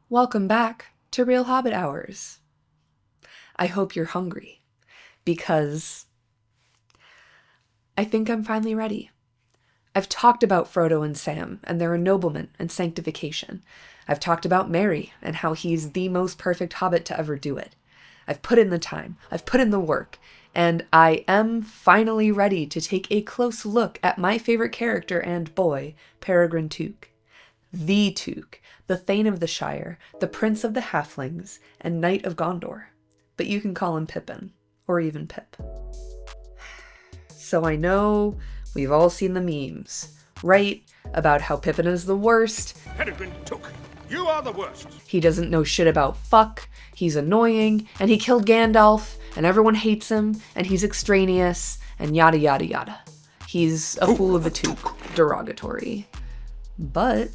Welcome back to Real Hobbit Hours. I hope you're hungry, because I think I'm finally ready. I've talked about Frodo and Sam and their ennoblement and sanctification. I've talked about Merry and how he's the most perfect hobbit to ever do it. I've put in the time, I've put in the work, and I am finally ready to take a close look at my favorite character and boy, Peregrin Took. The Took, the Thane of the Shire, the Prince of the Halflings, and Knight of Gondor. But you can call him Pippin, or even Pip. So I know we've all seen the memes, right? About how Pippin is the worst. Peregrin Took, you are the worst. He doesn't know shit about fuck, he's annoying, and he killed Gandalf, and everyone hates him, and he's extraneous, and yada yada yada. He's a fool of a Took, derogatory. But,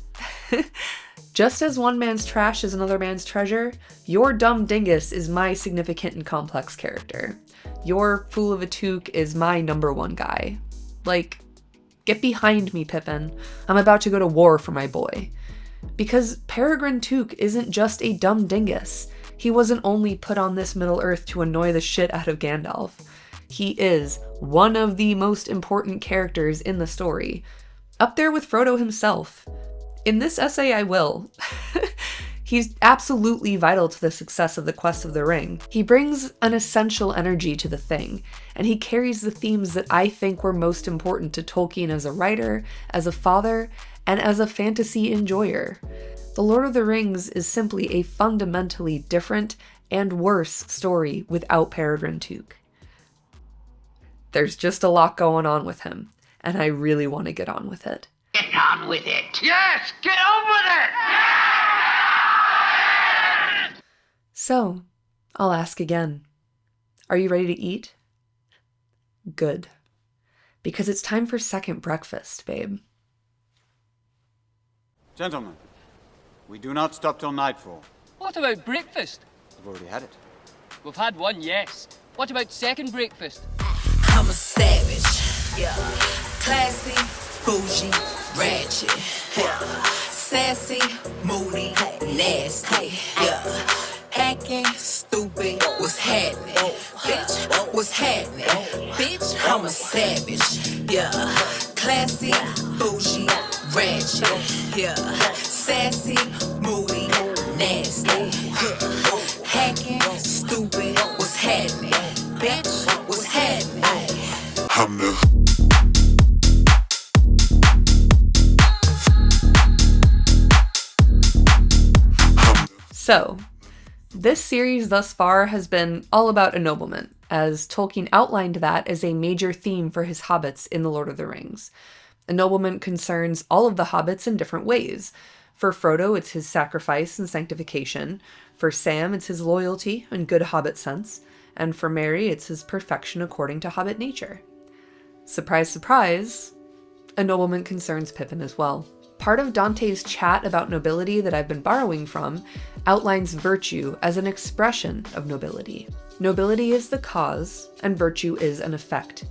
just as one man's trash is another man's treasure, your dumb dingus is my significant and complex character. Your fool of a Took is my number one guy. Like, get behind me, Pippin. I'm about to go to war for my boy. Because Peregrin Took isn't just a dumb dingus. He wasn't only put on this Middle-earth to annoy the shit out of Gandalf. He is one of the most important characters in the story. Up there with Frodo himself. In this essay, I will. He's absolutely vital to the success of the Quest of the Ring. He brings an essential energy to the thing, and he carries the themes that I think were most important to Tolkien as a writer, as a father, and as a fantasy enjoyer. The Lord of the Rings is simply a fundamentally different and worse story without Peregrin Took. There's just a lot going on with him, and I really want to get on with it. Get on with it. Yes, get on with it! So, I'll ask again. Are you ready to eat? Good. Because it's time for second breakfast, babe. Gentlemen, we do not stop till nightfall. What about breakfast? We've already had it. We've had one, yes. What about second breakfast? I'm a savage, yeah. Classy, bougie, ratchet, yeah. Sassy, moody, nasty, yeah. Acting stupid, what's happening? Bitch, what's happening? Bitch, I'm a savage, yeah. Classy, bougie, ratchet, yeah. Sassy, moody, nasty, yeah. Hacking, stupid, what's happening? Bitch, what's happening? So, this series thus far has been all about ennoblement, as Tolkien outlined that as a major theme for his hobbits in The Lord of the Rings. Ennoblement concerns all of the hobbits in different ways. For Frodo, it's his sacrifice and sanctification. For Sam, it's his loyalty and good hobbit sense. And for Merry, it's his perfection according to hobbit nature. Surprise, surprise, ennoblement concerns Pippin as well. Part of Dante's chat about nobility that I've been borrowing from outlines virtue as an expression of nobility. Nobility is the cause, and virtue is an effect.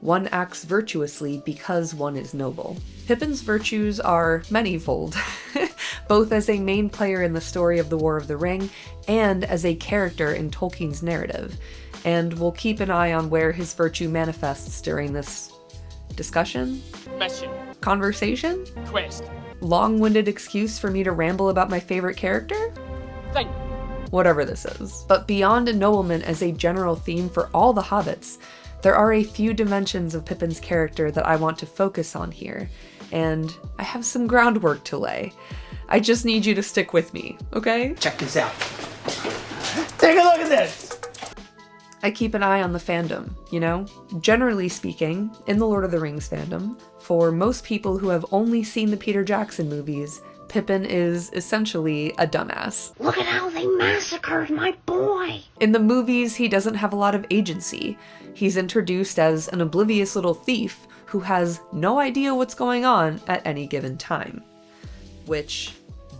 One acts virtuously because one is noble. Pippin's virtues are manyfold, both as a main player in the story of the War of the Ring and as a character in Tolkien's narrative, and we'll keep an eye on where his virtue manifests during this discussion? Mission. Conversation? Quest. Long-winded excuse for me to ramble about my favorite character? Thing. Whatever this is. But beyond ennoblement as a general theme for all the hobbits, there are a few dimensions of Pippin's character that I want to focus on here, and I have some groundwork to lay. I just need you to stick with me, okay? Check this out. Take a look at this. I keep an eye on the fandom, you know? Generally speaking, in the Lord of the Rings fandom, for most people who have only seen the Peter Jackson movies, Pippin is essentially a dumbass. Look at how they massacred my boy. In the movies, he doesn't have a lot of agency. He's introduced as an oblivious little thief who has no idea what's going on at any given time. Which,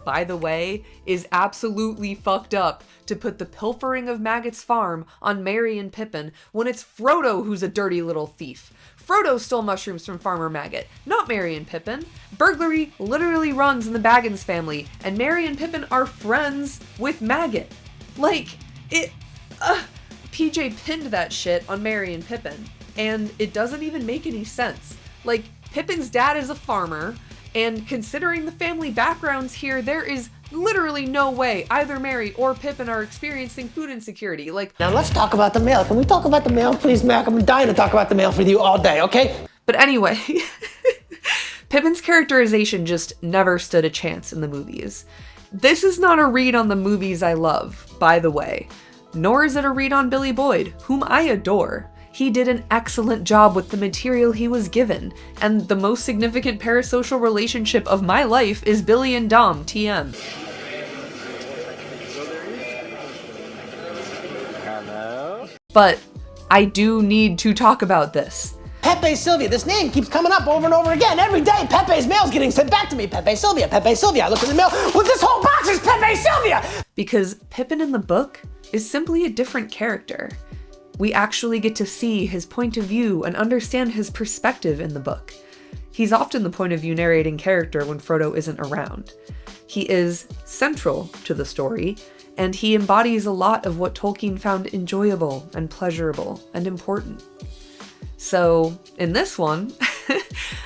by the way, is absolutely fucked up to put the pilfering of Maggot's farm on Merry and Pippin when it's Frodo who's a dirty little thief. Frodo stole mushrooms from Farmer Maggot, not Merry and Pippin. Burglary literally runs in the Baggins family, and Merry and Pippin are friends with Maggot. Like, PJ pinned that shit on Merry and Pippin, and it doesn't even make any sense. Like, Pippin's dad is a farmer, and considering the family backgrounds here, there is literally no way either Merry or Pippin are experiencing food insecurity. Like, Now let's talk about the mail. Can we talk about the mail, please, Mac? I'm dying to talk about the mail with you all day, okay? but anyway, Pippin's characterization just never stood a chance in the movies. This is not a read on the movies I love, by the way, nor is it a read on Billy Boyd, whom I adore. He did an excellent job with the material he was given, and the most significant parasocial relationship of my life is Billy and Dom, TM. Hello? But I do need to talk about this. Pepe Sylvia. This name keeps coming up over and over again. Every day, Pepe's mail's getting sent back to me. Pepe Sylvia, Pepe Sylvia. I look in the mail. Well, this whole box is Pepe Sylvia! Because Pippin in the book is simply a different character. We actually get to see his point of view and understand his perspective in the book. He's often the point of view narrating character when Frodo isn't around. He is central to the story, and he embodies a lot of what Tolkien found enjoyable and pleasurable and important. So, in this one,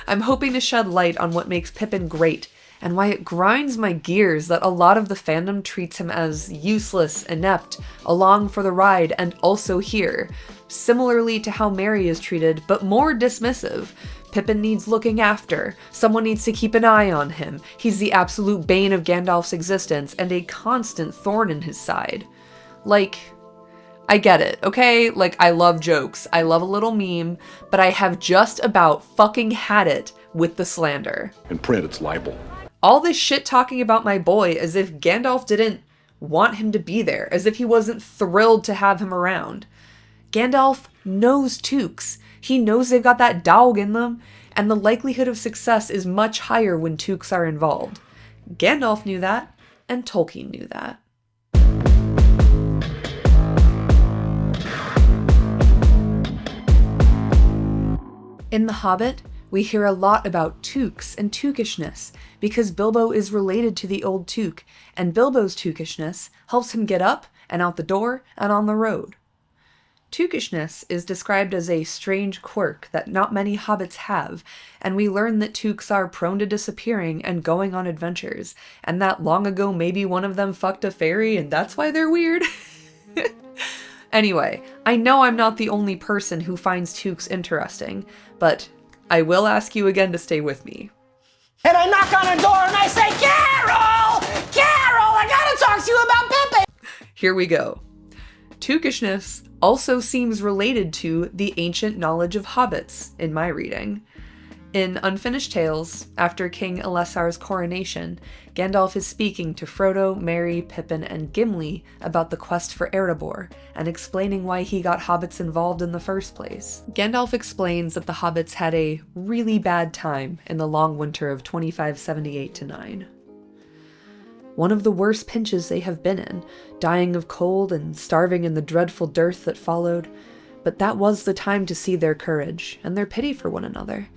I'm hoping to shed light on what makes Pippin great and why it grinds my gears that a lot of the fandom treats him as useless, inept, along for the ride, and also here, similarly to how Merry is treated, but more dismissive. Pippin needs looking after, someone needs to keep an eye on him, he's the absolute bane of Gandalf's existence, and a constant thorn in his side. Like, I get it, okay? Like, I love jokes, I love a little meme, but I have just about fucking had it with the slander. In print, it's libel. All this shit talking about my boy as if Gandalf didn't want him to be there, as if he wasn't thrilled to have him around. Gandalf knows Tooks. He knows they've got that dog in them, and the likelihood of success is much higher when Tooks are involved. Gandalf knew that, and Tolkien knew that. In The Hobbit, we hear a lot about Tooks and Tookishness because Bilbo is related to the old Took, and Bilbo's Tookishness helps him get up and out the door and on the road. Tookishness is described as a strange quirk that not many hobbits have, and we learn that Tooks are prone to disappearing and going on adventures, and that long ago maybe one of them fucked a fairy and that's why they're weird. Anyway, I know I'm not the only person who finds Tooks interesting, but I will ask you again to stay with me. And I knock on her door and I say, Carol! Carol, I gotta talk to you about Pepe! Here we go. Tookishness also seems related to the ancient knowledge of hobbits in my reading. In Unfinished Tales, after King Elessar's coronation, Gandalf is speaking to Frodo, Merry, Pippin, and Gimli about the quest for Erebor, and explaining why he got hobbits involved in the first place. Gandalf explains that the hobbits had a really bad time in the long winter of 2578-9. One of the worst pinches they have been in, dying of cold and starving in the dreadful dearth that followed, but that was the time to see their courage and their pity for one another.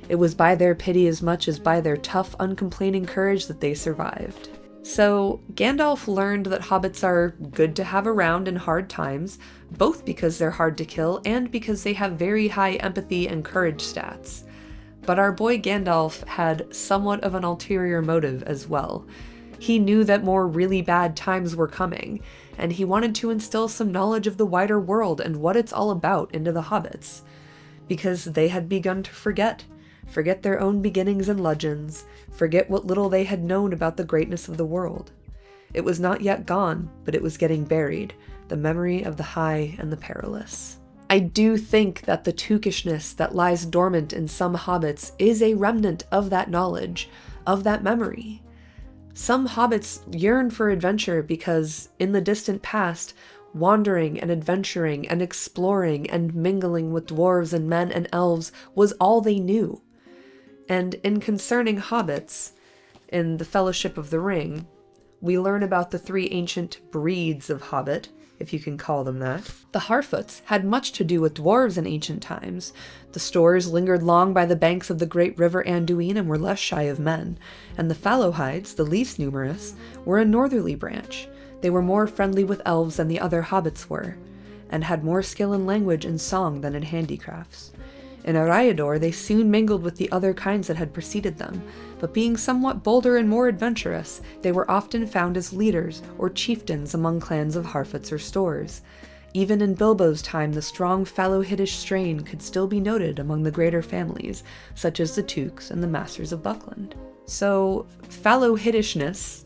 It was by their pity as much as by their tough, uncomplaining courage that they survived. So, Gandalf learned that hobbits are good to have around in hard times, both because they're hard to kill and because they have very high empathy and courage stats. But our boy Gandalf had somewhat of an ulterior motive as well. He knew that more really bad times were coming, and he wanted to instill some knowledge of the wider world and what it's all about into the hobbits. Because they had begun to forget their own beginnings and legends, forget what little they had known about the greatness of the world. It was not yet gone, but it was getting buried, the memory of the high and the perilous. I do think that the Tookishness that lies dormant in some hobbits is a remnant of that knowledge, of that memory. Some hobbits yearn for adventure because, in the distant past, wandering and adventuring and exploring and mingling with dwarves and men and elves was all they knew. And in concerning hobbits, in the Fellowship of the Ring, we learn about the 3 ancient breeds of hobbit, if you can call them that. The Harfoots had much to do with dwarves in ancient times. The Stores lingered long by the banks of the great river Anduin and were less shy of men, and the Fallowhides, the least numerous, were a northerly branch. They were more friendly with elves than the other hobbits were, and had more skill in language and song than in handicrafts. In Eriador, they soon mingled with the other kinds that had preceded them, but being somewhat bolder and more adventurous, they were often found as leaders or chieftains among clans of Harfoots or Stores. Even in Bilbo's time, the strong Fallowhiddish strain could still be noted among the greater families, such as the Tooks and the Masters of Buckland. So, Fallowhiddishness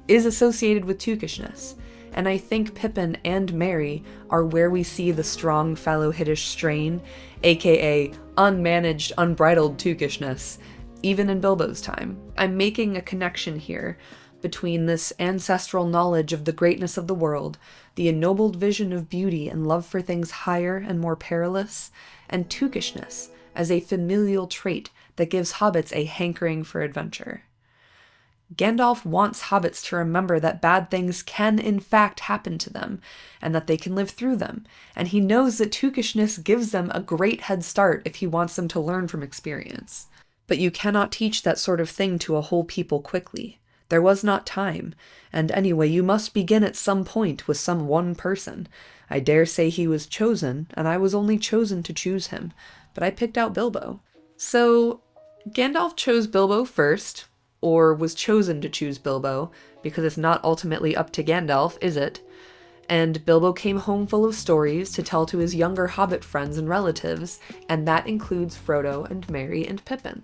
is associated with Tookishness, and I think Pippin and Merry are where we see the strong Fallowhiddish strain, aka unmanaged, unbridled Tookishness, even in Bilbo's time. I'm making a connection here between this ancestral knowledge of the greatness of the world, the ennobled vision of beauty and love for things higher and more perilous, and Tookishness as a familial trait that gives hobbits a hankering for adventure. Gandalf wants hobbits to remember that bad things can in fact happen to them, and that they can live through them, and he knows that Tookishness gives them a great head start if he wants them to learn from experience. But you cannot teach that sort of thing to a whole people quickly. There was not time, and anyway, you must begin at some point with some one person. I dare say he was chosen, and I was only chosen to choose him, but I picked out Bilbo. So, Gandalf chose Bilbo first, or was chosen to choose Bilbo, because it's not ultimately up to Gandalf, is it? And Bilbo came home full of stories to tell to his younger hobbit friends and relatives, and that includes Frodo and Merry and Pippin.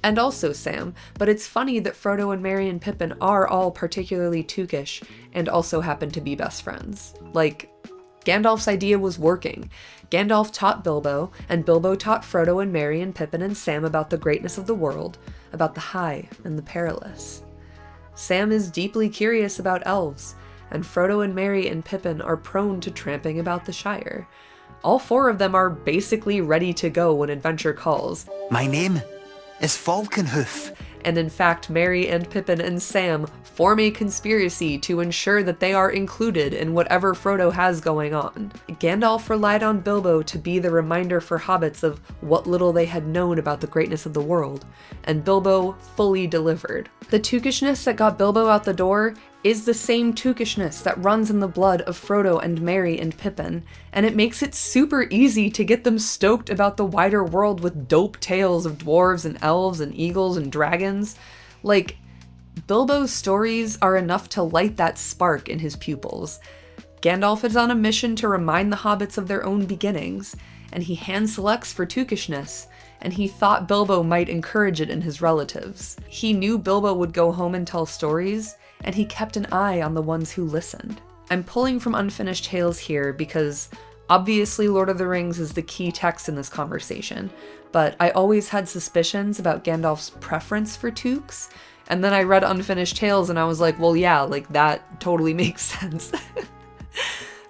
And also Sam, but it's funny that Frodo and Merry and Pippin are all particularly Tookish, and also happen to be best friends. Like, Gandalf's idea was working. Gandalf taught Bilbo, and Bilbo taught Frodo and Merry and Pippin and Sam about the greatness of the world, about the high and the perilous. Sam is deeply curious about elves, and Frodo and Merry and Pippin are prone to tramping about the Shire. All 4 of them are basically ready to go when adventure calls. My name is Falconhoof. And in fact, Merry and Pippin and Sam form a conspiracy to ensure that they are included in whatever Frodo has going on. Gandalf relied on Bilbo to be the reminder for hobbits of what little they had known about the greatness of the world, and Bilbo fully delivered. The Tookishness that got Bilbo out the door is the same Tookishness that runs in the blood of Frodo and Merry and Pippin, and it makes it super easy to get them stoked about the wider world with dope tales of dwarves and elves and eagles and dragons. Like, Bilbo's stories are enough to light that spark in his pupils. Gandalf is on a mission to remind the hobbits of their own beginnings, and he hand selects for Tookishness, and he thought Bilbo might encourage it in his relatives. He knew Bilbo would go home and tell stories, and he kept an eye on the ones who listened. I'm pulling from Unfinished Tales here because obviously Lord of the Rings is the key text in this conversation, but I always had suspicions about Gandalf's preference for Tooks, and then I read Unfinished Tales and I was like, well yeah, like that totally makes sense.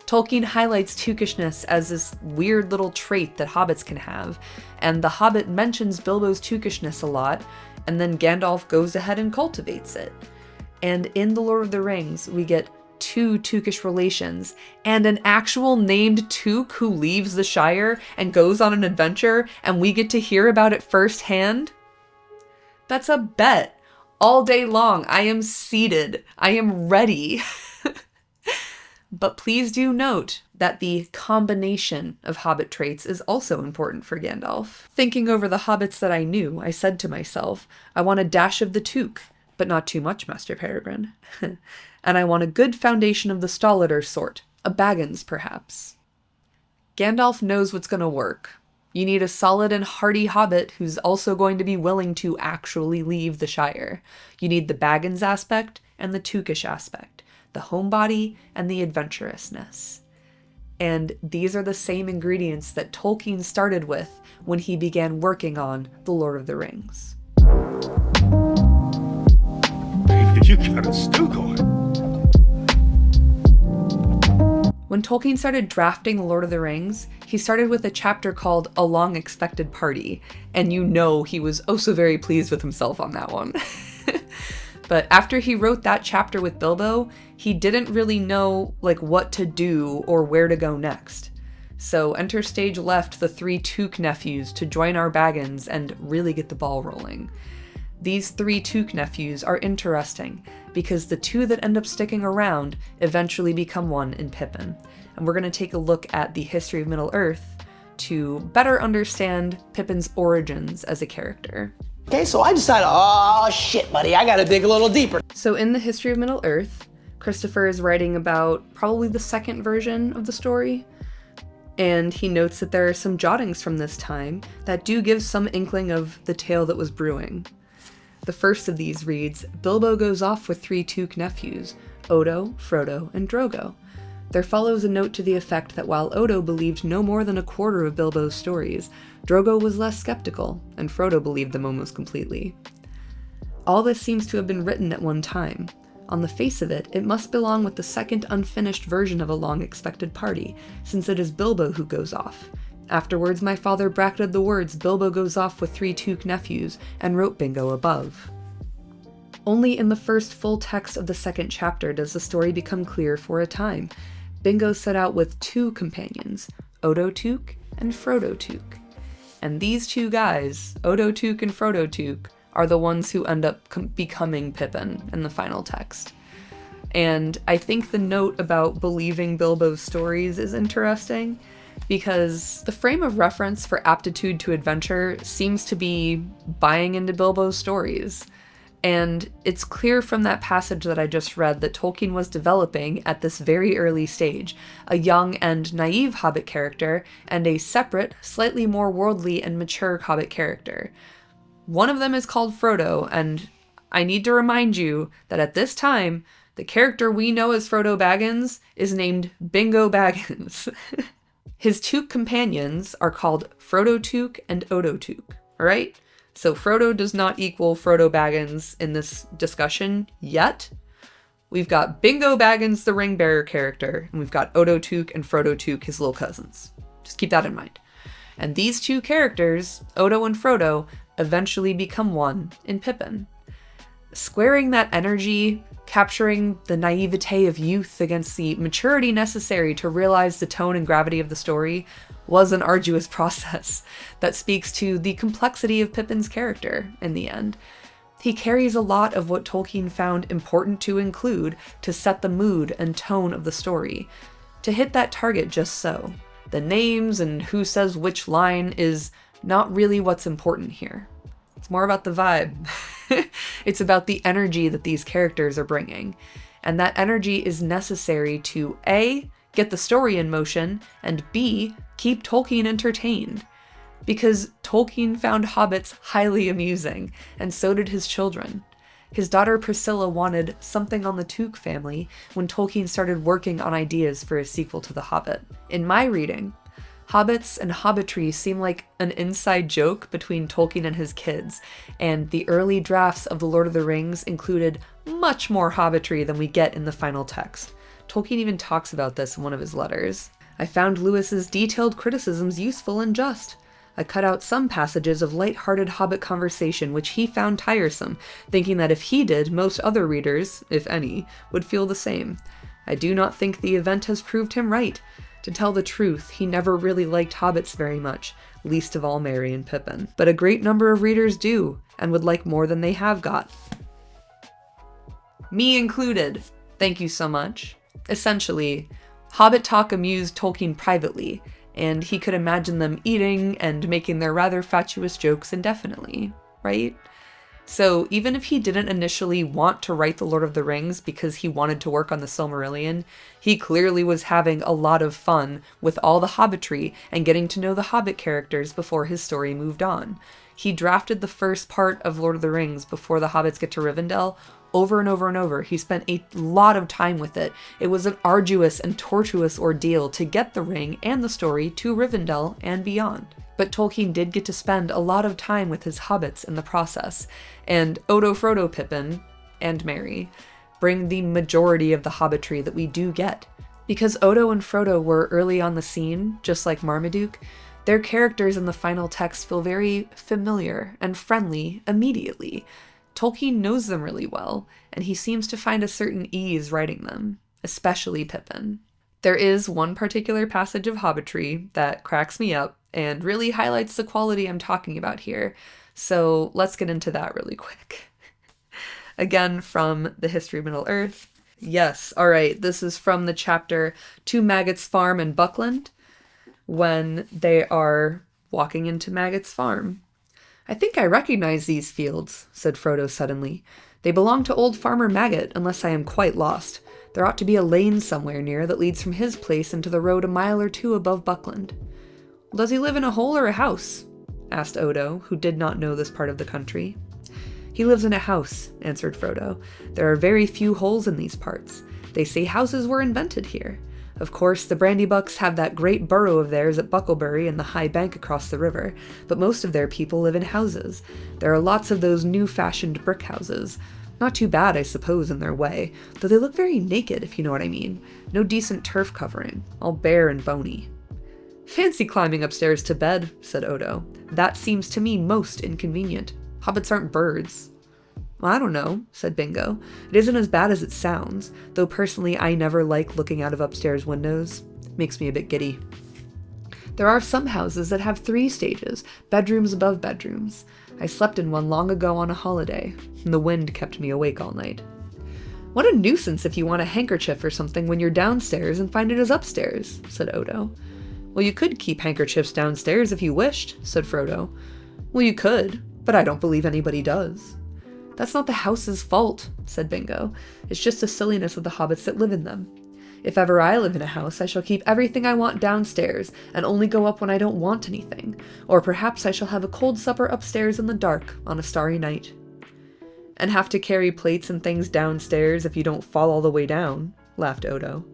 Tolkien highlights Tookishness as this weird little trait that hobbits can have, and The Hobbit mentions Bilbo's Tookishness a lot, and then Gandalf goes ahead and cultivates it. And in The Lord of the Rings, we get 2 Tookish relations, and an actual named Took who leaves the Shire and goes on an adventure, and we get to hear about it firsthand? That's a bet. All day long, I am seated. I am ready. But please do note that the combination of hobbit traits is also important for Gandalf. Thinking over the hobbits that I knew, I said to myself, I want a dash of the Took, but not too much, Master Peregrin. And I want a good foundation of the Stollider sort, a Baggins perhaps. Gandalf knows what's going to work. You need a solid and hardy hobbit who's also going to be willing to actually leave the Shire. You need the Baggins aspect and the Tookish aspect, the homebody and the adventurousness. And these are the same ingredients that Tolkien started with when he began working on The Lord of the Rings. You got a stew going. When Tolkien started drafting The Lord of the Rings, he started with a chapter called A Long Expected Party, and you know he was oh so very pleased with himself on that one. But after he wrote that chapter with Bilbo, he didn't really know what to do or where to go next. So enter stage left the 3 Took nephews to join our Baggins and really get the ball rolling. These 3 Took nephews are interesting because the 2 that end up sticking around eventually become one in Pippin. And we're going to take a look at the history of Middle-earth to better understand Pippin's origins as a character. Okay, so I decided, oh shit, buddy, I gotta dig a little deeper. So in the history of Middle-earth, Christopher is writing about probably the second version of the story, and he notes that there are some jottings from this time that do give some inkling of the tale that was brewing. The first of these reads, Bilbo goes off with 3 Took nephews, Odo, Frodo, and Drogo. There follows a note to the effect that while Odo believed no more than a quarter of Bilbo's stories, Drogo was less skeptical, and Frodo believed them almost completely. All this seems to have been written at one time. On the face of it, it must belong with the second unfinished version of a long-expected party, since it is Bilbo who goes off. Afterwards, my father bracketed the words Bilbo goes off with 3 Took nephews, and wrote bingo above. Only in the first full text of the second chapter does the story become clear for a time. Bingo set out with 2 companions, Odo Took and Frodo Took. And these 2 guys, Odo Took and Frodo Took, are the ones who end up becoming Pippin in the final text. And I think the note about believing Bilbo's stories is interesting, because the frame of reference for aptitude to adventure seems to be buying into Bilbo's stories. And it's clear from that passage that I just read that Tolkien was developing, at this very early stage, a young and naive Hobbit character and a separate, slightly more worldly and mature Hobbit character. One of them is called Frodo, and I need to remind you that at this time, the character we know as Frodo Baggins is named Bingo Baggins. His 2 companions are called Frodo Took and Odo Took, alright? So Frodo does not equal Frodo Baggins in this discussion yet. We've got Bingo Baggins, the ring bearer character, and we've got Odo Took and Frodo Took, his little cousins. Just keep that in mind. And these 2 characters, Odo and Frodo, eventually become one in Pippin. Squaring that energy, capturing the naivete of youth against the maturity necessary to realize the tone and gravity of the story, was an arduous process that speaks to the complexity of Pippin's character in the end. He carries a lot of what Tolkien found important to include to set the mood and tone of the story, to hit that target just so. The names and who says which line is not really what's important here. It's more about the vibe. It's about the energy that these characters are bringing. And that energy is necessary to A, get the story in motion, and B, keep Tolkien entertained. Because Tolkien found hobbits highly amusing, and so did his children. His daughter Priscilla wanted something on the Took family when Tolkien started working on ideas for a sequel to The Hobbit. In my reading, hobbits and hobbitry seem like an inside joke between Tolkien and his kids, and the early drafts of The Lord of the Rings included much more hobbitry than we get in the final text. Tolkien even talks about this in one of his letters. I found Lewis's detailed criticisms useful and just. I cut out some passages of light-hearted Hobbit conversation which he found tiresome, thinking that if he did, most other readers, if any, would feel the same. I do not think the event has proved him right. To tell the truth, he never really liked hobbits very much, least of all Merry and Pippin. But a great number of readers do, and would like more than they have got. Me included. Thank you so much. Essentially, Hobbit talk amused Tolkien privately, and he could imagine them eating and making their rather fatuous jokes indefinitely, right? So even if he didn't initially want to write The Lord of the Rings because he wanted to work on the Silmarillion, he clearly was having a lot of fun with all the hobbitry and getting to know the Hobbit characters before his story moved on. He drafted the first part of Lord of the Rings before the hobbits get to Rivendell over and over and over. He spent a lot of time with it. It was an arduous and tortuous ordeal to get the ring and the story to Rivendell and beyond. But Tolkien did get to spend a lot of time with his hobbits in the process, and Odo, Frodo, Pippin, and Merry bring the majority of the hobbitry that we do get. Because Odo and Frodo were early on the scene, just like Marmaduke, their characters in the final text feel very familiar and friendly immediately. Tolkien knows them really well, and he seems to find a certain ease writing them, especially Pippin. There is one particular passage of hobbitry that cracks me up and really highlights the quality I'm talking about here, so let's get into that really quick. Again, from the History of Middle-earth. Yes, alright, this is from the chapter To Maggot's Farm in Buckland, when they are walking into Maggot's farm. "I think I recognize these fields," said Frodo suddenly. "They belong to old Farmer Maggot, unless I am quite lost. There ought to be a lane somewhere near that leads from his place into the road a mile or two above Buckland." "Does he live in a hole or a house?" asked Odo, who did not know this part of the country. "He lives in a house," answered Frodo. "There are very few holes in these parts. They say houses were invented here. Of course, the Brandybucks have that great burrow of theirs at Bucklebury and the high bank across the river, but most of their people live in houses. There are lots of those new-fashioned brick houses. Not too bad, I suppose, in their way, though they look very naked, if you know what I mean. No decent turf covering, all bare and bony." "Fancy climbing upstairs to bed," said Odo. "That seems to me most inconvenient. Hobbits aren't birds." "Well, I don't know," said Bingo. "It isn't as bad as it sounds, though personally I never like looking out of upstairs windows. It makes me a bit giddy. There are some houses that have 3 stages, bedrooms above bedrooms. I slept in one long ago on a holiday, and the wind kept me awake all night." "What a nuisance if you want a handkerchief or something when you're downstairs and find it is upstairs," said Odo. "Well, you could keep handkerchiefs downstairs if you wished," said Frodo. "Well, you could, but I don't believe anybody does." "That's not the house's fault," said Bingo. "It's just the silliness of the hobbits that live in them. If ever I live in a house, I shall keep everything I want downstairs, and only go up when I don't want anything. Or perhaps I shall have a cold supper upstairs in the dark on a starry night." "And have to carry plates and things downstairs if you don't fall all the way down," laughed Odo.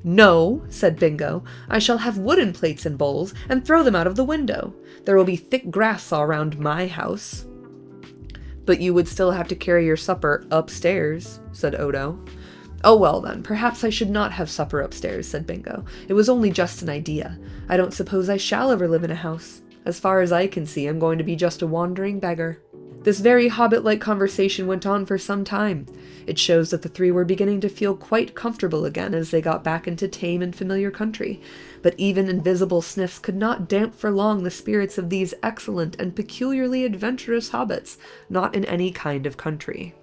"No," said Bingo. "I shall have wooden plates and bowls, and throw them out of the window. There will be thick grass all round my house." "But you would still have to carry your supper upstairs," said Odo. "Oh well then, perhaps I should not have supper upstairs," said Bingo. "It was only just an idea. I don't suppose I shall ever live in a house. As far as I can see, I'm going to be just a wandering beggar." This very hobbit-like conversation went on for some time. It shows that the 3 were beginning to feel quite comfortable again as they got back into tame and familiar country. But even invisible sniffs could not damp for long the spirits of these excellent and peculiarly adventurous hobbits, not in any kind of country.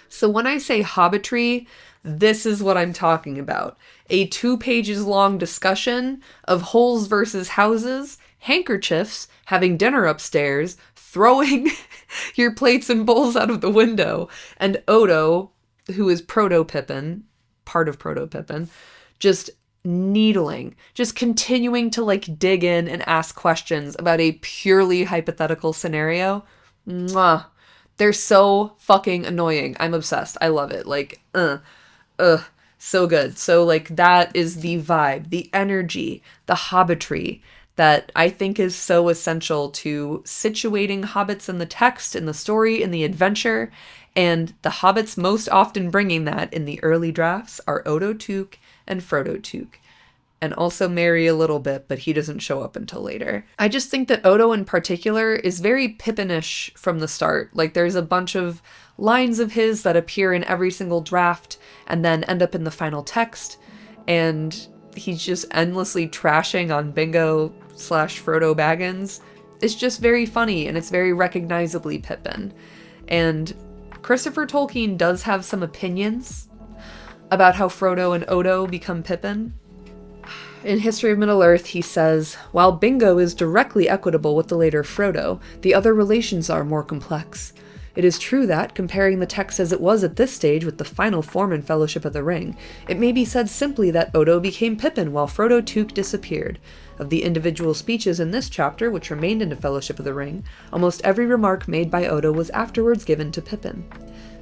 So when I say hobbitry, this is what I'm talking about. A 2 pages long discussion of holes versus houses, handkerchiefs, having dinner upstairs, throwing your plates and bowls out of the window, and Odo, who is Proto-Pippin, part of Proto-Pippin, just needling, just continuing to dig in and ask questions about a purely hypothetical scenario. Mwah. They're so fucking annoying. I'm obsessed. I love it. So good. So that is the vibe, the energy, the hobbitry that I think is so essential to situating hobbits in the text, in the story, in the adventure, and the hobbits most often bringing that in the early drafts are Odo Took and Frodo Took. And also Merry a little bit, but he doesn't show up until later. I just think that Odo in particular is very Pippinish from the start. There's a bunch of lines of his that appear in every single draft and then end up in the final text, and he's just endlessly trashing on Bingo/Frodo Baggins. It's just very funny, and it's very recognizably Pippin. And Christopher Tolkien does have some opinions about how Frodo and Odo become Pippin. In History of Middle-earth, he says, "While Bingo is directly equitable with the later Frodo, the other relations are more complex. It is true that, comparing the text as it was at this stage with the final form in Fellowship of the Ring, it may be said simply that Odo became Pippin while Frodo Took disappeared. Of the individual speeches in this chapter which remained into Fellowship of the Ring, almost every remark made by Odo was afterwards given to Pippin.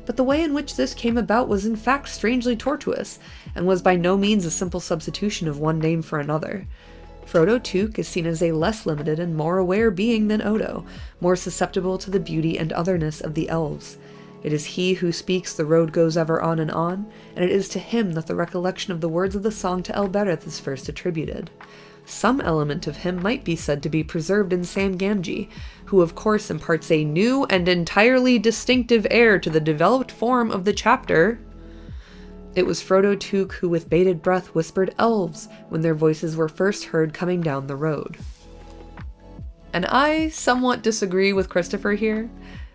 But the way in which this came about was in fact strangely tortuous, and was by no means a simple substitution of one name for another. Frodo Took is seen as a less limited and more aware being than Odo, more susceptible to the beauty and otherness of the elves. It is he who speaks 'the road goes ever on,' and it is to him that the recollection of the words of the song to Elbereth is first attributed. Some element of him might be said to be preserved in Sam Gamgee, who of course imparts a new and entirely distinctive air to the developed form of the chapter. It was Frodo Took who with bated breath whispered elves when their voices were first heard coming down the road. And I somewhat disagree with Christopher here.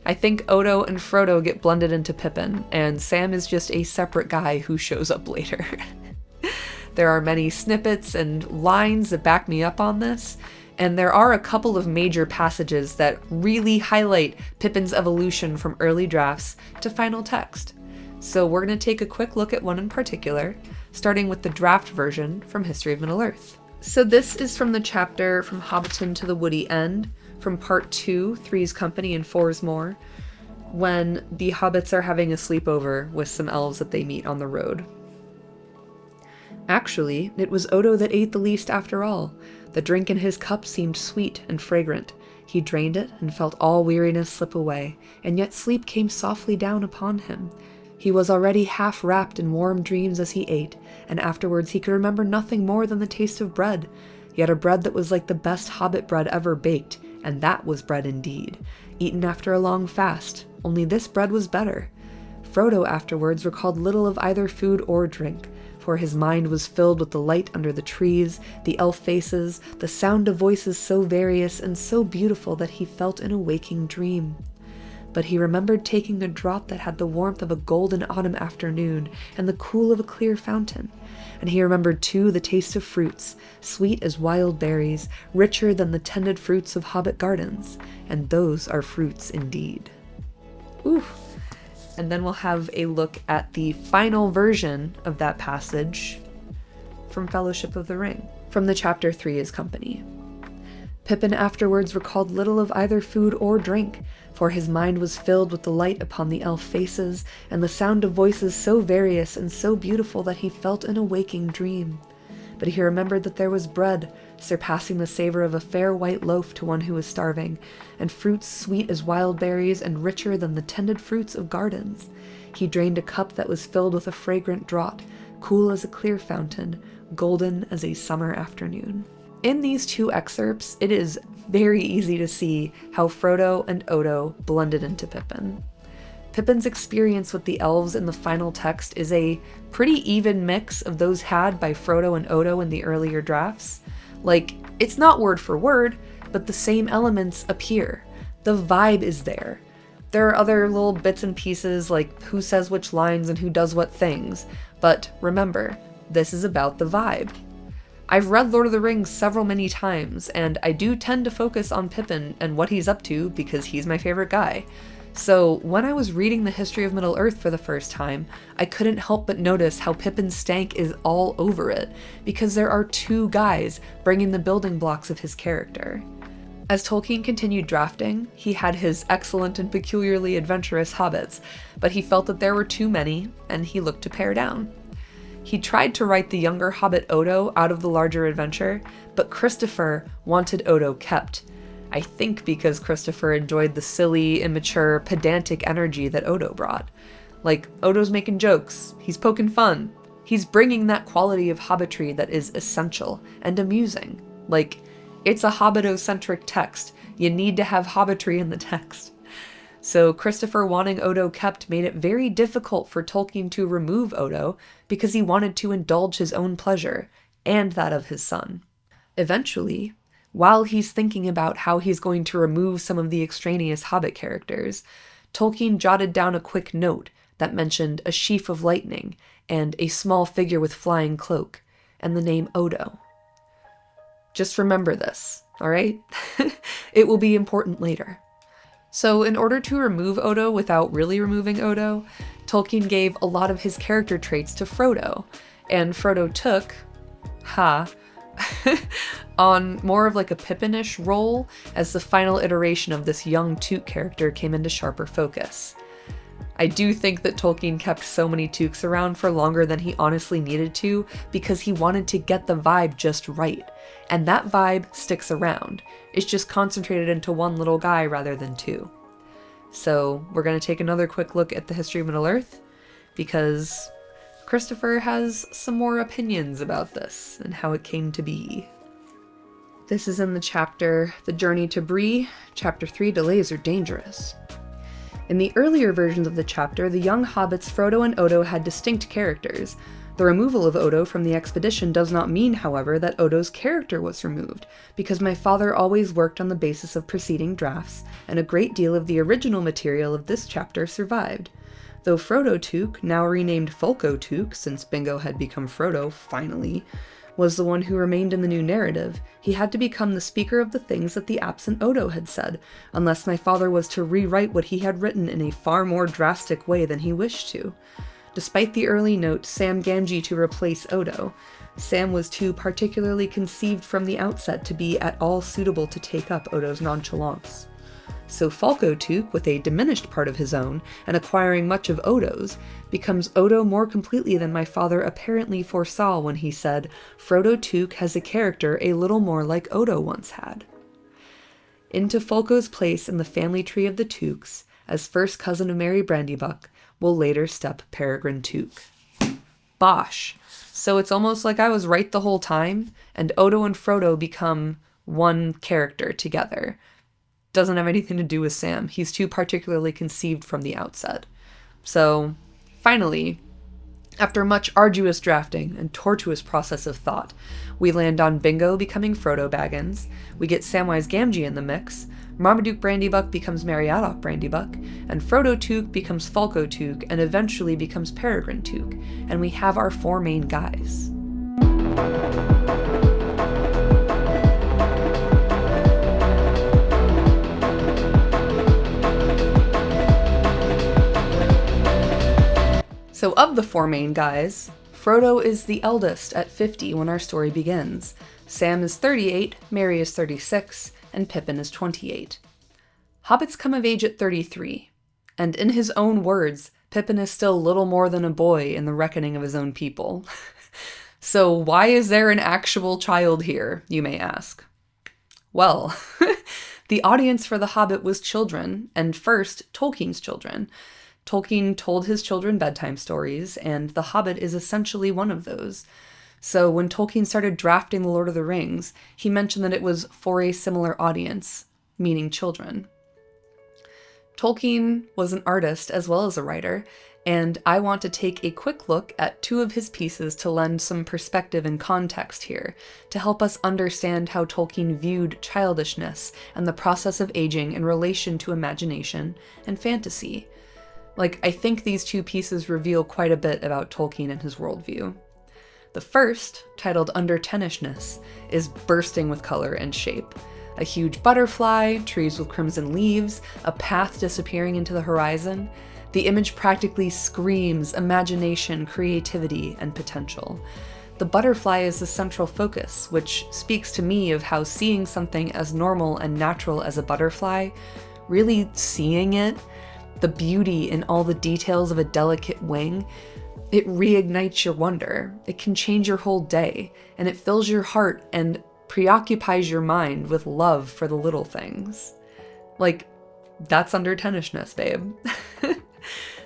I think Odo and Frodo get blended into Pippin, and Sam is just a separate guy who shows up later. There are many snippets and lines that back me up on this, and there are a couple of major passages that really highlight Pippin's evolution from early drafts to final text. So we're going to take a quick look at one in particular, starting with the draft version from History of Middle-earth. So this is from the chapter From Hobbiton to the Woody End, from Part 2, Three's Company and Four's More, when the hobbits are having a sleepover with some elves that they meet on the road. Actually, it was Odo that ate the least after all. The drink in his cup seemed sweet and fragrant. He drained it and felt all weariness slip away, and yet sleep came softly down upon him. He was already half wrapped in warm dreams as he ate, and afterwards he could remember nothing more than the taste of bread, yet a bread that was like the best hobbit bread ever baked, and that was bread indeed, eaten after a long fast, only this bread was better. Frodo afterwards recalled little of either food or drink, for his mind was filled with the light under the trees, the elf faces, the sound of voices so various and so beautiful that he felt in a waking dream. But he remembered taking a draught that had the warmth of a golden autumn afternoon and the cool of a clear fountain. And he remembered too the taste of fruits, sweet as wild berries, richer than the tended fruits of hobbit gardens, and those are fruits indeed. Ooh. And then we'll have a look at the final version of that passage from Fellowship of the Ring, from the chapter Three's Company. Pippin afterwards recalled little of either food or drink, for his mind was filled with the light upon the elf faces, and the sound of voices so various and so beautiful that he felt in a waking dream. But he remembered that there was bread, surpassing the savor of a fair white loaf to one who was starving, and fruits sweet as wild berries and richer than the tended fruits of gardens. He drained a cup that was filled with a fragrant draught, cool as a clear fountain, golden as a summer afternoon. In these two excerpts, it is very easy to see how Frodo and Odo blended into Pippin. Pippin's experience with the elves in the final text is a pretty even mix of those had by Frodo and Odo in the earlier drafts. Like, it's not word for word, but the same elements appear. The vibe is there. There are other little bits and pieces like who says which lines and who does what things, but remember, this is about the vibe. I've read Lord of the Rings many times, and I do tend to focus on Pippin and what he's up to because he's my favorite guy. So when I was reading the History of Middle-earth for the first time, I couldn't help but notice how Pippin's stank is all over it, because there are two guys bringing the building blocks of his character. As Tolkien continued drafting, he had his excellent and peculiarly adventurous hobbits, but he felt that there were too many, and he looked to pare down. He tried to write the younger hobbit Odo out of the larger adventure, but Christopher wanted Odo kept. I think because Christopher enjoyed the silly, immature, pedantic energy that Odo brought. Like, Odo's making jokes, he's poking fun, he's bringing that quality of hobbitry that is essential and amusing. Like, it's a hobbito-centric text, you need to have hobbitry in the text. So Christopher wanting Odo kept made it very difficult for Tolkien to remove Odo because he wanted to indulge his own pleasure, and that of his son. Eventually, while he's thinking about how he's going to remove some of the extraneous hobbit characters, Tolkien jotted down a quick note that mentioned a sheaf of lightning and a small figure with flying cloak, and the name Odo. Just remember this, alright? It will be important later. So in order to remove Odo without really removing Odo, Tolkien gave a lot of his character traits to Frodo, and Frodo took, on more of like a Pippin-ish role as the final iteration of this young Took character came into sharper focus. I do think that Tolkien kept so many Tooks around for longer than he honestly needed to because he wanted to get the vibe just right, and that vibe sticks around. It's just concentrated into one little guy rather than two. So we're going to take another quick look at the History of Middle-earth because Christopher has some more opinions about this and how it came to be. This is in the chapter The Journey to Bree, Chapter 3, Delays Are Dangerous. In the earlier versions of the chapter, the young hobbits Frodo and Odo had distinct characters. The removal of Odo from the expedition does not mean, however, that Odo's character was removed, because my father always worked on the basis of preceding drafts, and a great deal of the original material of this chapter survived. Though Frodo Took, now renamed Folko Took, since Bingo had become Frodo, finally, was the one who remained in the new narrative, he had to become the speaker of the things that the absent Odo had said, unless my father was to rewrite what he had written in a far more drastic way than he wished to. Despite the early note, Sam Gamgee to replace Odo, Sam was too particularly conceived from the outset to be at all suitable to take up Odo's nonchalance. So Folko Took, with a diminished part of his own, and acquiring much of Odo's, becomes Odo more completely than my father apparently foresaw when he said, Frodo Took has a character a little more like Odo once had. Into Folko's place in the family tree of the Tooks, as first cousin of Merry Brandybuck, will later step Peregrin Took. Bosh! So it's almost like I was right the whole time, and Odo and Frodo become one character together. Doesn't have anything to do with Sam. He's too particularly conceived from the outset. So, finally, after much arduous drafting and tortuous process of thought, we land on Bingo becoming Frodo Baggins, we get Samwise Gamgee in the mix, Marmaduke Brandybuck becomes Meriadoc Brandybuck, and Frodo Took becomes Folko Took and eventually becomes Peregrin Took, and we have our four main guys. So of the four main guys, Frodo is the eldest at 50 when our story begins, Sam is 38, Merry is 36, and Pippin is 28. Hobbits come of age at 33, and in his own words, Pippin is still little more than a boy in the reckoning of his own people. So why is there an actual child here, you may ask? Well, the audience for The Hobbit was children, and first, Tolkien's children. Tolkien told his children bedtime stories, and The Hobbit is essentially one of those. So when Tolkien started drafting The Lord of the Rings, he mentioned that it was for a similar audience, meaning children. Tolkien was an artist as well as a writer, and I want to take a quick look at two of his pieces to lend some perspective and context here, to help us understand how Tolkien viewed childishness and the process of aging in relation to imagination and fantasy. I think these two pieces reveal quite a bit about Tolkien and his worldview. The first, titled Undertenishness, is bursting with color and shape. A huge butterfly, trees with crimson leaves, a path disappearing into the horizon. The image practically screams imagination, creativity, and potential. The butterfly is the central focus, which speaks to me of how seeing something as normal and natural as a butterfly, really seeing it, the beauty in all the details of a delicate wing, it reignites your wonder. It can change your whole day, and it fills your heart and preoccupies your mind with love for the little things. That's Undertenishness, babe.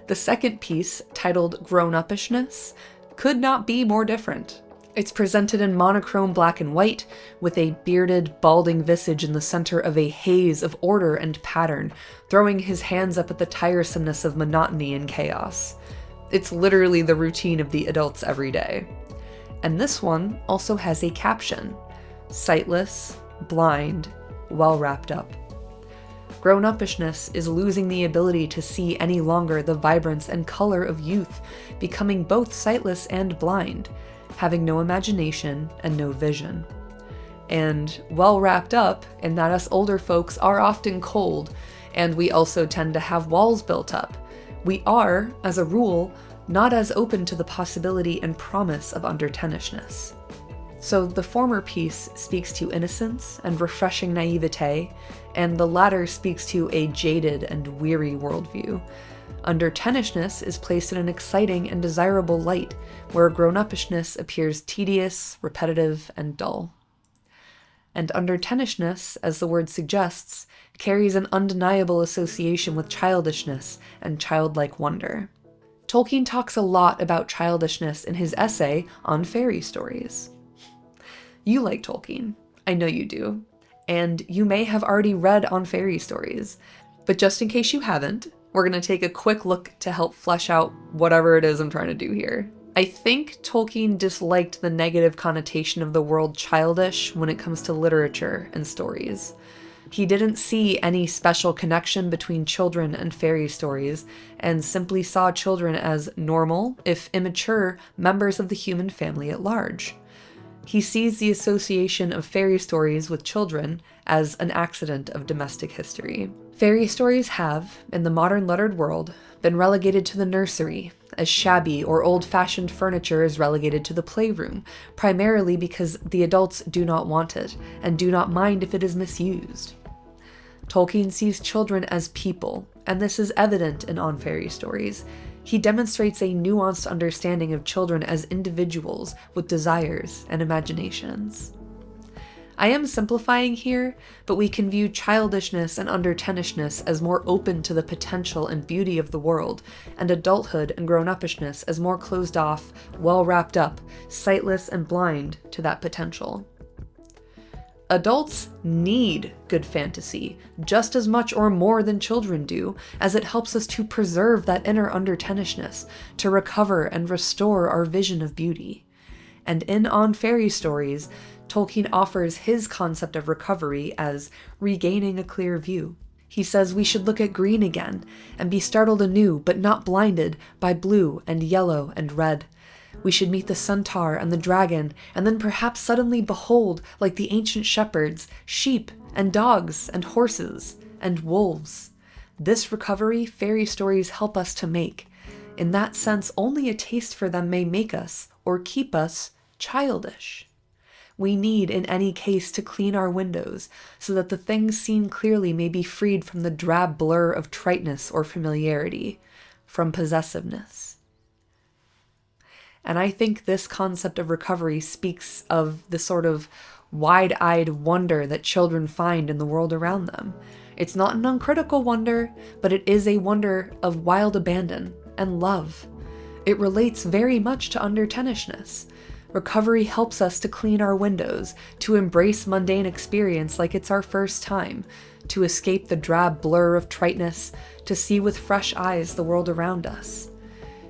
The second piece, titled Grown-Upishness, could not be more different. It's presented in monochrome black and white, with a bearded, balding visage in the center of a haze of order and pattern, throwing his hands up at the tiresomeness of monotony and chaos. It's literally the routine of the adults every day. And this one also has a caption: sightless, blind, well wrapped up. Grown-upishness is losing the ability to see any longer the vibrance and color of youth, becoming both sightless and blind, having no imagination and no vision. And well wrapped up in that us older folks are often cold, and we also tend to have walls built up. We are, as a rule, not as open to the possibility and promise of Undertenishness. So the former piece speaks to innocence and refreshing naivete, and the latter speaks to a jaded and weary worldview. Undertenishness is placed in an exciting and desirable light, where grown-upishness appears tedious, repetitive, and dull. And Undertenishness, as the word suggests, carries an undeniable association with childishness and childlike wonder. Tolkien talks a lot about childishness in his essay on fairy stories. You like Tolkien. I know you do. And you may have already read on fairy stories. But just in case you haven't, we're going to take a quick look to help flesh out whatever it is I'm trying to do here. I think Tolkien disliked the negative connotation of the word childish when it comes to literature and stories. He didn't see any special connection between children and fairy stories, and simply saw children as normal, if immature, members of the human family at large. He sees the association of fairy stories with children as an accident of domestic history. Fairy stories have, in the modern lettered world, been relegated to the nursery, as shabby or old-fashioned furniture is relegated to the playroom, primarily because the adults do not want it, and do not mind if it is misused. Tolkien sees children as people, and this is evident in On Fairy Stories. He demonstrates a nuanced understanding of children as individuals with desires and imaginations. I am simplifying here, but we can view childishness and undertenishness as more open to the potential and beauty of the world, and adulthood and grown-upishness as more closed off, well wrapped up, sightless and blind to that potential. Adults need good fantasy, just as much or more than children do, as it helps us to preserve that inner undertenishness, to recover and restore our vision of beauty. And in On Fairy Stories, Tolkien offers his concept of recovery as regaining a clear view. He says we should look at green again, and be startled anew, but not blinded, by blue and yellow and red. We should meet the centaur and the dragon, and then perhaps suddenly behold, like the ancient shepherds, sheep and dogs and horses and wolves. This recovery fairy stories help us to make. In that sense, only a taste for them may make us, or keep us, childish. We need, in any case, to clean our windows, so that the things seen clearly may be freed from the drab blur of triteness or familiarity, from possessiveness. And I think this concept of recovery speaks of the sort of wide-eyed wonder that children find in the world around them. It's not an uncritical wonder, but it is a wonder of wild abandon and love. It relates very much to undertenishness. Recovery helps us to clean our windows, to embrace mundane experience like it's our first time, to escape the drab blur of triteness, to see with fresh eyes the world around us.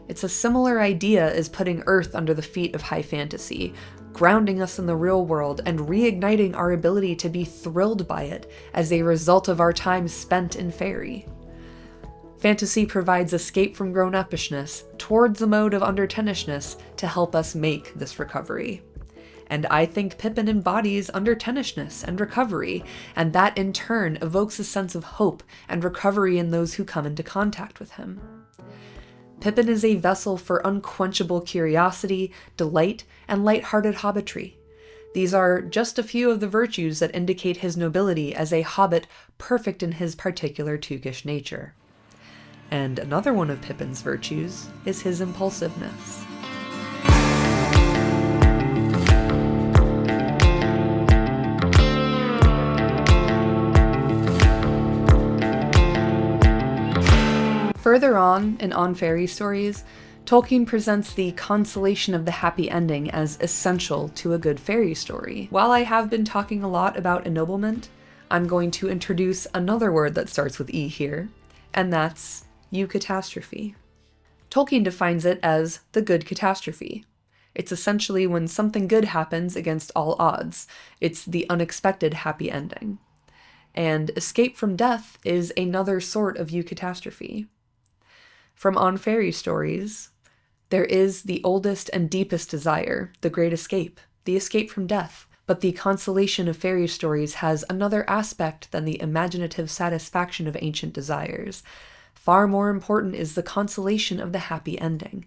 It's a similar idea as putting earth under the feet of high fantasy, grounding us in the real world and reigniting our ability to be thrilled by it as a result of our time spent in fairy. Fantasy provides escape from grown-upishness towards the mode of undertenishness to help us make this recovery. And I think Pippin embodies undertenishness and recovery, and that in turn evokes a sense of hope and recovery in those who come into contact with him. Pippin is a vessel for unquenchable curiosity, delight, and light-hearted hobbitry. These are just a few of the virtues that indicate his nobility as a hobbit perfect in his particular Tookish nature. And another one of Pippin's virtues is his impulsiveness. Further on Fairy Stories, Tolkien presents the consolation of the happy ending as essential to a good fairy story. While I have been talking a lot about ennoblement, I'm going to introduce another word that starts with E here, and that's Eucatastrophe. Tolkien defines it as the good catastrophe. It's essentially when something good happens against all odds. It's the unexpected happy ending. And escape from death is another sort of Eucatastrophe. From On Fairy Stories, there is the oldest and deepest desire, the great escape, the escape from death. But the consolation of fairy stories has another aspect than the imaginative satisfaction of ancient desires. Far more important is the consolation of the happy ending.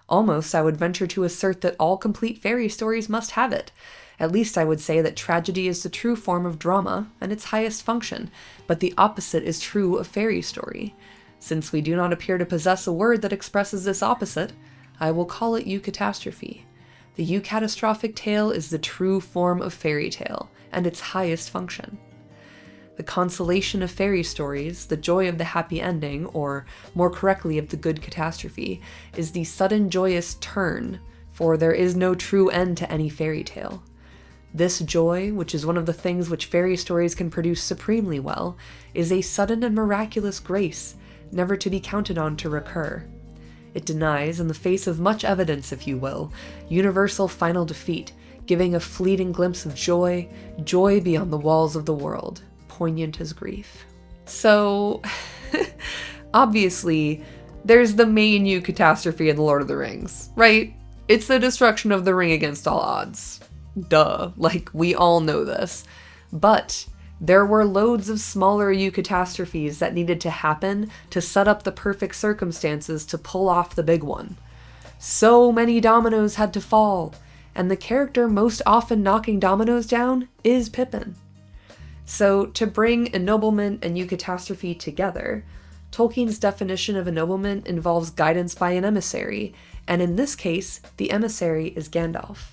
Almost, I would venture to assert that all complete fairy stories must have it. At least I would say that tragedy is the true form of drama and its highest function, but the opposite is true of fairy story. Since we do not appear to possess a word that expresses this opposite, I will call it Eucatastrophe. The Eucatastrophic tale is the true form of fairy tale, and its highest function. The consolation of fairy stories, the joy of the happy ending, or more correctly of the good catastrophe, is the sudden joyous turn, for there is no true end to any fairy tale. This joy, which is one of the things which fairy stories can produce supremely well, is a sudden and miraculous grace, never to be counted on to recur. It denies, in the face of much evidence if you will, universal final defeat, giving a fleeting glimpse of joy, joy beyond the walls of the world, poignant as grief. So, obviously, there's the main Eucatastrophe in The Lord of the Rings, right? It's the destruction of the ring against all odds. Duh, like, we all know this. But there were loads of smaller Eucatastrophes that needed to happen to set up the perfect circumstances to pull off the big one. So many dominoes had to fall, and the character most often knocking dominoes down is Pippin. So, to bring ennoblement and Eucatastrophe together, Tolkien's definition of ennoblement involves guidance by an emissary, and in this case, the emissary is Gandalf.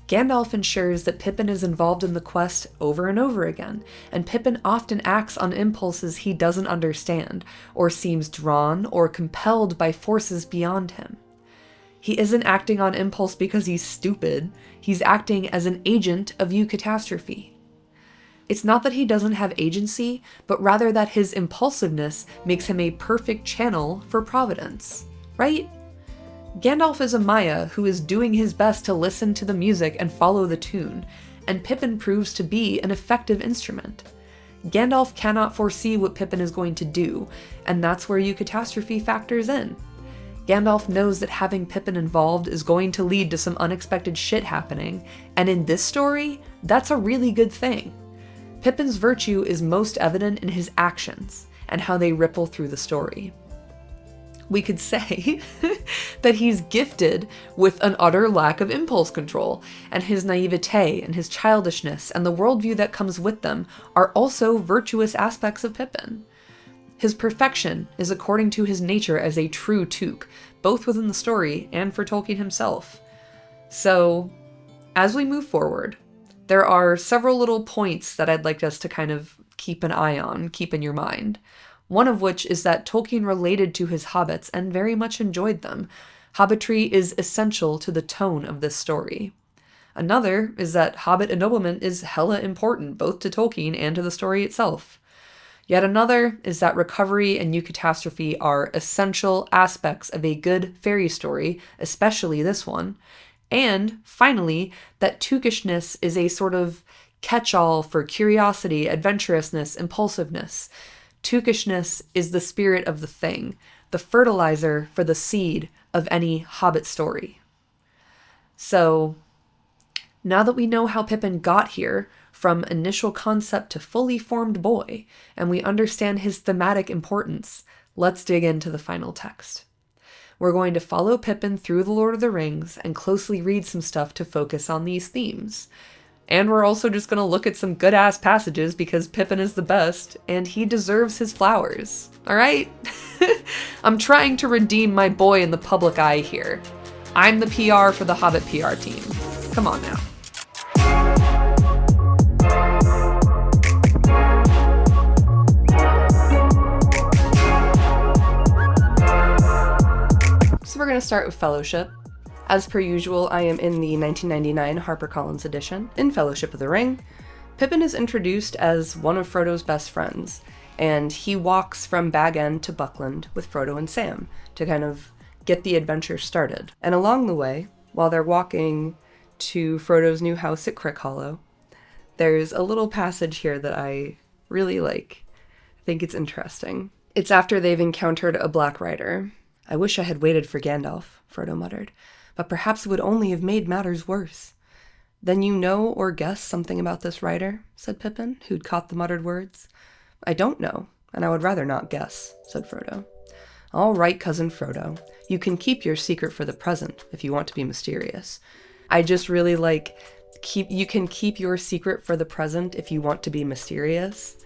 Gandalf ensures that Pippin is involved in the quest over and over again, and Pippin often acts on impulses he doesn't understand, or seems drawn or compelled by forces beyond him. He isn't acting on impulse because he's stupid, he's acting as an agent of Eucatastrophe. It's not that he doesn't have agency, but rather that his impulsiveness makes him a perfect channel for Providence, right? Gandalf is a Maya who is doing his best to listen to the music and follow the tune, and Pippin proves to be an effective instrument. Gandalf cannot foresee what Pippin is going to do, and that's where Eucatastrophe factors in. Gandalf knows that having Pippin involved is going to lead to some unexpected shit happening, and in this story, that's a really good thing. Pippin's virtue is most evident in his actions, and how they ripple through the story. We could say that he's gifted with an utter lack of impulse control, and his naivete and his childishness and the worldview that comes with them are also virtuous aspects of Pippin. His perfection is according to his nature as a true Took, both within the story and for Tolkien himself. So, as we move forward, there are several little points that I'd like us to kind of keep an eye on, keep in your mind. One of which is that Tolkien related to his hobbits and very much enjoyed them. Hobbitry is essential to the tone of this story. Another is that hobbit ennoblement is hella important, both to Tolkien and to the story itself. Yet another is that recovery and Eucatastrophe are essential aspects of a good fairy story, especially this one. And, finally, that Tookishness is a sort of catch-all for curiosity, adventurousness, impulsiveness. Tookishness is the spirit of the thing, the fertilizer for the seed of any Hobbit story. So, now that we know how Pippin got here, from initial concept to fully formed boy, and we understand his thematic importance, let's dig into the final text. We're going to follow Pippin through The Lord of the Rings and closely read some stuff to focus on these themes. And we're also just going to look at some good-ass passages because Pippin is the best, and he deserves his flowers. Alright? I'm trying to redeem my boy in the public eye here. I'm the PR for the Hobbit PR team. Come on now. So we're going to start with Fellowship. As per usual, I am in the 1999 HarperCollins edition. In Fellowship of the Ring, Pippin is introduced as one of Frodo's best friends, and he walks from Bag End to Buckland with Frodo and Sam to kind of get the adventure started. And along the way, while they're walking to Frodo's new house at Crick Hollow, there's a little passage here that I really like. I think it's interesting. It's after they've encountered a Black Rider. "I wish I had waited for Gandalf," Frodo muttered, "but perhaps it would only have made matters worse." "Then you know or guess something about this rider?" said Pippin, who'd caught the muttered words. "I don't know, and I would rather not guess," said Frodo. "All right, Cousin Frodo. You can keep your secret for the present, if you want to be mysterious." I just really like, you can keep your secret for the present if you want to be mysterious.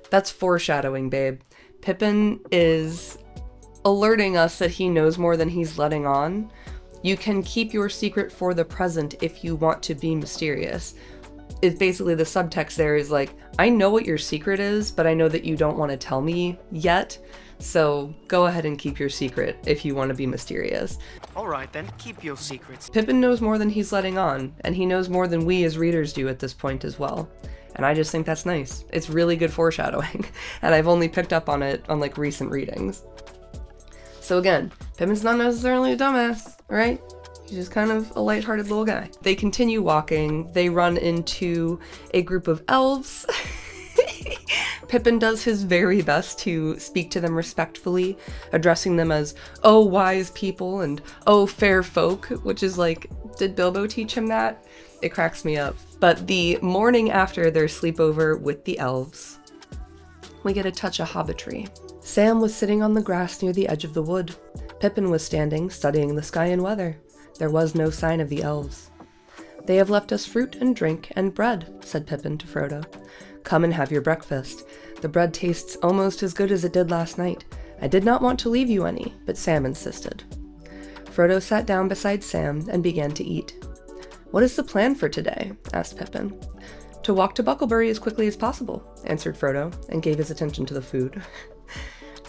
That's foreshadowing, babe. Pippin is alerting us that he knows more than he's letting on. You can keep your secret for the present if you want to be mysterious. It's basically the subtext there is like, I know what your secret is, but I know that you don't want to tell me yet. So go ahead and keep your secret if you want to be mysterious. Alright then, keep your secrets. Pippin knows more than he's letting on, and he knows more than we as readers do at this point as well. And I just think that's nice. It's really good foreshadowing, and I've only picked up on it on like recent readings. So again, Pippin's not necessarily a dumbass, right? He's just kind of a lighthearted little guy. They continue walking. They run into a group of elves. Pippin does his very best to speak to them respectfully, addressing them as, "Oh, wise people," and "Oh, fair folk," which is like, did Bilbo teach him that? It cracks me up. But the morning after their sleepover with the elves, we get a touch of hobbitry. Sam was sitting on the grass near the edge of the wood. Pippin was standing, studying the sky and weather. There was no sign of the elves. "They have left us fruit and drink and bread," said Pippin to Frodo. "Come and have your breakfast. The bread tastes almost as good as it did last night. I did not want to leave you any, but Sam insisted." Frodo sat down beside Sam and began to eat. "What is the plan for today?" asked Pippin. "To walk to Bucklebury as quickly as possible," answered Frodo, and gave his attention to the food.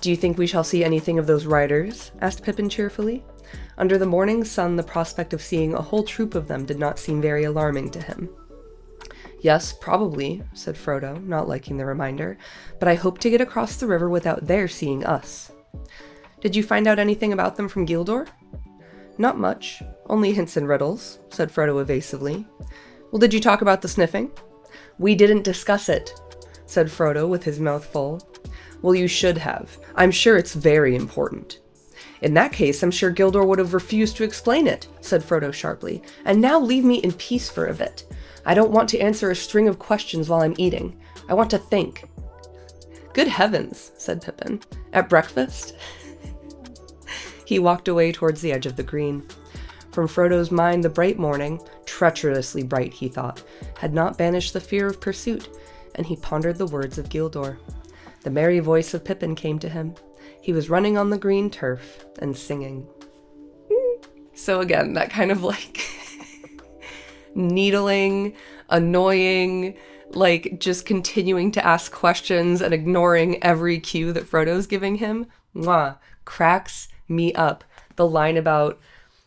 "Do you think we shall see anything of those riders?" asked Pippin cheerfully. Under the morning sun, the prospect of seeing a whole troop of them did not seem very alarming to him. "Yes, probably," said Frodo, not liking the reminder, "but I hope to get across the river without their seeing us." "Did you find out anything about them from Gildor?" "Not much. Only hints and riddles," said Frodo evasively. "Well, did you talk about the sniffing?" "We didn't discuss it," said Frodo with his mouth full. "Well, you should have. I'm sure it's very important." "In that case, I'm sure Gildor would have refused to explain it," said Frodo sharply. "And now leave me in peace for a bit. I don't want to answer a string of questions while I'm eating. I want to think." "Good heavens," said Pippin. "At breakfast?" He walked away towards the edge of the green. From Frodo's mind, the bright morning, treacherously bright, he thought, had not banished the fear of pursuit, and he pondered the words of Gildor. The merry voice of Pippin came to him. He was running on the green turf and singing. So again, that kind of like needling, annoying, like just continuing to ask questions and ignoring every cue that Frodo's giving him, cracks me up. The line about,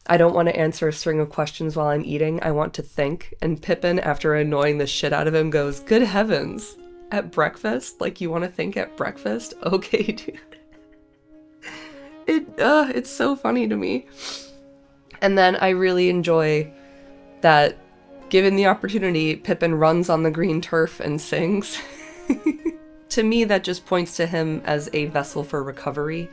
"I don't want to answer a string of questions while I'm eating, I want to think," and Pippin, after annoying the shit out of him, goes, "Good heavens, at breakfast? Like you want to think at breakfast? Okay, dude." It's so funny to me. And then I really enjoy that, given the opportunity, Pippin runs on the green turf and sings. To me, that just points to him as a vessel for recovery.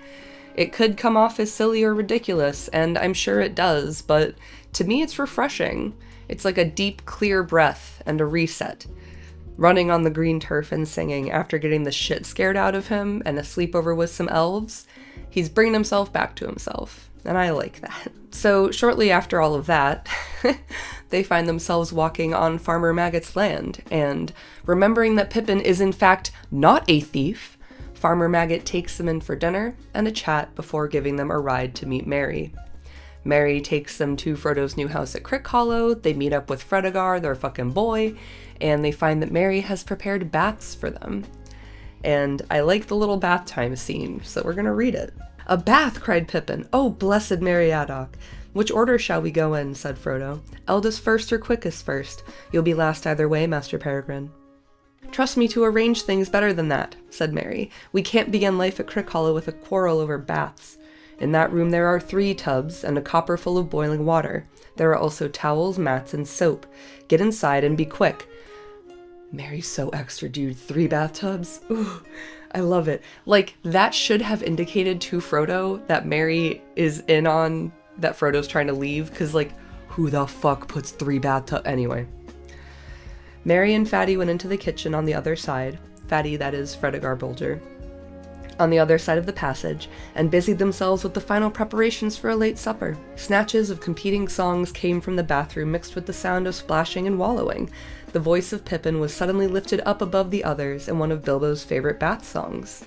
It could come off as silly or ridiculous, and I'm sure it does, but to me it's refreshing. It's like a deep, clear breath and a reset. Running on the green turf and singing after getting the shit scared out of him and a sleepover with some elves, he's bringing himself back to himself, and I like that. So shortly after all of that, they find themselves walking on Farmer Maggot's land, and remembering that Pippin is in fact not a thief, Farmer Maggot takes them in for dinner and a chat before giving them a ride to meet Merry. Merry takes them to Frodo's new house at Crick Hollow. They meet up with Fredegar, their fucking boy, and they find that Merry has prepared baths for them. And I like the little bath time scene, so we're gonna read it. "A bath!" cried Pippin. "Oh, blessed Meriadoc! Which order shall we go in?" said Frodo. "Eldest first or quickest first? You'll be last either way, Master Peregrin." "Trust me to arrange things better than that," said Merry. "We can't begin life at Crick Hollow with a quarrel over baths. In that room there are 3 tubs and a copper full of boiling water. There are also towels, mats, and soap. Get inside and be quick." Merry's so extra, dude. 3 bathtubs? Ooh, I love it. Like, that should have indicated to Frodo that Merry is in on that Frodo's trying to leave, because, like, who the fuck puts 3 bathtubs? Anyway. Merry and Fatty went into the kitchen on the other side. Fatty, that is Fredegar Bolger. On the other side of the passage, and busied themselves with the final preparations for a late supper. Snatches of competing songs came from the bathroom mixed with the sound of splashing and wallowing. The voice of Pippin was suddenly lifted up above the others in one of Bilbo's favorite bath songs.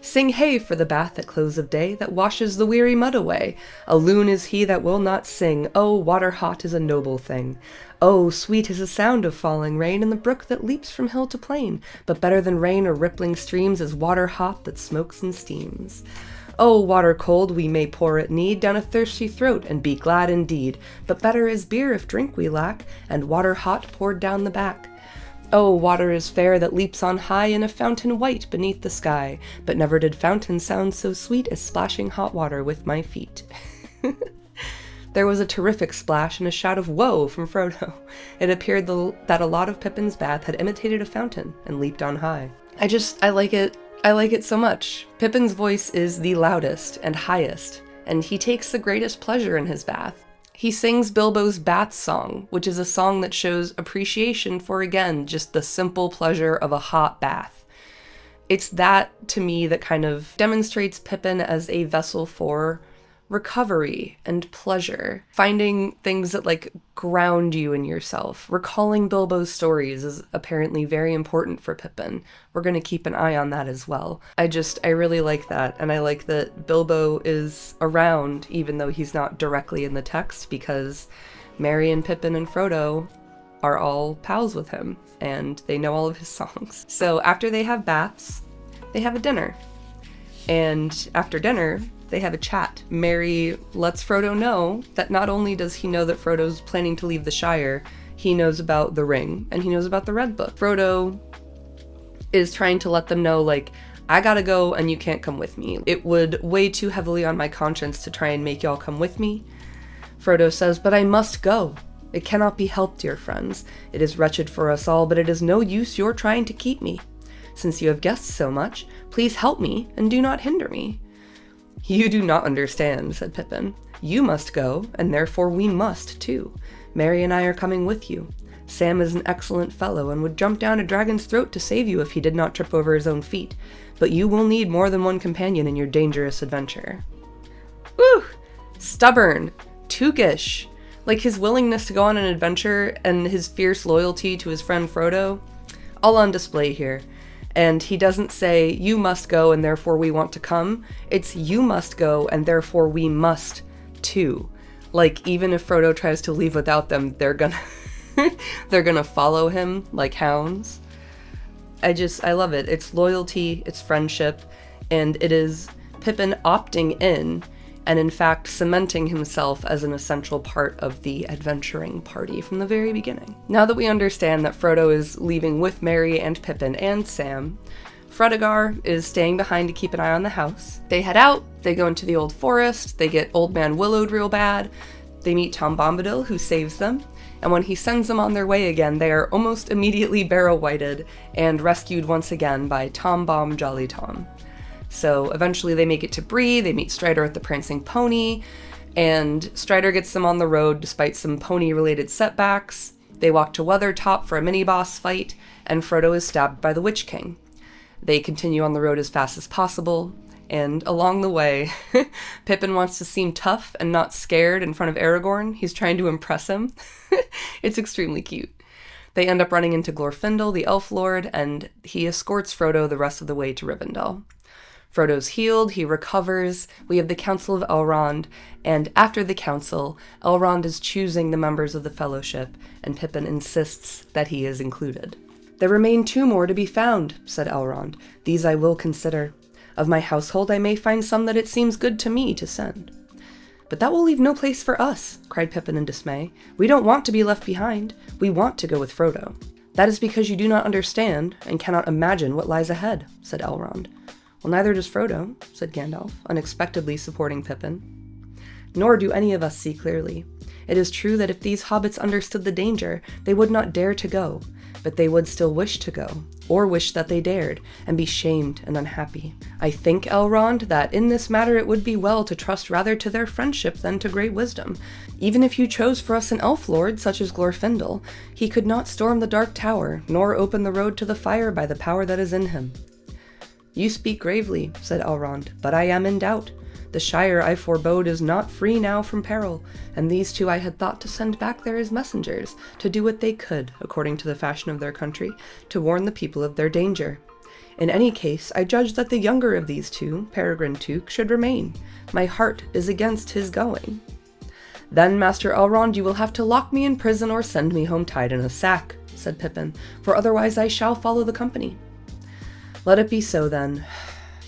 Sing hey for the bath at close of day that washes the weary mud away. A loon is he that will not sing. Oh, water hot is a noble thing. Oh, sweet is the sound of falling rain and the brook that leaps from hill to plain. But better than rain or rippling streams is water hot that smokes and steams. Oh, water cold we may pour at need down a thirsty throat and be glad indeed. But better is beer if drink we lack, and water hot poured down the back. Oh, water is fair that leaps on high in a fountain white beneath the sky, but never did fountain sound so sweet as splashing hot water with my feet. There was a terrific splash and a shout of "Whoa!" from Frodo. It appeared that a lot of Pippin's bath had imitated a fountain and leaped on high. I like it. I like it so much. Pippin's voice is the loudest and highest, and he takes the greatest pleasure in his bath. He sings Bilbo's bath song, which is a song that shows appreciation for, again, just the simple pleasure of a hot bath. It's that, to me, that kind of demonstrates Pippin as a vessel for recovery and pleasure. Finding things that, like, ground you in yourself. Recalling Bilbo's stories is apparently very important for Pippin. We're going to keep an eye on that as well. I really like that, and I like that Bilbo is around, even though he's not directly in the text, because Merry and Pippin and Frodo are all pals with him, and they know all of his songs. So after they have baths, they have a dinner. And after dinner, they have a chat. Merry lets Frodo know that not only does he know that Frodo's planning to leave the Shire, he knows about the ring, and he knows about the Red Book. Frodo is trying to let them know, like, I gotta go and you can't come with me. It would weigh too heavily on my conscience to try and make y'all come with me. Frodo says, but I must go. It cannot be helped, dear friends. It is wretched for us all, but it is no use your trying to keep me. Since you have guessed so much, please help me and do not hinder me. You do not understand, said Pippin. You must go, and therefore we must, too. Merry and I are coming with you. Sam is an excellent fellow and would jump down a dragon's throat to save you if he did not trip over his own feet, but you will need more than one companion in your dangerous adventure. Woo! Stubborn. Tookish. Like, his willingness to go on an adventure and his fierce loyalty to his friend Frodo, all on display here. And he doesn't say, you must go and therefore we want to come. It's you must go and therefore we must too. Like, even if Frodo tries to leave without them, they're gonna follow him like hounds. I love it. It's loyalty, it's friendship, and it is Pippin opting in and in fact cementing himself as an essential part of the adventuring party from the very beginning. Now that we understand that Frodo is leaving with Merry and Pippin and Sam, Fredegar is staying behind to keep an eye on the house. They head out, they go into the old forest, they get Old Man Willowed real bad, they meet Tom Bombadil, who saves them, and when he sends them on their way again, they are almost immediately barrow-whited and rescued once again by Tom Bomb Jolly Tom. So eventually they make it to Bree, they meet Strider at the Prancing Pony, and Strider gets them on the road despite some pony-related setbacks. They walk to Weathertop for a mini-boss fight, and Frodo is stabbed by the Witch King. They continue on the road as fast as possible, and along the way, Pippin wants to seem tough and not scared in front of Aragorn. He's trying to impress him. It's extremely cute. They end up running into Glorfindel, the Elf Lord, and he escorts Frodo the rest of the way to Rivendell. Frodo's healed, he recovers, we have the Council of Elrond, and after the council, Elrond is choosing the members of the Fellowship, and Pippin insists that he is included. There remain 2 more to be found, said Elrond. These I will consider. Of my household I may find some that it seems good to me to send. But that will leave no place for us, cried Pippin in dismay. We don't want to be left behind. We want to go with Frodo. That is because you do not understand and cannot imagine what lies ahead, said Elrond. Well, neither does Frodo, said Gandalf, unexpectedly supporting Pippin. Nor do any of us see clearly. It is true that if these hobbits understood the danger, they would not dare to go, but they would still wish to go, or wish that they dared, and be shamed and unhappy. I think, Elrond, that in this matter it would be well to trust rather to their friendship than to great wisdom. Even if you chose for us an elf lord, such as Glorfindel, he could not storm the Dark Tower, nor open the road to the fire by the power that is in him. You speak gravely, said Elrond, but I am in doubt. The Shire I forebode is not free now from peril, and these two I had thought to send back there as messengers, to do what they could, according to the fashion of their country, to warn the people of their danger. In any case, I judge that the younger of these two, Peregrin Took, should remain. My heart is against his going. Then, Master Elrond, you will have to lock me in prison or send me home tied in a sack, said Pippin, for otherwise I shall follow the company. Let it be so, then.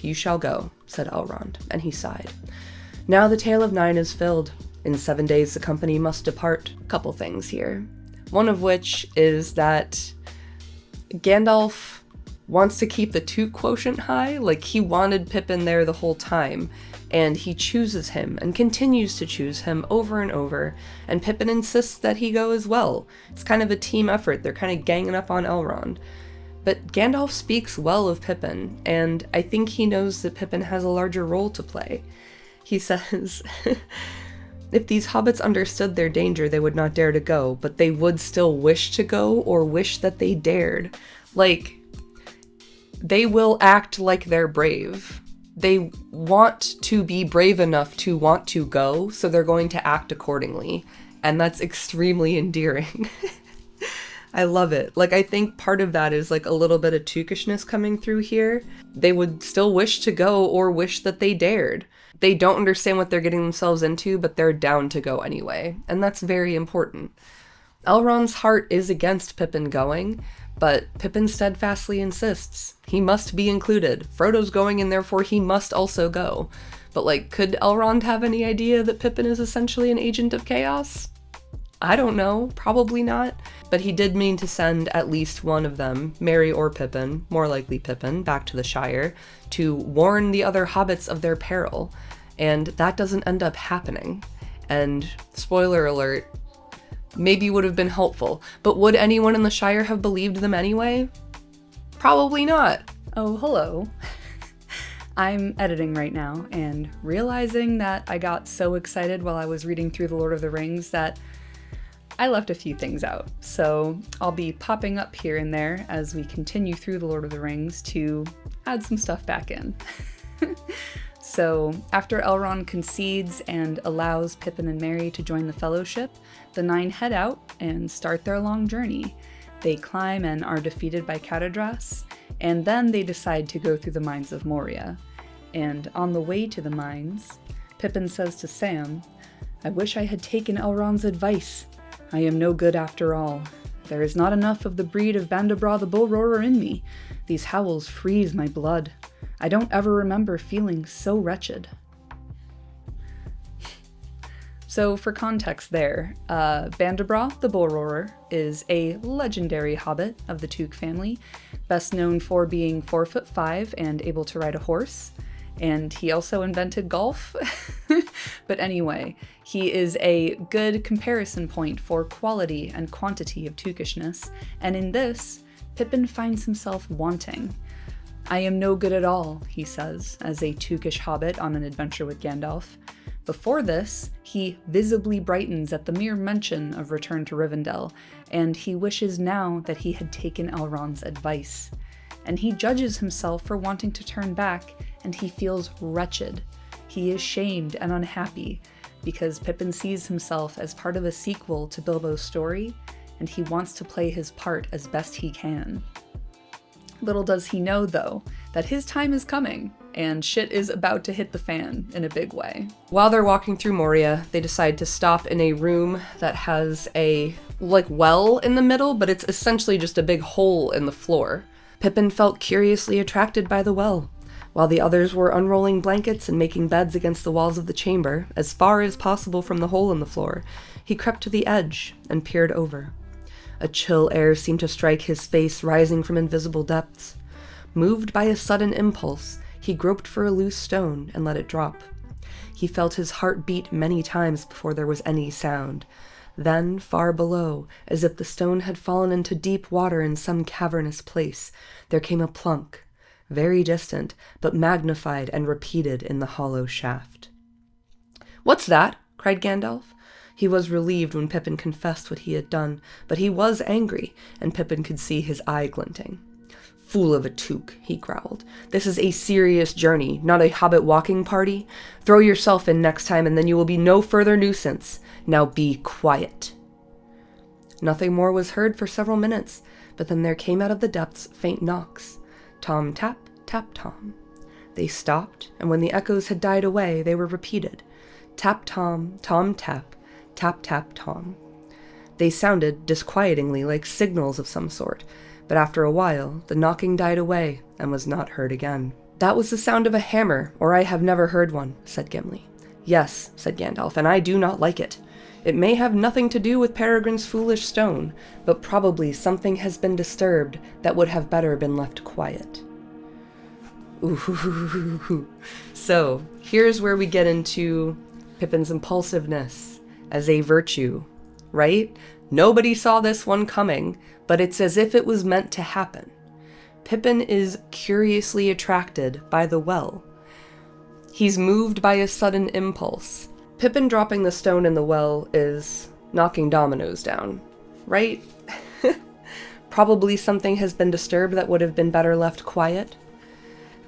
You shall go, said Elrond, and he sighed. Now the tale of 9 is filled. In 7 days the company must depart. Couple things here. One of which is that Gandalf wants to keep the Took quotient high. Like, he wanted Pippin there the whole time, and he chooses him and continues to choose him over and over, and Pippin insists that he go as well. It's kind of a team effort. They're kind of ganging up on Elrond. But Gandalf speaks well of Pippin, and I think he knows that Pippin has a larger role to play. He says, if these hobbits understood their danger, they would not dare to go, but they would still wish to go or wish that they dared. Like, they will act like they're brave. They want to be brave enough to want to go, so they're going to act accordingly. And that's extremely endearing. I love it. Like, I think part of that is like a little bit of Tookishness coming through here. They would still wish to go or wish that they dared. They don't understand what they're getting themselves into, but they're down to go anyway. And that's very important. Elrond's heart is against Pippin going, but Pippin steadfastly insists. He must be included. Frodo's going, and therefore he must also go. But, like, could Elrond have any idea that Pippin is essentially an agent of chaos? I don't know. Probably not. But he did mean to send at least one of them, Merry or Pippin, more likely Pippin, back to the Shire, to warn the other hobbits of their peril. And that doesn't end up happening. And, spoiler alert, maybe would have been helpful, but would anyone in the Shire have believed them anyway? Probably not. Oh, hello. I'm editing right now and realizing that I got so excited while I was reading through The Lord of the Rings that I left a few things out. So I'll be popping up here and there as we continue through The Lord of the Rings to add some stuff back in. So, after Elrond concedes and allows Pippin and Merry to join the Fellowship, the 9 head out and start their long journey. They climb and are defeated by Catastrophe, and then they decide to go through the mines of Moria. And on the way to the mines, Pippin says to Sam, "I wish I had taken Elrond's advice. I am no good after all. There is not enough of the breed of Bandabra the Bull Roarer in me. These howls freeze my blood. I don't ever remember feeling so wretched." So for context there, Bandabra the Bull Roarer is a legendary hobbit of the Took family, best known for being 4'5" and able to ride a horse. And he also invented golf. But anyway, he is a good comparison point for quality and quantity of Tookishness, and in this, Pippin finds himself wanting. "I am no good at all," he says, as a Tookish hobbit on an adventure with Gandalf. Before this, he visibly brightens at the mere mention of return to Rivendell, and he wishes now that he had taken Elrond's advice. And he judges himself for wanting to turn back, and he feels wretched. He is shamed and unhappy, because Pippin sees himself as part of a sequel to Bilbo's story, and he wants to play his part as best he can. Little does he know, though, that his time is coming, and shit is about to hit the fan in a big way. While they're walking through Moria, they decide to stop in a room that has a, well in the middle, but it's essentially just a big hole in the floor. Pippin felt curiously attracted by the well. While the others were unrolling blankets and making beds against the walls of the chamber, as far as possible from the hole in the floor, he crept to the edge and peered over. A chill air seemed to strike his face, rising from invisible depths. Moved by a sudden impulse, he groped for a loose stone and let it drop. He felt his heart beat many times before there was any sound. Then, far below, as if the stone had fallen into deep water in some cavernous place, there came a plunk, very distant, but magnified and repeated in the hollow shaft. "What's that?" cried Gandalf. He was relieved when Pippin confessed what he had done, but he was angry, and Pippin could see his eye glinting. "Fool of a Took," he growled. "This is a serious journey, not a hobbit walking party. Throw yourself in next time, and then you will be no further nuisance. Now be quiet." Nothing more was heard for several minutes, but then there came out of the depths faint knocks. Tom tap, tap tom. They stopped, and when the echoes had died away, they were repeated. Tap tom, tom tap, tap tap tom. They sounded disquietingly like signals of some sort, but after a while, the knocking died away and was not heard again. "That was the sound of a hammer, or I have never heard one," said Gimli. "Yes," said Gandalf, "and I do not like it. It may have nothing to do with Peregrin's foolish stone, but probably something has been disturbed that would have better been left quiet." Ooh. So, here's where we get into Pippin's impulsiveness as a virtue, right? Nobody saw this one coming, but it's as if it was meant to happen. Pippin is curiously attracted by the well. He's moved by a sudden impulse. Pippin dropping the stone in the well is knocking dominoes down, right? Probably something has been disturbed that would have been better left quiet.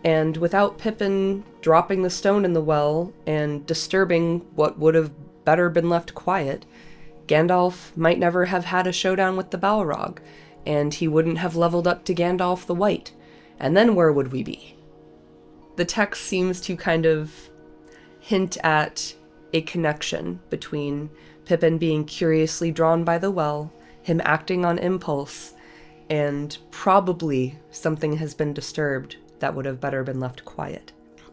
And without Pippin dropping the stone in the well and disturbing what would have better been left quiet, Gandalf might never have had a showdown with the Balrog, and he wouldn't have leveled up to Gandalf the White. And then where would we be? The text seems to kind of hint at a connection between Pippin being curiously drawn by the well, him acting on impulse, and probably something has been disturbed that would have better been left quiet.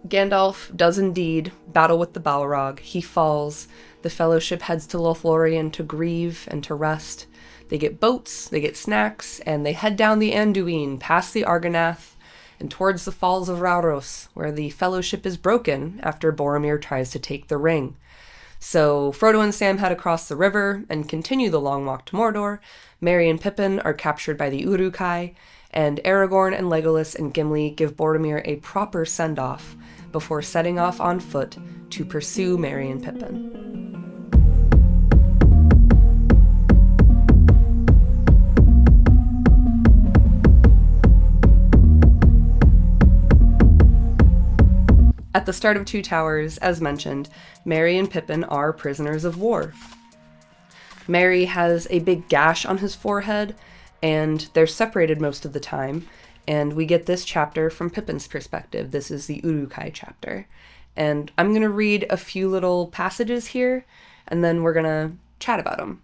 Gandalf does indeed battle with the Balrog. He falls. The Fellowship heads to Lothlorien to grieve and to rest. They get boats, they get snacks, and they head down the Anduin, past the Argonath, and towards the Falls of Rauros, where the Fellowship is broken after Boromir tries to take the ring. So Frodo and Sam head across the river and continue the long walk to Mordor. Merry and Pippin are captured by the Uruk-hai, and Aragorn and Legolas and Gimli give Boromir a proper send-off before setting off on foot to pursue Merry and Pippin. At the start of Two Towers, as mentioned, Merry and Pippin are prisoners of war. Merry has a big gash on his forehead, and they're separated most of the time, and we get this chapter from Pippin's perspective. This is the Uruk-hai chapter. And I'm going to read a few little passages here, and then we're going to chat about them.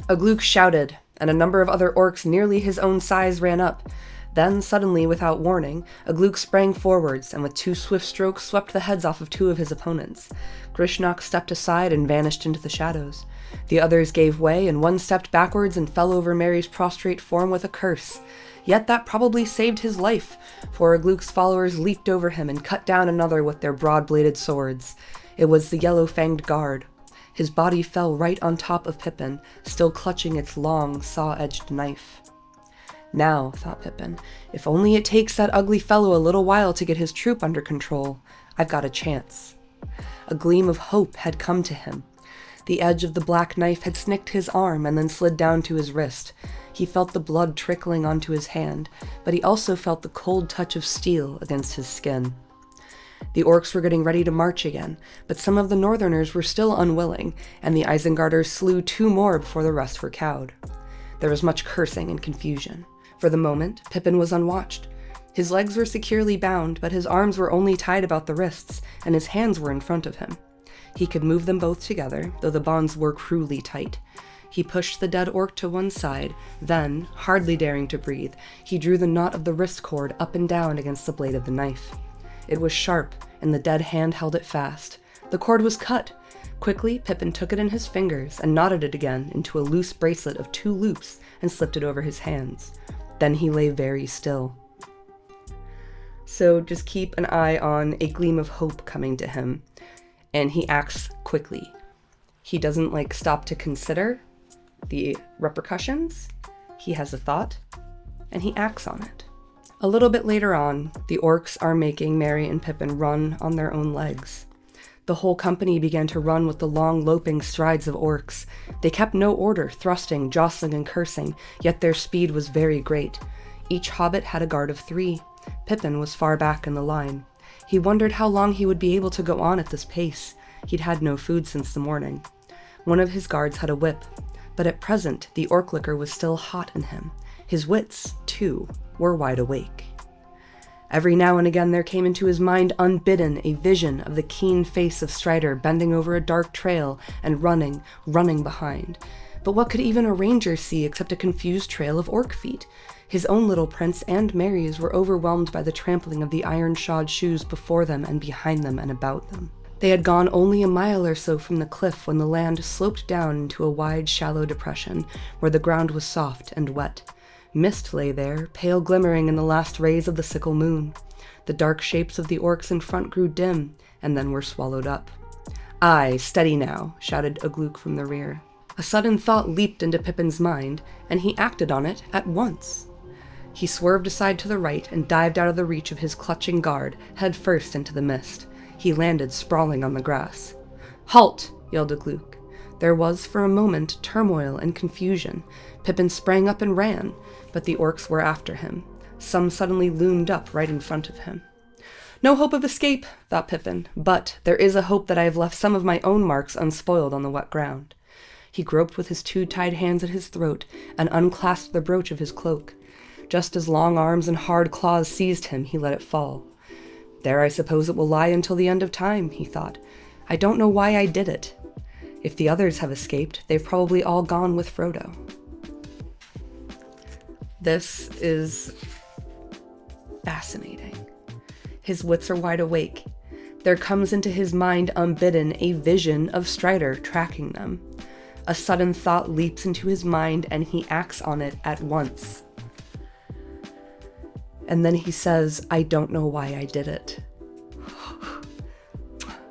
A Gluk shouted, and a number of other orcs nearly his own size ran up. Then, suddenly, without warning, a Gluk sprang forwards, and with 2 swift strokes swept the heads off of 2 of his opponents. Grishnok stepped aside and vanished into the shadows. The others gave way, and one stepped backwards and fell over Merry's prostrate form with a curse. Yet that probably saved his life, for a Gluk's followers leaped over him and cut down another with their broad-bladed swords. It was the yellow-fanged guard. His body fell right on top of Pippin, still clutching its long, saw-edged knife. Now, thought Pippin, if only it takes that ugly fellow a little while to get his troop under control, I've got a chance. A gleam of hope had come to him. The edge of the black knife had snicked his arm and then slid down to his wrist. He felt the blood trickling onto his hand, but he also felt the cold touch of steel against his skin. The orcs were getting ready to march again, but some of the northerners were still unwilling, and the Isengarders slew 2 more before the rest were cowed. There was much cursing and confusion. For the moment, Pippin was unwatched. His legs were securely bound, but his arms were only tied about the wrists, and his hands were in front of him. He could move them both together, though the bonds were cruelly tight. He pushed the dead orc to one side, then, hardly daring to breathe, he drew the knot of the wrist cord up and down against the blade of the knife. It was sharp, and the dead hand held it fast. The cord was cut. Quickly, Pippin took it in his fingers and knotted it again into a loose bracelet of 2 loops and slipped it over his hands. Then he lay very still. So just keep an eye on a gleam of hope coming to him, and he acts quickly. He doesn't stop to consider the repercussions. He has a thought, and he acts on it. A little bit later on, the orcs are making Merry and Pippin run on their own legs. The whole company began to run with the long, loping strides of orcs. They kept no order, thrusting, jostling, and cursing, yet their speed was very great. Each hobbit had a guard of 3. Pippin was far back in the line. He wondered how long he would be able to go on at this pace. He'd had no food since the morning. One of his guards had a whip, but at present the orc liquor was still hot in him. His wits, too, were wide awake. Every now and again there came into his mind unbidden a vision of the keen face of Strider bending over a dark trail and running behind. But what could even a ranger see except a confused trail of orc feet? His own little prince and Mary's were overwhelmed by the trampling of the iron-shod shoes before them and behind them and about them. They had gone only a mile or so from the cliff when the land sloped down into a wide, shallow depression where the ground was soft and wet. Mist lay there, pale glimmering in the last rays of the sickle moon. The dark shapes of the orcs in front grew dim, and then were swallowed up. "Aye, steady now," shouted a Gluck from the rear. A sudden thought leaped into Pippin's mind, and he acted on it at once. He swerved aside to the right and dived out of the reach of his clutching guard, head first into the mist. He landed sprawling on the grass. "Halt!" yelled a Gluck. There was, for a moment, turmoil and confusion. Pippin sprang up and ran, but the orcs were after him. Some suddenly loomed up right in front of him. "No hope of escape," thought Pippin, "but there is a hope that I have left some of my own marks unspoiled on the wet ground." He groped with his 2 tied hands at his throat and unclasped the brooch of his cloak. Just as long arms and hard claws seized him, he let it fall. "There I suppose it will lie until the end of time," he thought. "I don't know why I did it. If the others have escaped, they've probably all gone with Frodo." This is fascinating. His wits are wide awake. There comes into his mind unbidden a vision of Strider tracking them. A sudden thought leaps into his mind and he acts on it at once. And then he says, "I don't know why I did it."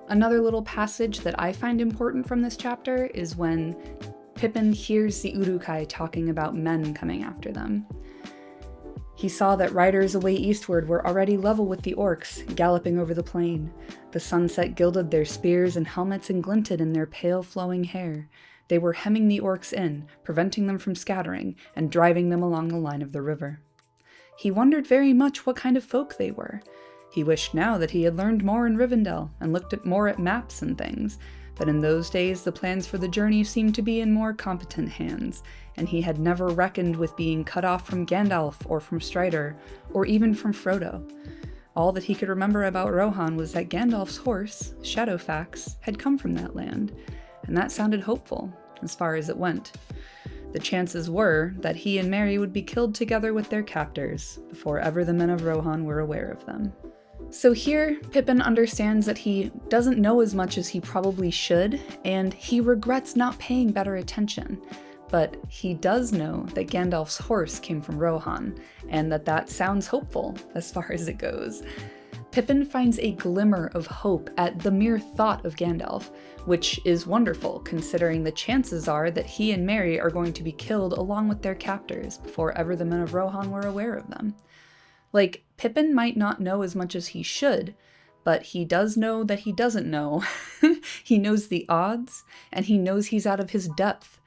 Another little passage that I find important from this chapter is when Pippin hears the Uruk-hai talking about men coming after them. He saw that riders away eastward were already level with the orcs, galloping over the plain. The sunset gilded their spears and helmets and glinted in their pale flowing hair. They were hemming the orcs in, preventing them from scattering, and driving them along the line of the river. He wondered very much what kind of folk they were. He wished now that he had learned more in Rivendell and looked more at maps and things, but in those days the plans for the journey seemed to be in more competent hands, and he had never reckoned with being cut off from Gandalf or from Strider, or even from Frodo. All that he could remember about Rohan was that Gandalf's horse, Shadowfax, had come from that land, and that sounded hopeful, as far as it went. The chances were that he and Merry would be killed together with their captors before ever the men of Rohan were aware of them. So here, Pippin understands that he doesn't know as much as he probably should, and he regrets not paying better attention. But he does know that Gandalf's horse came from Rohan, and that sounds hopeful as far as it goes. Pippin finds a glimmer of hope at the mere thought of Gandalf, which is wonderful considering the chances are that he and Merry are going to be killed along with their captors before ever the men of Rohan were aware of them. Like, Pippin might not know as much as he should, but he does know that he doesn't know. He knows the odds, and he knows he's out of his depth.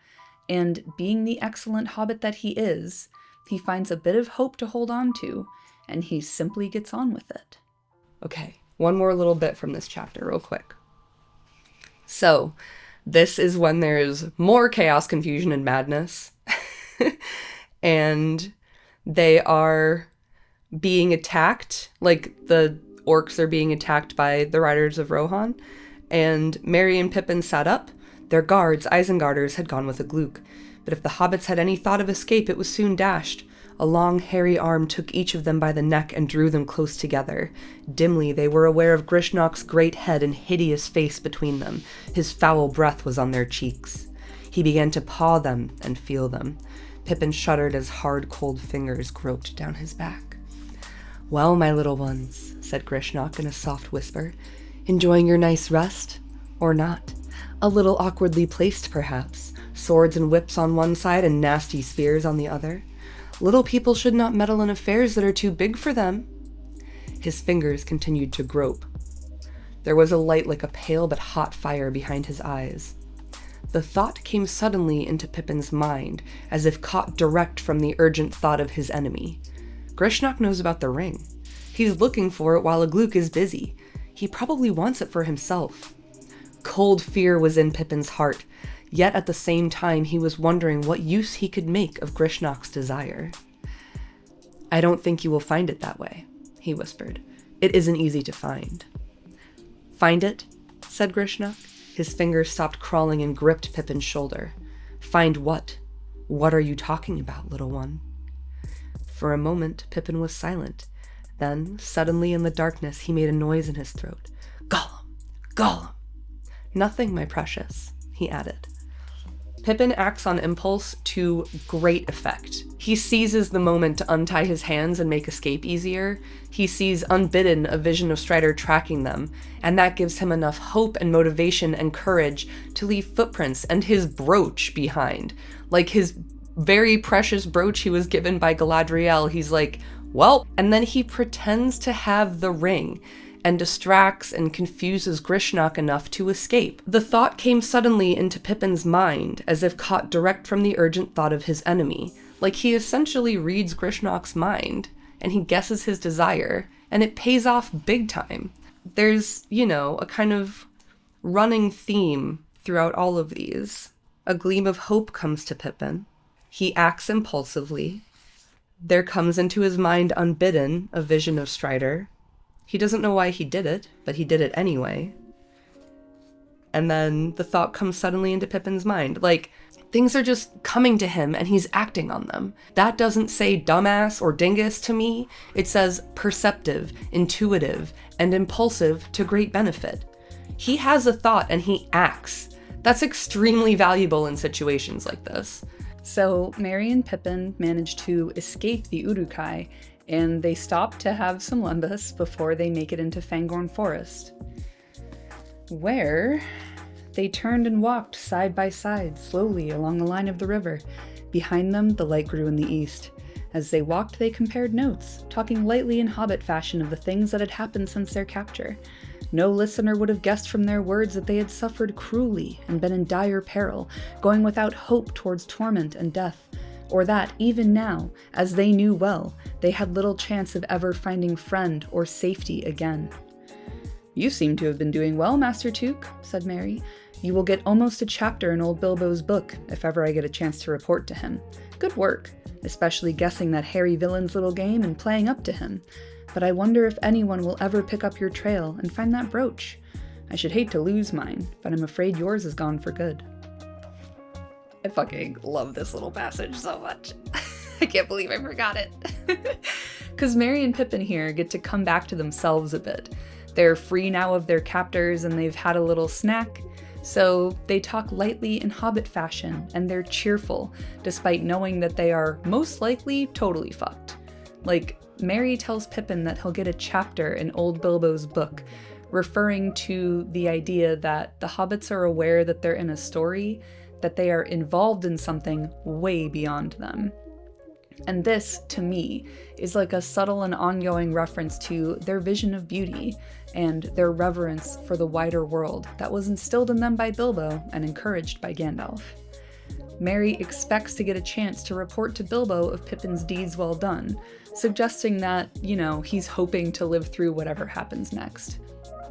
And being the excellent hobbit that he is, he finds a bit of hope to hold on to, and he simply gets on with it. Okay, one more little bit from this chapter real quick. So, this is when there's more chaos, confusion, and madness. And they are being attacked, like the orcs are being attacked by the riders of Rohan, and Merry and Pippin sat up. Their guards, Isengarders, had gone with a Gluck, but if the hobbits had any thought of escape, it was soon dashed. A long, hairy arm took each of them by the neck and drew them close together. Dimly, they were aware of Grishnok's great head and hideous face between them. His foul breath was on their cheeks. He began to paw them and feel them. Pippin shuddered as hard, cold fingers groped down his back. "Well, my little ones," said Grishnok in a soft whisper, "enjoying your nice rest? Or not? A little awkwardly placed, perhaps, swords and whips on one side and nasty spears on the other. Little people should not meddle in affairs that are too big for them." His fingers continued to grope. There was a light like a pale but hot fire behind his eyes. The thought came suddenly into Pippin's mind, as if caught direct from the urgent thought of his enemy. Grishnak knows about the ring. He's looking for it while a Gluck is busy. He probably wants it for himself. Cold fear was in Pippin's heart, yet at the same time he was wondering what use he could make of Grishnak's desire. I don't think you will find it that way, he whispered. It isn't easy to find. Find it? Said Grishnak. His fingers stopped crawling and gripped Pippin's shoulder. Find what? What are you talking about, little one? For a moment, Pippin was silent. Then, suddenly in the darkness, he made a noise in his throat. Gollum! Gollum! Nothing, my precious, he added. Pippin acts on impulse to great effect. He seizes the moment to untie his hands and make escape easier. He sees unbidden a vision of Strider tracking them, and that gives him enough hope and motivation and courage to leave footprints and his brooch behind. Like his very precious brooch he was given by Galadriel. He's like, well, and then he pretends to have the ring and distracts and confuses Grishnak enough to escape. The thought came suddenly into Pippin's mind, as if caught direct from the urgent thought of his enemy. Like he essentially reads Grishnak's mind, and he guesses his desire, and it pays off big time. There's, a kind of running theme throughout all of these. A gleam of hope comes to Pippin. He acts impulsively. There comes into his mind unbidden a vision of Strider. He doesn't know why he did it, but he did it anyway. And then the thought comes suddenly into Pippin's mind. Like, things are just coming to him and he's acting on them. That doesn't say dumbass or dingus to me. It says perceptive, intuitive, and impulsive to great benefit. He has a thought and he acts. That's extremely valuable in situations like this. So Merry and Pippin manage to escape the Uruk-hai, and they stop to have some lembas before they make it into Fangorn Forest, where they turned and walked side by side slowly along the line of the river. Behind them, the light grew in the east. As they walked, they compared notes, talking lightly in Hobbit fashion of the things that had happened since their capture. No listener would have guessed from their words that they had suffered cruelly and been in dire peril, going without hope towards torment and death, or that, even now, as they knew well, they had little chance of ever finding friend or safety again. "You seem to have been doing well, Master Took," said Merry. "You will get almost a chapter in old Bilbo's book, if ever I get a chance to report to him. Good work, especially guessing that hairy villain's little game and playing up to him. But I wonder if anyone will ever pick up your trail and find that brooch. I should hate to lose mine, but I'm afraid yours is gone for good." I fucking love this little passage so much. I can't believe I forgot it. Because Merry and Pippin here get to come back to themselves a bit. They're free now of their captors and they've had a little snack. So they talk lightly in Hobbit fashion and they're cheerful, despite knowing that they are most likely totally fucked. Like, Merry tells Pippin that he'll get a chapter in old Bilbo's book, referring to the idea that the hobbits are aware that they're in a story, that they are involved in something way beyond them. And this, to me, is like a subtle and ongoing reference to their vision of beauty and their reverence for the wider world that was instilled in them by Bilbo and encouraged by Gandalf. Merry expects to get a chance to report to Bilbo of Pippin's deeds well done, suggesting that, he's hoping to live through whatever happens next.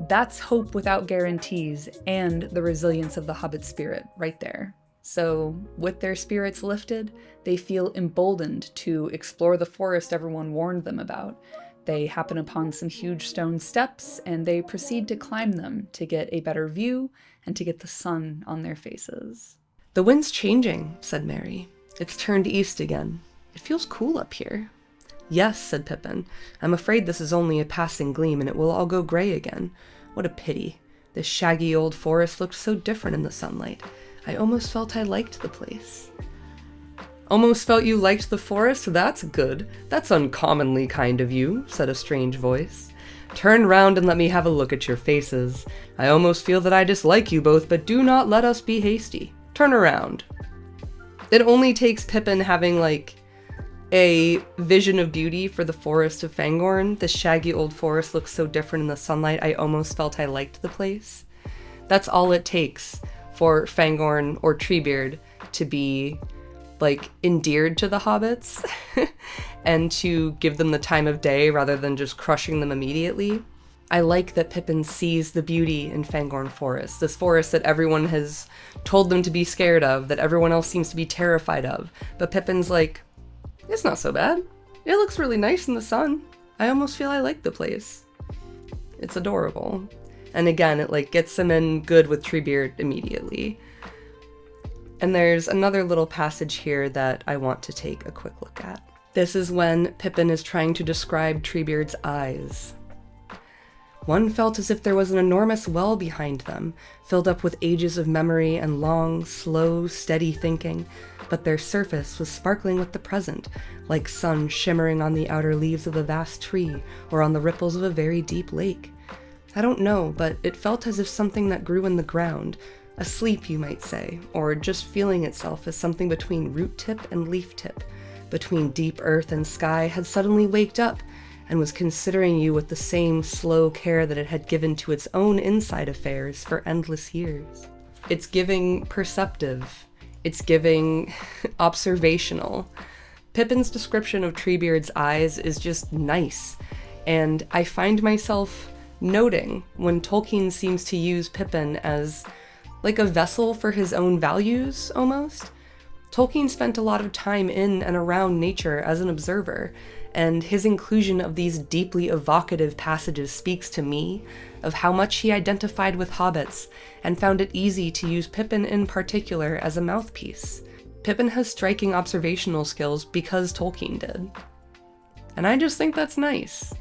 That's hope without guarantees and the resilience of the Hobbit spirit right there. So, with their spirits lifted, they feel emboldened to explore the forest everyone warned them about. They happen upon some huge stone steps, and they proceed to climb them to get a better view and to get the sun on their faces. "The wind's changing," said Merry. "It's turned east again. It feels cool up here." "Yes," said Pippin. "I'm afraid this is only a passing gleam and it will all go gray again. What a pity. This shaggy old forest looked so different in the sunlight. I almost felt I liked the place." "Almost felt you liked the forest? That's good. That's uncommonly kind of you," said a strange voice. "Turn round and let me have a look at your faces. I almost feel that I dislike you both, but do not let us be hasty. Turn around." It only takes Pippin having, a vision of beauty for the forest of Fangorn. The shaggy old forest looks so different in the sunlight, I almost felt I liked the place. That's all it takes for Fangorn or Treebeard to be, like, endeared to the hobbits and to give them the time of day rather than just crushing them immediately. I like that Pippin sees the beauty in Fangorn Forest, this forest that everyone has told them to be scared of, that everyone else seems to be terrified of. But Pippin's like, it's not so bad. It looks really nice in the sun. I almost feel I like the place. It's adorable. And again, it like gets him in good with Treebeard immediately. And there's another little passage here that I want to take a quick look at. This is when Pippin is trying to describe Treebeard's eyes. One felt as if there was an enormous well behind them, filled up with ages of memory and long, slow, steady thinking, but their surface was sparkling with the present, like sun shimmering on the outer leaves of a vast tree or on the ripples of a very deep lake. I don't know, but it felt as if something that grew in the ground, asleep you might say, or just feeling itself as something between root tip and leaf tip, between deep earth and sky, had suddenly waked up and was considering you with the same slow care that it had given to its own inside affairs for endless years. It's giving perceptive. It's giving observational. Pippin's description of Treebeard's eyes is just nice, and I find myself noting when Tolkien seems to use Pippin as like a vessel for his own values, almost. Tolkien spent a lot of time in and around nature as an observer, and his inclusion of these deeply evocative passages speaks to me of how much he identified with hobbits and found it easy to use Pippin in particular as a mouthpiece. Pippin has striking observational skills because Tolkien did. And I just think that's nice.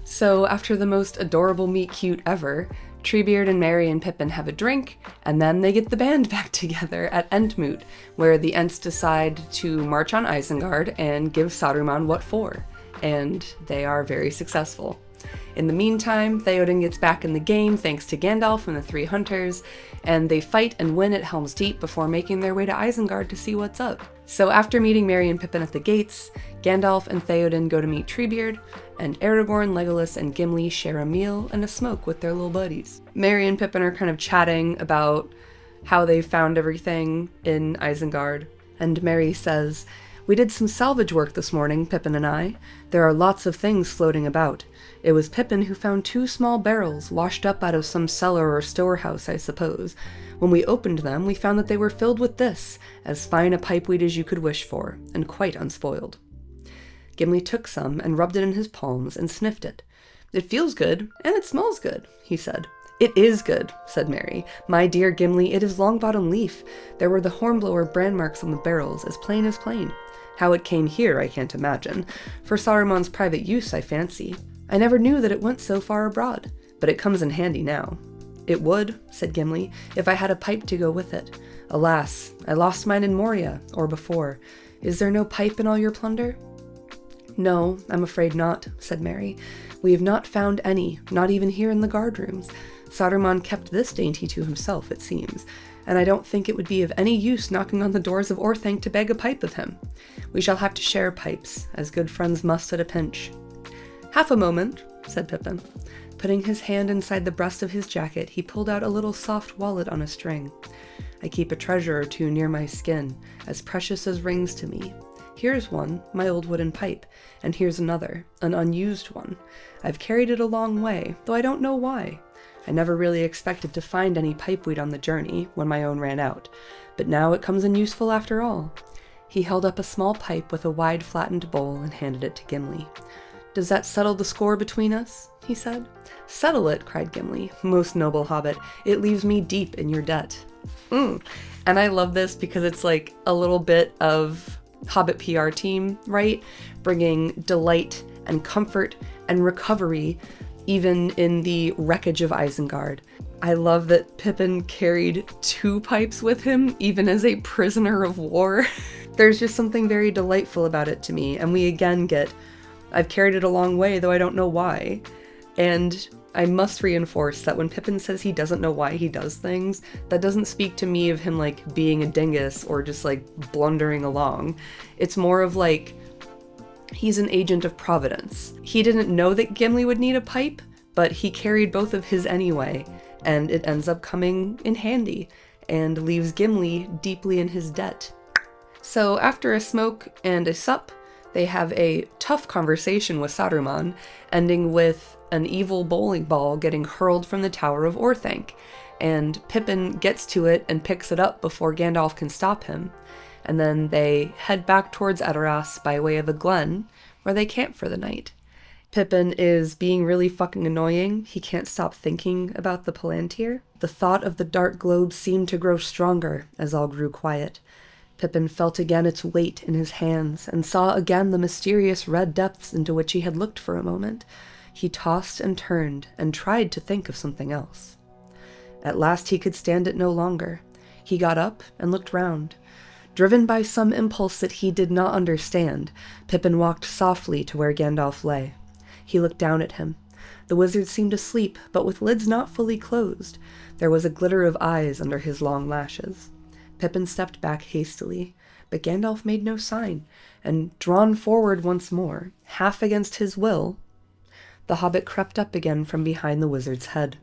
So after the most adorable meet-cute ever, Treebeard and Merry and Pippin have a drink, and then they get the band back together at Entmoot, where the Ents decide to march on Isengard and give Saruman what for. And they are very successful. In the meantime, Theoden gets back in the game thanks to Gandalf and the three hunters, and they fight and win at Helm's Deep before making their way to Isengard to see what's up. So after meeting Merry and Pippin at the gates, Gandalf and Theoden go to meet Treebeard, and Aragorn, Legolas, and Gimli share a meal and a smoke with their little buddies. Merry and Pippin are kind of chatting about how they found everything in Isengard, and Merry says, "We did some salvage work this morning, Pippin and I. There are lots of things floating about. It was Pippin who found 2 small barrels washed up out of some cellar or storehouse, I suppose. When we opened them, we found that they were filled with this, as fine a pipeweed as you could wish for, and quite unspoiled." Gimli took some and rubbed it in his palms and sniffed it. "It feels good, and it smells good," he said. "It is good," said Merry. "My dear Gimli, it is Longbottom Leaf. There were the hornblower brand marks on the barrels, as plain as plain. How it came here, I can't imagine. For Saruman's private use, I fancy. I never knew that it went so far abroad, but it comes in handy now." "It would," said Gimli, "if I had a pipe to go with it. Alas, I lost mine in Moria, or before. Is there no pipe in all your plunder?" "No, I'm afraid not," said Merry. "We have not found any, not even here in the guard rooms. Saruman kept this dainty to himself, it seems, and I don't think it would be of any use knocking on the doors of Orthanc to beg a pipe of him. We shall have to share pipes, as good friends must at a pinch." "Half a moment," said Pippin. Putting his hand inside the breast of his jacket, he pulled out a little soft wallet on a string. "I keep a treasure or two near my skin, as precious as rings to me. Here's one, my old wooden pipe, and here's another, an unused one. I've carried it a long way, though I don't know why. I never really expected to find any pipeweed on the journey, when my own ran out, but now it comes in useful after all." He held up a small pipe with a wide flattened bowl and handed it to Gimli. "Does that settle the score between us?" he said. "Settle it," cried Gimli. "Most noble hobbit, it leaves me deep in your debt." And I love this because it's like a little bit of Hobbit PR team, right? Bringing delight and comfort and recovery even in the wreckage of Isengard. I love that Pippin carried 2 pipes with him, even as a prisoner of war. There's just something very delightful about it to me, and we again get, "I've carried it a long way, though I don't know why." And I must reinforce that when Pippin says he doesn't know why he does things, that doesn't speak to me of him like being a dingus or just like blundering along. It's more of like, he's an agent of providence. He didn't know that Gimli would need a pipe, but he carried both of his anyway, and it ends up coming in handy, and leaves Gimli deeply in his debt. So after a smoke and a sup, they have a tough conversation with Saruman, ending with an evil bowling ball getting hurled from the Tower of Orthanc, and Pippin gets to it and picks it up before Gandalf can stop him. And then they head back towards Edoras by way of a glen, where they camp for the night. Pippin is being really fucking annoying. He can't stop thinking about the Palantir. The thought of the dark globe seemed to grow stronger as all grew quiet. Pippin felt again its weight in his hands, and saw again the mysterious red depths into which he had looked for a moment. He tossed and turned, and tried to think of something else. At last he could stand it no longer. He got up and looked round. Driven by some impulse that he did not understand, Pippin walked softly to where Gandalf lay. He looked down at him. The wizard seemed asleep, but with lids not fully closed. There was a glitter of eyes under his long lashes. Pippin stepped back hastily, but Gandalf made no sign, and drawn forward once more, half against his will, the hobbit crept up again from behind the wizard's head.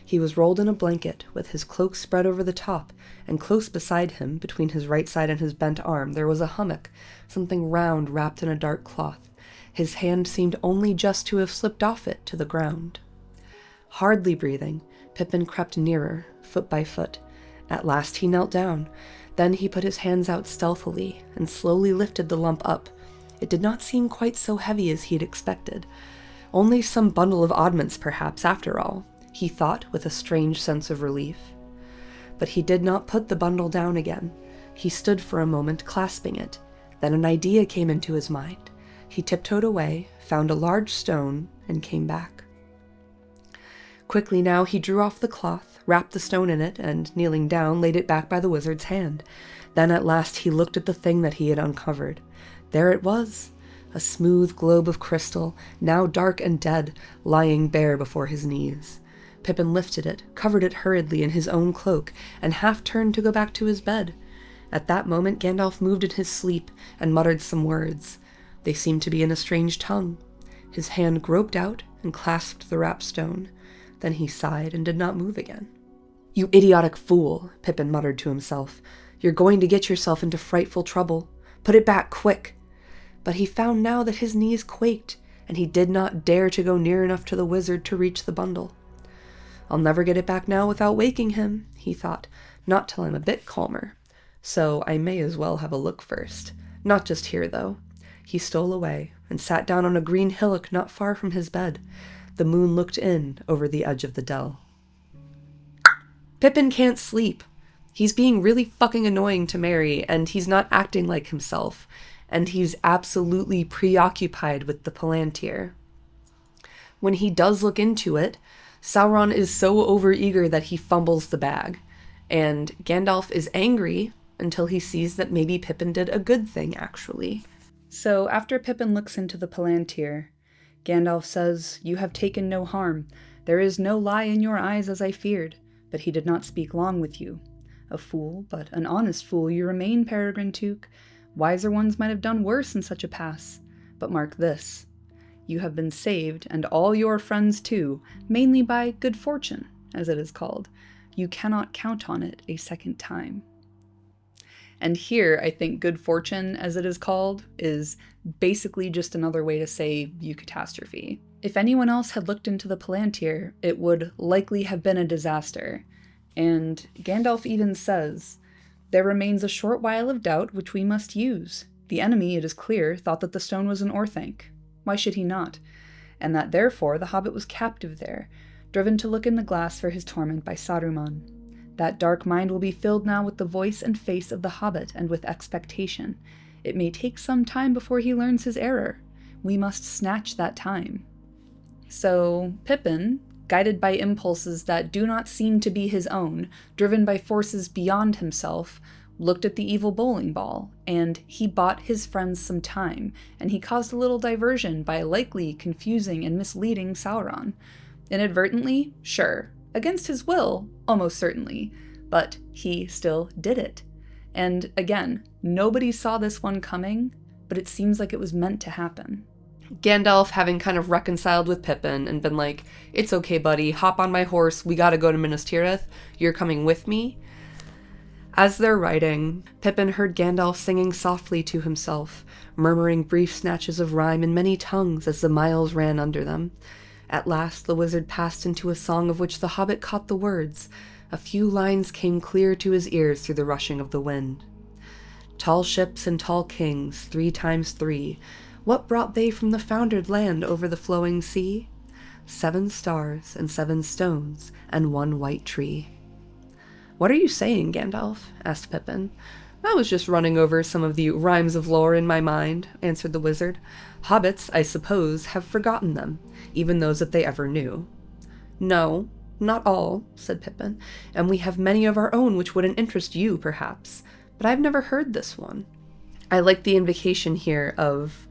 He was rolled in a blanket, with his cloak spread over the top, and close beside him, between his right side and his bent arm, there was a hummock, something round wrapped in a dark cloth. His hand seemed only just to have slipped off it to the ground. Hardly breathing, Pippin crept nearer, foot by foot. At last he knelt down. Then he put his hands out stealthily, and slowly lifted the lump up. It did not seem quite so heavy as he'd expected. Only some bundle of oddments, perhaps, after all, he thought with a strange sense of relief. But he did not put the bundle down again. He stood for a moment clasping it. Then an idea came into his mind. He tiptoed away, found a large stone, and came back. Quickly now he drew off the cloth, wrapped the stone in it, and, kneeling down, laid it back by the wizard's hand. Then at last he looked at the thing that he had uncovered. There it was, a smooth globe of crystal, now dark and dead, lying bare before his knees. Pippin lifted it, covered it hurriedly in his own cloak, and half turned to go back to his bed. At that moment Gandalf moved in his sleep, and muttered some words. They seemed to be in a strange tongue. His hand groped out and clasped the wrapped stone. Then he sighed and did not move again. "You idiotic fool," Pippin muttered to himself. "You're going to get yourself into frightful trouble. Put it back, quick." But he found now that his knees quaked, and he did not dare to go near enough to the wizard to reach the bundle. "I'll never get it back now without waking him," he thought, "not till I'm a bit calmer. So I may as well have a look first. Not just here, though." He stole away, and sat down on a green hillock not far from his bed. The moon looked in over the edge of the dell. Pippin can't sleep. He's being really fucking annoying to Merry, and he's not acting like himself. And he's absolutely preoccupied with the Palantir. When he does look into it, Sauron is so overeager that he fumbles the bag. And Gandalf is angry until he sees that maybe Pippin did a good thing, actually. So after Pippin looks into the Palantir, Gandalf says, "You have taken no harm. There is no lie in your eyes as I feared, but he did not speak long with you. A fool, but an honest fool you remain, Peregrin Took. Wiser ones might have done worse in such a pass. But mark this. You have been saved, and all your friends too, mainly by good fortune, as it is called. You cannot count on it a second time." And here, I think good fortune, as it is called, is basically just another way to say Eucatastrophe. If anyone else had looked into the Palantir, it would likely have been a disaster. And Gandalf even says, "There remains a short while of doubt which we must use. The enemy, it is clear, thought that the stone was in Orthanc. Why should he not? And that therefore the hobbit was captive there, driven to look in the glass for his torment by Saruman. That dark mind will be filled now with the voice and face of the hobbit and with expectation. It may take some time before he learns his error. We must snatch that time." So Pippin, guided by impulses that do not seem to be his own, driven by forces beyond himself, looked at the evil bowling ball, and he bought his friends some time, and he caused a little diversion by likely confusing and misleading Sauron. Inadvertently, sure. Against his will, almost certainly. But he still did it. And again, nobody saw this one coming, but it seems like it was meant to happen. Gandalf, having kind of reconciled with Pippin and been like, "It's okay, buddy, hop on my horse, we gotta go to Minas Tirith, you're coming with me." As they're riding, Pippin heard Gandalf singing softly to himself, murmuring brief snatches of rhyme in many tongues as the miles ran under them. At last the wizard passed into a song of which the hobbit caught the words. A few lines came clear to his ears through the rushing of the wind. Tall ships and tall kings, 3 times 3, what brought they from the foundered land over the flowing sea? 7 stars and 7 stones and 1 white tree. "What are you saying, Gandalf?" asked Pippin. "I was just running over some of the rhymes of lore in my mind," answered the wizard. "Hobbits, I suppose, have forgotten them, even those that they ever knew." "No, not all," said Pippin, "and we have many of our own which wouldn't interest you, perhaps, but I've never heard this one." I like the invocation here of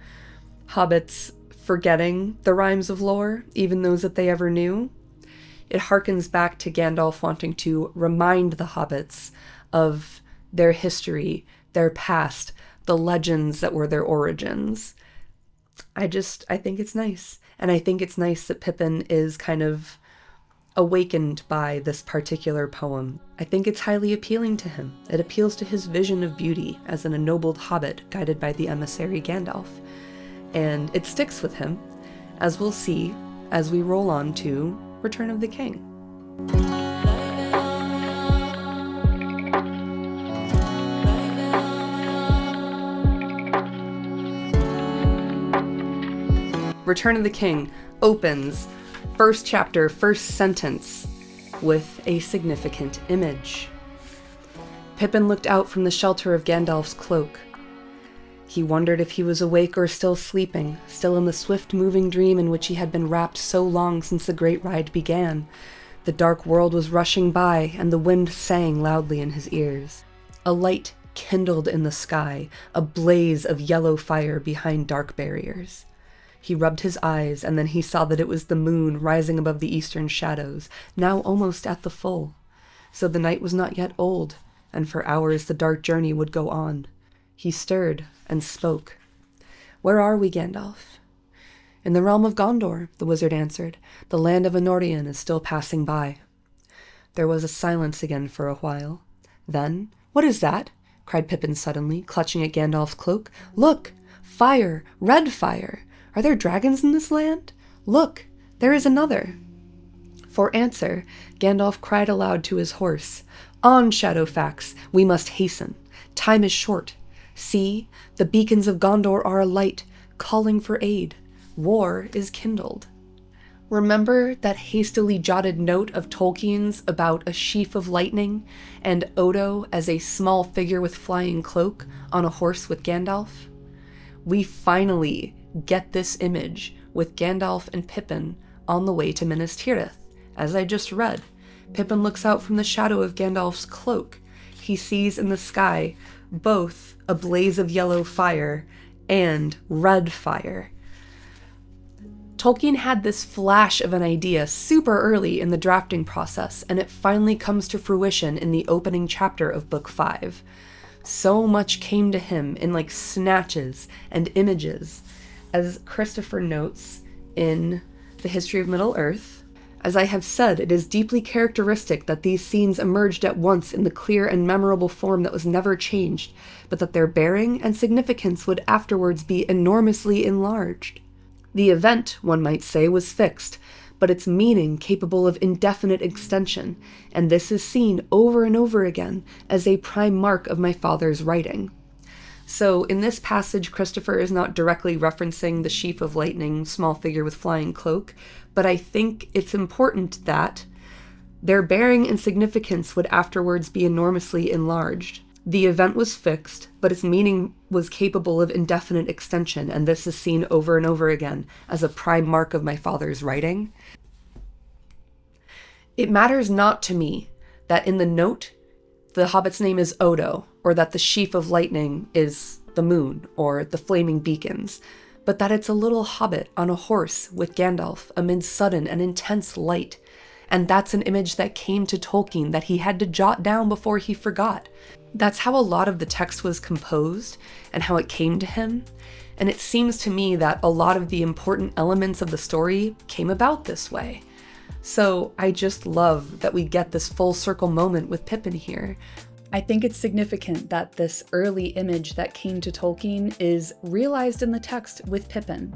hobbits forgetting the rhymes of lore, even those that they ever knew. It harkens back to Gandalf wanting to remind the hobbits of their history, their past, the legends that were their origins. I think it's nice. And I think it's nice that Pippin is kind of awakened by this particular poem. I think it's highly appealing to him. It appeals to his vision of beauty as an ennobled hobbit guided by the emissary Gandalf. And it sticks with him, as we'll see as we roll on to Return of the King. Return of the King opens, first chapter, first sentence, with a significant image. Pippin looked out from the shelter of Gandalf's cloak. He wondered if he was awake or still sleeping, still in the swift-moving dream in which he had been wrapped so long since the great ride began. The dark world was rushing by, and the wind sang loudly in his ears. A light kindled in the sky, a blaze of yellow fire behind dark barriers. He rubbed his eyes, and then he saw that it was the moon rising above the eastern shadows, now almost at the full. So the night was not yet old, and for hours the dark journey would go on. He stirred and spoke. "Where are we, Gandalf?" "In the realm of Gondor," the wizard answered. "The land of Anorion is still passing by." There was a silence again for a while. Then, "What is that?" cried Pippin suddenly, clutching at Gandalf's cloak. "Look! Fire! Red fire! Are there dragons in this land? Look! There is another!" For answer, Gandalf cried aloud to his horse. "On, Shadowfax! We must hasten. Time is short. See, the beacons of Gondor are alight, calling for aid. War is kindled." Remember that hastily jotted note of Tolkien's about a sheaf of lightning and Odo as a small figure with flying cloak on a horse with Gandalf? We finally get this image with Gandalf and Pippin on the way to Minas Tirith. As I just read, Pippin looks out from the shadow of Gandalf's cloak. He sees in the sky both a blaze of yellow fire and red fire. Tolkien had this flash of an idea super early in the drafting process, and it finally comes to fruition in the opening chapter of Book 5. So much came to him in like snatches and images. As Christopher notes in The History of Middle-earth, "As I have said, it is deeply characteristic that these scenes emerged at once in the clear and memorable form that was never changed, but that their bearing and significance would afterwards be enormously enlarged. The event, one might say, was fixed, but its meaning capable of indefinite extension, and this is seen over and over again as a prime mark of my father's writing." So in this passage, Christopher is not directly referencing the sheaf of lightning, small figure with flying cloak, but I think it's important that their bearing and significance would afterwards be enormously enlarged. The event was fixed, but its meaning was capable of indefinite extension, and this is seen over and over again as a prime mark of my father's writing. It matters not to me that in the note, the hobbit's name is Odo, or that the sheaf of lightning is the moon, or the flaming beacons, but that it's a little hobbit on a horse with Gandalf amid sudden and intense light. And that's an image that came to Tolkien that he had to jot down before he forgot. That's how a lot of the text was composed and how it came to him. And it seems to me that a lot of the important elements of the story came about this way. So I just love that we get this full circle moment with Pippin here. I think it's significant that this early image that came to Tolkien is realized in the text with Pippin.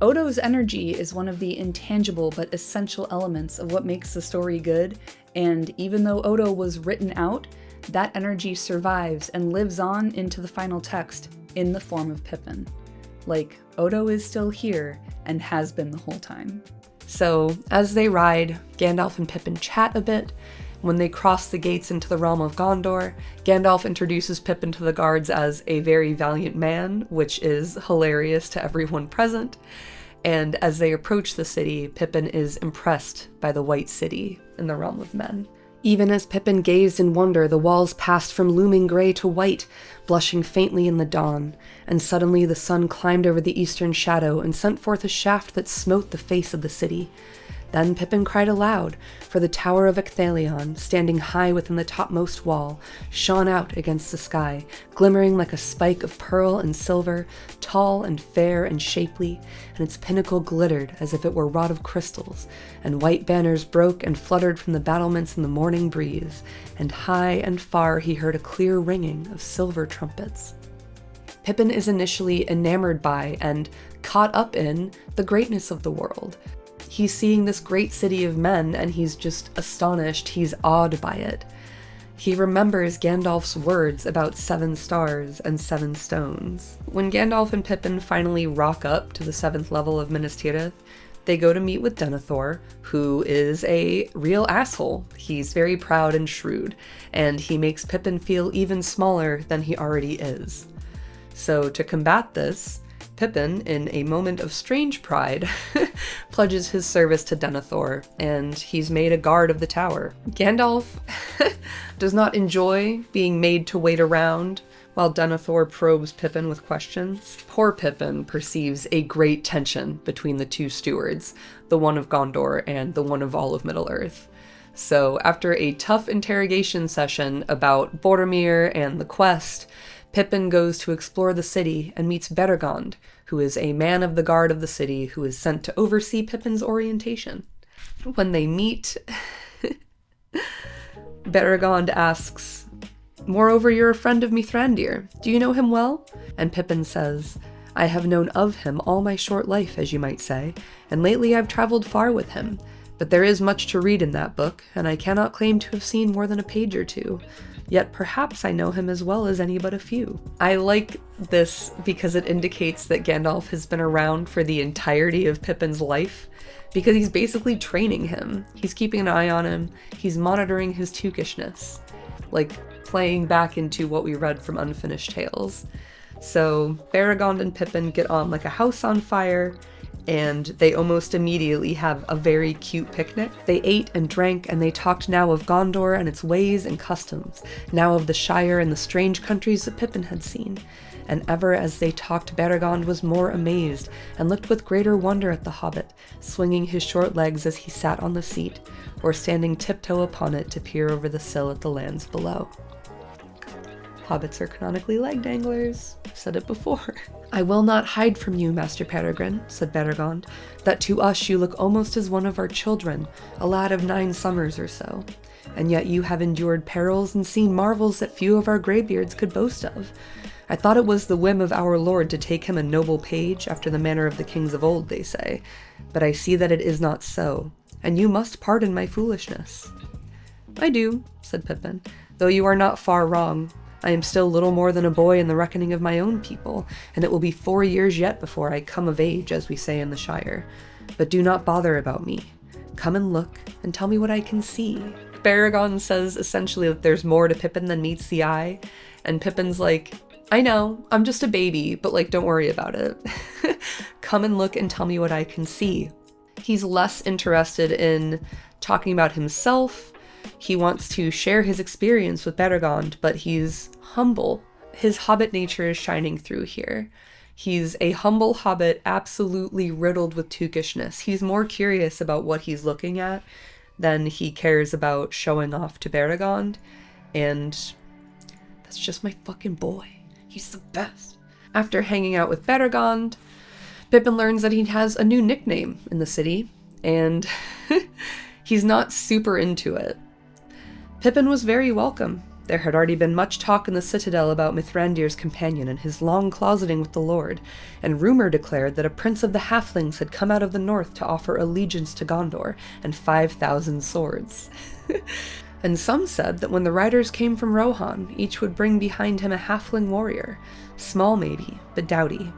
Odo's energy is one of the intangible but essential elements of what makes the story good, and even though Odo was written out, that energy survives and lives on into the final text in the form of Pippin. Like, Odo is still here and has been the whole time. So, as they ride, Gandalf and Pippin chat a bit. When they cross the gates into the realm of Gondor, Gandalf introduces Pippin to the guards as a very valiant man, which is hilarious to everyone present. And as they approach the city, Pippin is impressed by the White City in the realm of men. Even as Pippin gazed in wonder, the walls passed from looming gray to white, blushing faintly in the dawn, and suddenly the sun climbed over the eastern shadow and sent forth a shaft that smote the face of the city. Then Pippin cried aloud, for the tower of Ecthelion, standing high within the topmost wall, shone out against the sky, glimmering like a spike of pearl and silver, tall and fair and shapely, and its pinnacle glittered as if it were wrought of crystals, and white banners broke and fluttered from the battlements in the morning breeze, and high and far he heard a clear ringing of silver trumpets. Pippin is initially enamored by and caught up in the greatness of the world. He's seeing this great city of men and he's just astonished, he's awed by it. He remembers Gandalf's words about 7 stars and 7 stones. When Gandalf and Pippin finally rock up to the 7th level of Minas Tirith, they go to meet with Denethor, who is a real asshole. He's very proud and shrewd, and he makes Pippin feel even smaller than he already is. So to combat this, Pippin, in a moment of strange pride, pledges his service to Denethor, and he's made a guard of the tower. Gandalf does not enjoy being made to wait around while Denethor probes Pippin with questions. Poor Pippin perceives a great tension between the two stewards, the one of Gondor and the one of all of Middle-earth. So after a tough interrogation session about Boromir and the quest, Pippin goes to explore the city and meets Beregond, who is a man of the guard of the city who is sent to oversee Pippin's orientation. When they meet, Beregond asks, "Moreover, you're a friend of Mithrandir. Do you know him well?" And Pippin says, "I have known of him all my short life, as you might say, and lately I've traveled far with him. But there is much to read in that book, and I cannot claim to have seen more than a page or two. Yet perhaps I know him as well as any but a few." I like this because it indicates that Gandalf has been around for the entirety of Pippin's life, because he's basically training him. He's keeping an eye on him, he's monitoring his Tookishness, like playing back into what we read from Unfinished Tales. So Beregond and Pippin get on like a house on fire, and they almost immediately have a very cute picnic. They ate and drank, and they talked now of Gondor and its ways and customs, now of the Shire and the strange countries that Pippin had seen. And ever as they talked, Beregond was more amazed, and looked with greater wonder at the hobbit, swinging his short legs as he sat on the seat, or standing tiptoe upon it to peer over the sill at the lands below. Hobbits are canonically leg danglers. I've said it before. "I will not hide from you, Master Peregrin," said Beregond, "that to us you look almost as one of our children, a lad of 9 summers or so. And yet you have endured perils and seen marvels that few of our greybeards could boast of. I thought it was the whim of our lord to take him a noble page, after the manner of the kings of old, they say. But I see that it is not so, and you must pardon my foolishness." "I do," said Pippin, "though you are not far wrong. I am still little more than a boy in the reckoning of my own people, and it will be 4 years yet before I come of age, as we say in the Shire. But do not bother about me. Come and look, and tell me what I can see." Beregond says essentially that there's more to Pippin than meets the eye, and Pippin's like, "I know, I'm just a baby, but like, don't worry about it. Come and look and tell me what I can see." He's less interested in talking about himself. He wants to share his experience with Beregond, but he's humble. His hobbit nature is shining through here. He's a humble hobbit, absolutely riddled with Tookishness. He's more curious about what he's looking at than he cares about showing off to Beregond, and that's just my fucking boy. He's the best. After hanging out with Beregond, Pippin learns that he has a new nickname in the city, and he's not super into it. Pippin was very welcome. There had already been much talk in the citadel about Mithrandir's companion and his long closeting with the Lord, and rumor declared that a prince of the halflings had come out of the north to offer allegiance to Gondor and 5,000 swords. And some said that when the riders came from Rohan, each would bring behind him a halfling warrior, small maybe, but doughty.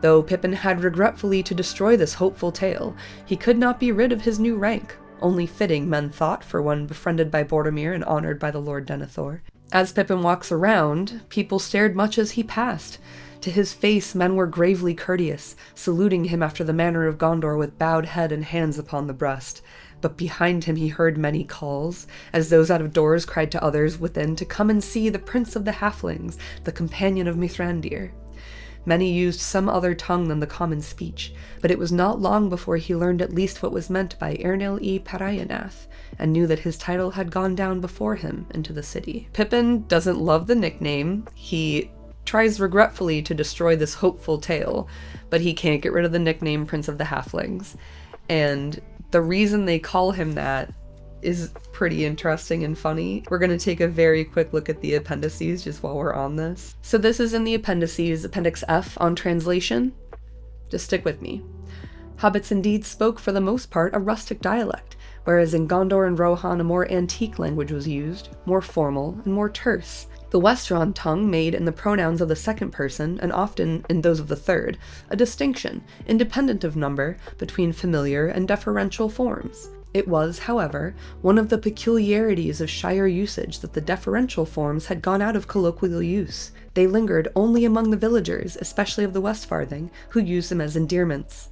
Though Pippin had regretfully to destroy this hopeful tale, he could not be rid of his new rank, only fitting, men thought, for one befriended by Boromir and honored by the Lord Denethor. As Pippin walks around, people stared much as he passed. To his face men were gravely courteous, saluting him after the manner of Gondor with bowed head and hands upon the breast. But behind him he heard many calls, as those out of doors cried to others within to come and see the Prince of the Halflings, the companion of Mithrandir. Many used some other tongue than the common speech, but it was not long before he learned at least what was meant by Ernil-y-Parayanath, and knew that his title had gone down before him into the city. Pippin doesn't love the nickname. He tries regretfully to destroy this hopeful tale, but he can't get rid of the nickname Prince of the Halflings. And the reason they call him that is pretty interesting and funny. We're going to take a very quick look at the appendices just while we're on this. So this is in the appendices, Appendix F on translation. Just stick with me. Hobbits indeed spoke for the most part a rustic dialect, whereas in Gondor and Rohan a more antique language was used, more formal and more terse. The Westron tongue made in the pronouns of the second person, and often in those of the third, a distinction, independent of number, between familiar and deferential forms. It was, however, one of the peculiarities of Shire usage that the deferential forms had gone out of colloquial use. They lingered only among the villagers, especially of the Westfarthing, who used them as endearments.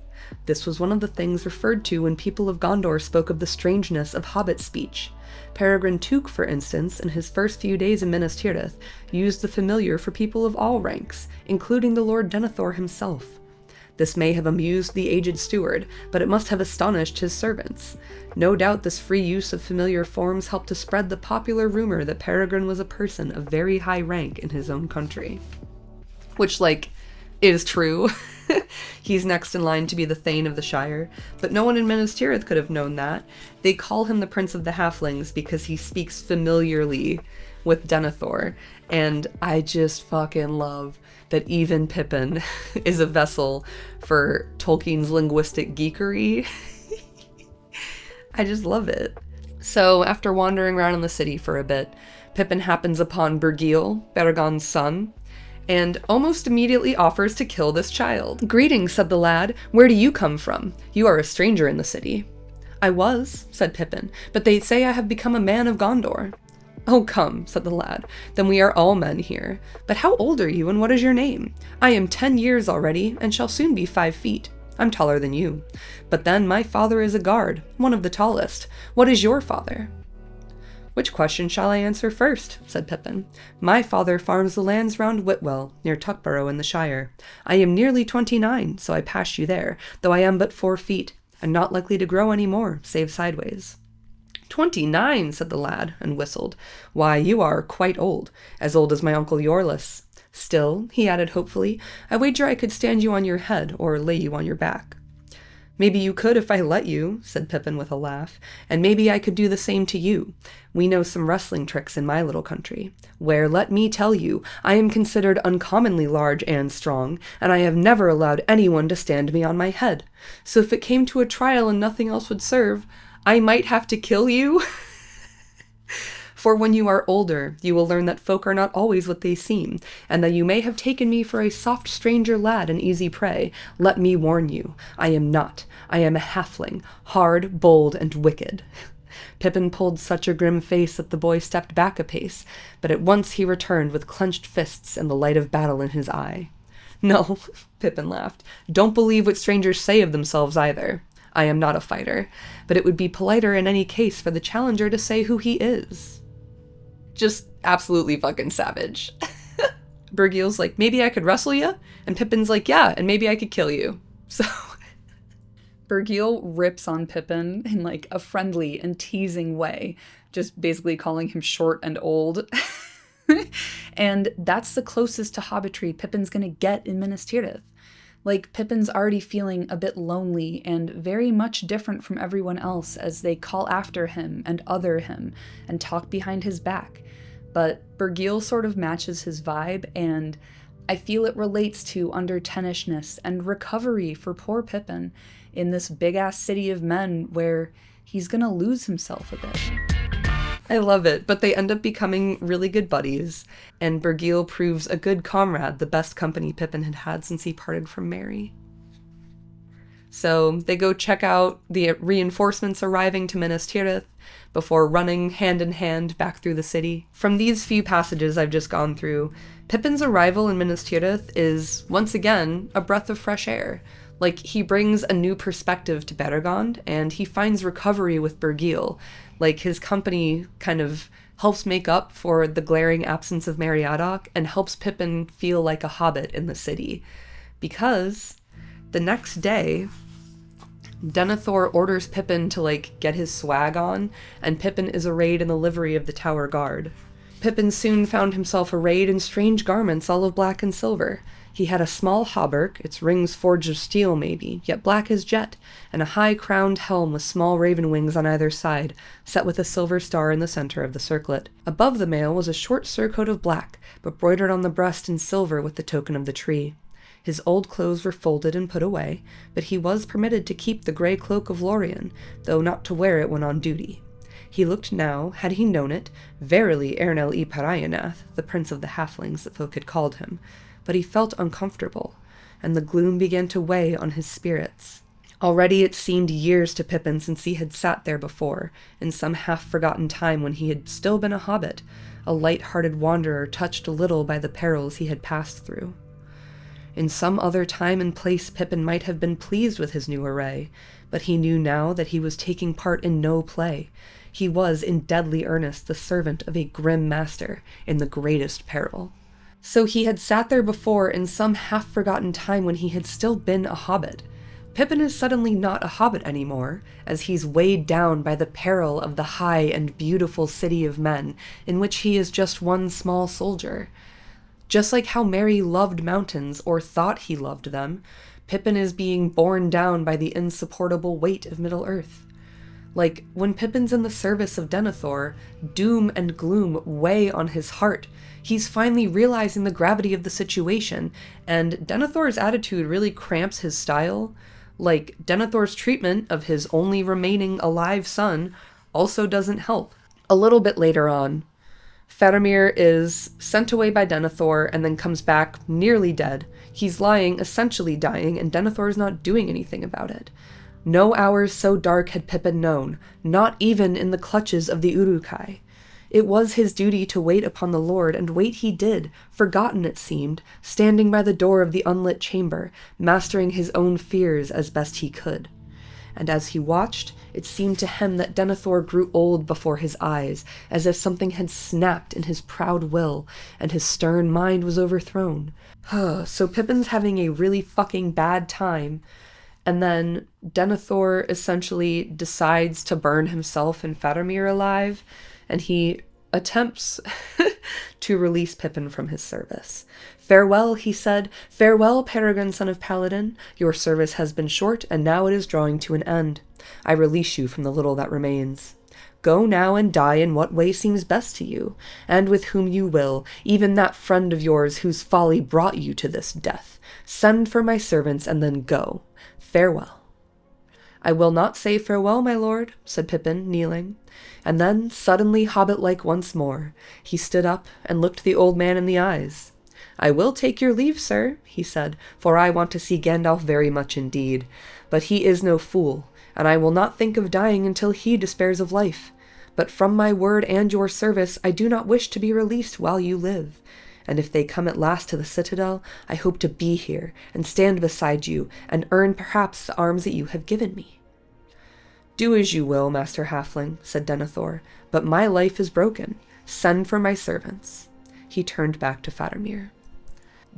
This was one of the things referred to when people of Gondor spoke of the strangeness of Hobbit speech. Peregrin Took, for instance, in his first few days in Minas Tirith, used the familiar for people of all ranks, including the Lord Denethor himself. This may have amused the aged steward, but it must have astonished his servants. No doubt this free use of familiar forms helped to spread the popular rumor that Peregrin was a person of very high rank in his own country. Which, is true. He's next in line to be the Thane of the Shire, but no one in Minas Tirith could have known that. They call him the Prince of the Halflings because he speaks familiarly with Denethor, and I just fucking love that even Pippin is a vessel for Tolkien's linguistic geekery. I just love it. So, after wandering around in the city for a bit, Pippin happens upon Bergil, Beregond's son, and almost immediately offers to kill this child. "Greetings," said the lad. "Where do you come from? You are a stranger in the city." "I was," said Pippin, "but they say I have become a man of Gondor." "Oh, come," said the lad, "then we are all men here. But how old are you, and what is your name? I am 10 years already, and shall soon be 5 feet. I'm taller than you. But then my father is a guard, one of the tallest. What is your father?" "Which question shall I answer first?" said Pippin. "My father farms the lands round Whitwell, near Tuckborough in the Shire. I am nearly 29, so I passed you there, though I am but 4 feet, and not likely to grow any more, save sideways." 29, said the lad, and whistled. "Why, you are quite old as my Uncle Yorlis. Still," he added hopefully, "I wager I could stand you on your head, or lay you on your back." "Maybe you could if I let you," said Pippin with a laugh, "and maybe I could do the same to you. We know some wrestling tricks in my little country, where, let me tell you, I am considered uncommonly large and strong, and I have never allowed anyone to stand me on my head. So if it came to a trial and nothing else would serve, I might have to kill you." "For when you are older, you will learn that folk are not always what they seem, and that you may have taken me for a soft stranger lad and easy prey. Let me warn you, I am not. I am a halfling, hard, bold, and wicked." Pippin pulled such a grim face that the boy stepped back a pace, but at once he returned with clenched fists and the light of battle in his eye. "No," Pippin laughed, "don't believe what strangers say of themselves either. I am not a fighter, but it would be politer in any case for the challenger to say who he is." Just absolutely fucking savage. Bergil's like, "Maybe I could wrestle you?" And Pippin's like, "Yeah, and maybe I could kill you." So Bergil rips on Pippin in a friendly and teasing way, just basically calling him short and old. And that's the closest to hobbitry Pippin's gonna get in Minas Tirith. Pippin's already feeling a bit lonely and very much different from everyone else as they call after him and other him and talk behind his back. but Bergil sort of matches his vibe, and I feel it relates to Undertenishness and recovery for poor Pippin in this big-ass city of men where he's gonna lose himself a bit. I love it, but they end up becoming really good buddies, and Bergil proves a good comrade, the best company Pippin had had since he parted from Merry. So they go check out the reinforcements arriving to Minas Tirith before running hand in hand back through the city. From these few passages I've just gone through, Pippin's arrival in Minas Tirith is, once again, a breath of fresh air. Like, he brings a new perspective to Peregrin, and he finds recovery with Bergil. Like, his company kind of helps make up for the glaring absence of Meriadoc and helps Pippin feel like a hobbit in the city. Because the next day, Denethor orders Pippin to, get his swag on, and Pippin is arrayed in the livery of the Tower Guard. Pippin soon found himself arrayed in strange garments all of black and silver. He had a small hauberk, its rings forged of steel maybe, yet black as jet, and a high-crowned helm with small raven wings on either side, set with a silver star in the center of the circlet. Above the mail was a short surcoat of black, but broidered on the breast in silver with the token of the tree. His old clothes were folded and put away, but he was permitted to keep the grey cloak of Lorien, though not to wear it when on duty. He looked now, had he known it, verily Ernel y Parayanath, the prince of the halflings that folk had called him, but he felt uncomfortable, and the gloom began to weigh on his spirits. Already it seemed years to Pippin since he had sat there before, in some half-forgotten time when he had still been a hobbit, a light-hearted wanderer touched a little by the perils he had passed through. In some other time and place Pippin might have been pleased with his new array, but he knew now that he was taking part in no play. He was, in deadly earnest, the servant of a grim master in the greatest peril. So he had sat there before in some half-forgotten time when he had still been a hobbit. Pippin is suddenly not a hobbit anymore, as he's weighed down by the peril of the high and beautiful city of men, in which he is just one small soldier. Just like how Merry loved mountains, or thought he loved them, Pippin is being borne down by the insupportable weight of Middle-earth. Like, when Pippin's in the service of Denethor, doom and gloom weigh on his heart. He's finally realizing the gravity of the situation, and Denethor's attitude really cramps his style. Like, Denethor's treatment of his only remaining alive son also doesn't help. A little bit later on, Faramir is sent away by Denethor and then comes back nearly dead. He's lying, essentially dying, and Denethor is not doing anything about it. No hours so dark had Pippin known, not even in the clutches of the Uruk-hai. It was his duty to wait upon the Lord, and wait he did, forgotten it seemed, standing by the door of the unlit chamber, mastering his own fears as best he could. And as he watched, it seemed to him that Denethor grew old before his eyes, as if something had snapped in his proud will, and his stern mind was overthrown. So Pippin's having a really fucking bad time, and then Denethor essentially decides to burn himself and Faramir alive, and he attempts to release Pippin from his service. "Farewell," he said. "Farewell, Peregrin, son of Paladin. Your service has been short, and now it is drawing to an end. I release you from the little that remains. Go now and die in what way seems best to you, and with whom you will, even that friend of yours whose folly brought you to this death. Send for my servants, and then go. Farewell." "I will not say farewell, my lord," said Pippin, kneeling. And then, suddenly hobbit-like once more, he stood up and looked the old man in the eyes. "I will take your leave, sir," he said, "for I want to see Gandalf very much indeed. But he is no fool, and I will not think of dying until he despairs of life. But from my word and your service, I do not wish to be released while you live. And if they come at last to the citadel, I hope to be here and stand beside you and earn perhaps the arms that you have given me." "Do as you will, Master Halfling," said Denethor, "but my life is broken. Send for my servants." He turned back to Faramir.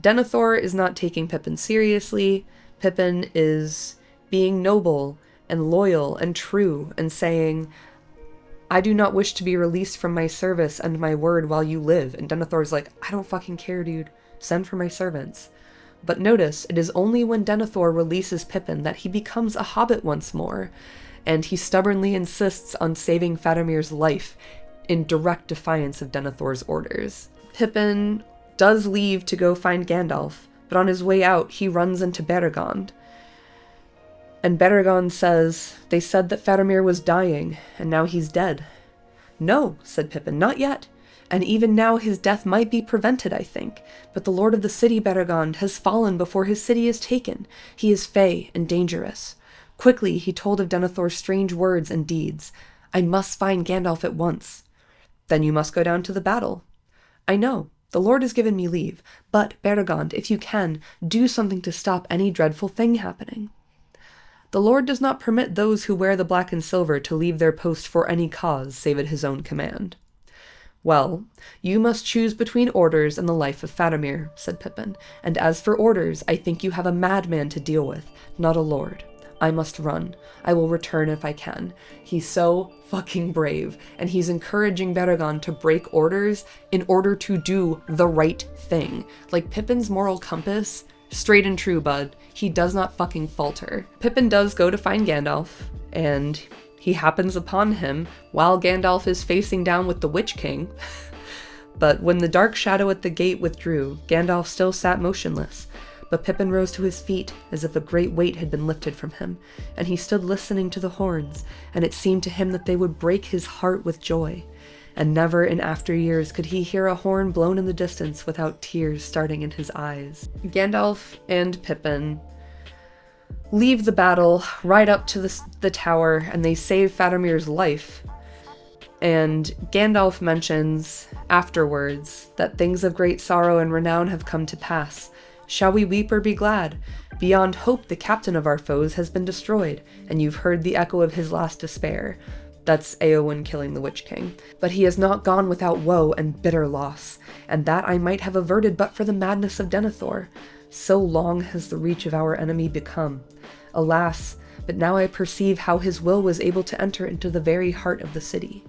Denethor is not taking Pippin seriously. Pippin is being noble and loyal and true and saying, "I do not wish to be released from my service and my word while you live." And Denethor's like, "I don't fucking care, dude. Send for my servants." But notice, it is only when Denethor releases Pippin that he becomes a hobbit once more, and he stubbornly insists on saving Faramir's life in direct defiance of Denethor's orders. Pippin does leave to go find Gandalf, but on his way out, he runs into Beregond. And Beregond says, "They said that Faramir was dying, and now he's dead." "No," said Pippin, "not yet. And even now his death might be prevented, I think. But the lord of the city, Beregond, has fallen before his city is taken. He is fey and dangerous." Quickly he told of Denethor's strange words and deeds. "I must find Gandalf at once." "Then you must go down to the battle." "I know. The Lord has given me leave. But, Beregond, if you can, do something to stop any dreadful thing happening." "The Lord does not permit those who wear the black and silver to leave their post for any cause save at his own command." "Well, you must choose between orders and the life of Faramir," said Pippin. "And as for orders, I think you have a madman to deal with, not a lord. I must run. I will return if I can." He's so fucking brave, and he's encouraging Beregond to break orders in order to do the right thing. Like, Pippin's moral compass, straight and true, bud. He does not fucking falter. Pippin does go to find Gandalf, and he happens upon him while Gandalf is facing down with the Witch King. But when the dark shadow at the gate withdrew, Gandalf still sat motionless. But Pippin rose to his feet as if a great weight had been lifted from him, and he stood listening to the horns, and it seemed to him that they would break his heart with joy. And never in after years could he hear a horn blown in the distance without tears starting in his eyes. Gandalf and Pippin leave the battle, ride up to the tower, and they save Faramir's life. And Gandalf mentions afterwards that things of great sorrow and renown have come to pass. Shall we weep or be glad? Beyond hope the captain of our foes has been destroyed, and you've heard the echo of his last despair. That's Eowyn killing the Witch King. But he has not gone without woe and bitter loss, and that I might have averted but for the madness of Denethor. So long has the reach of our enemy become. Alas, but now I perceive how his will was able to enter into the very heart of the city.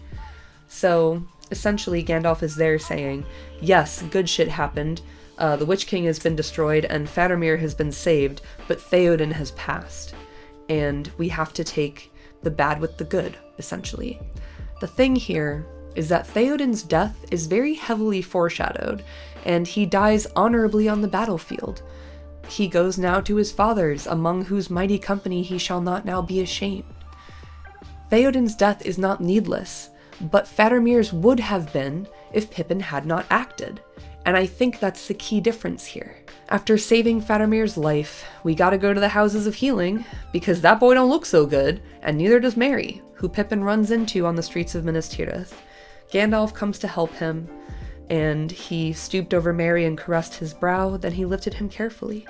So, essentially, Gandalf is there saying, yes, good shit happened. The Witch King has been destroyed and Faramir has been saved, but Theoden has passed. And we have to take the bad with the good, essentially. The thing here is that Theoden's death is very heavily foreshadowed, and he dies honorably on the battlefield. He goes now to his fathers, among whose mighty company he shall not now be ashamed. Theoden's death is not needless, but Faramir's would have been if Pippin had not acted. And I think that's the key difference here. After saving Faramir's life, we gotta go to the Houses of Healing, because that boy don't look so good, and neither does Merry, who Pippin runs into on the streets of Minas Tirith. Gandalf comes to help him, and he stooped over Merry and caressed his brow, then he lifted him carefully.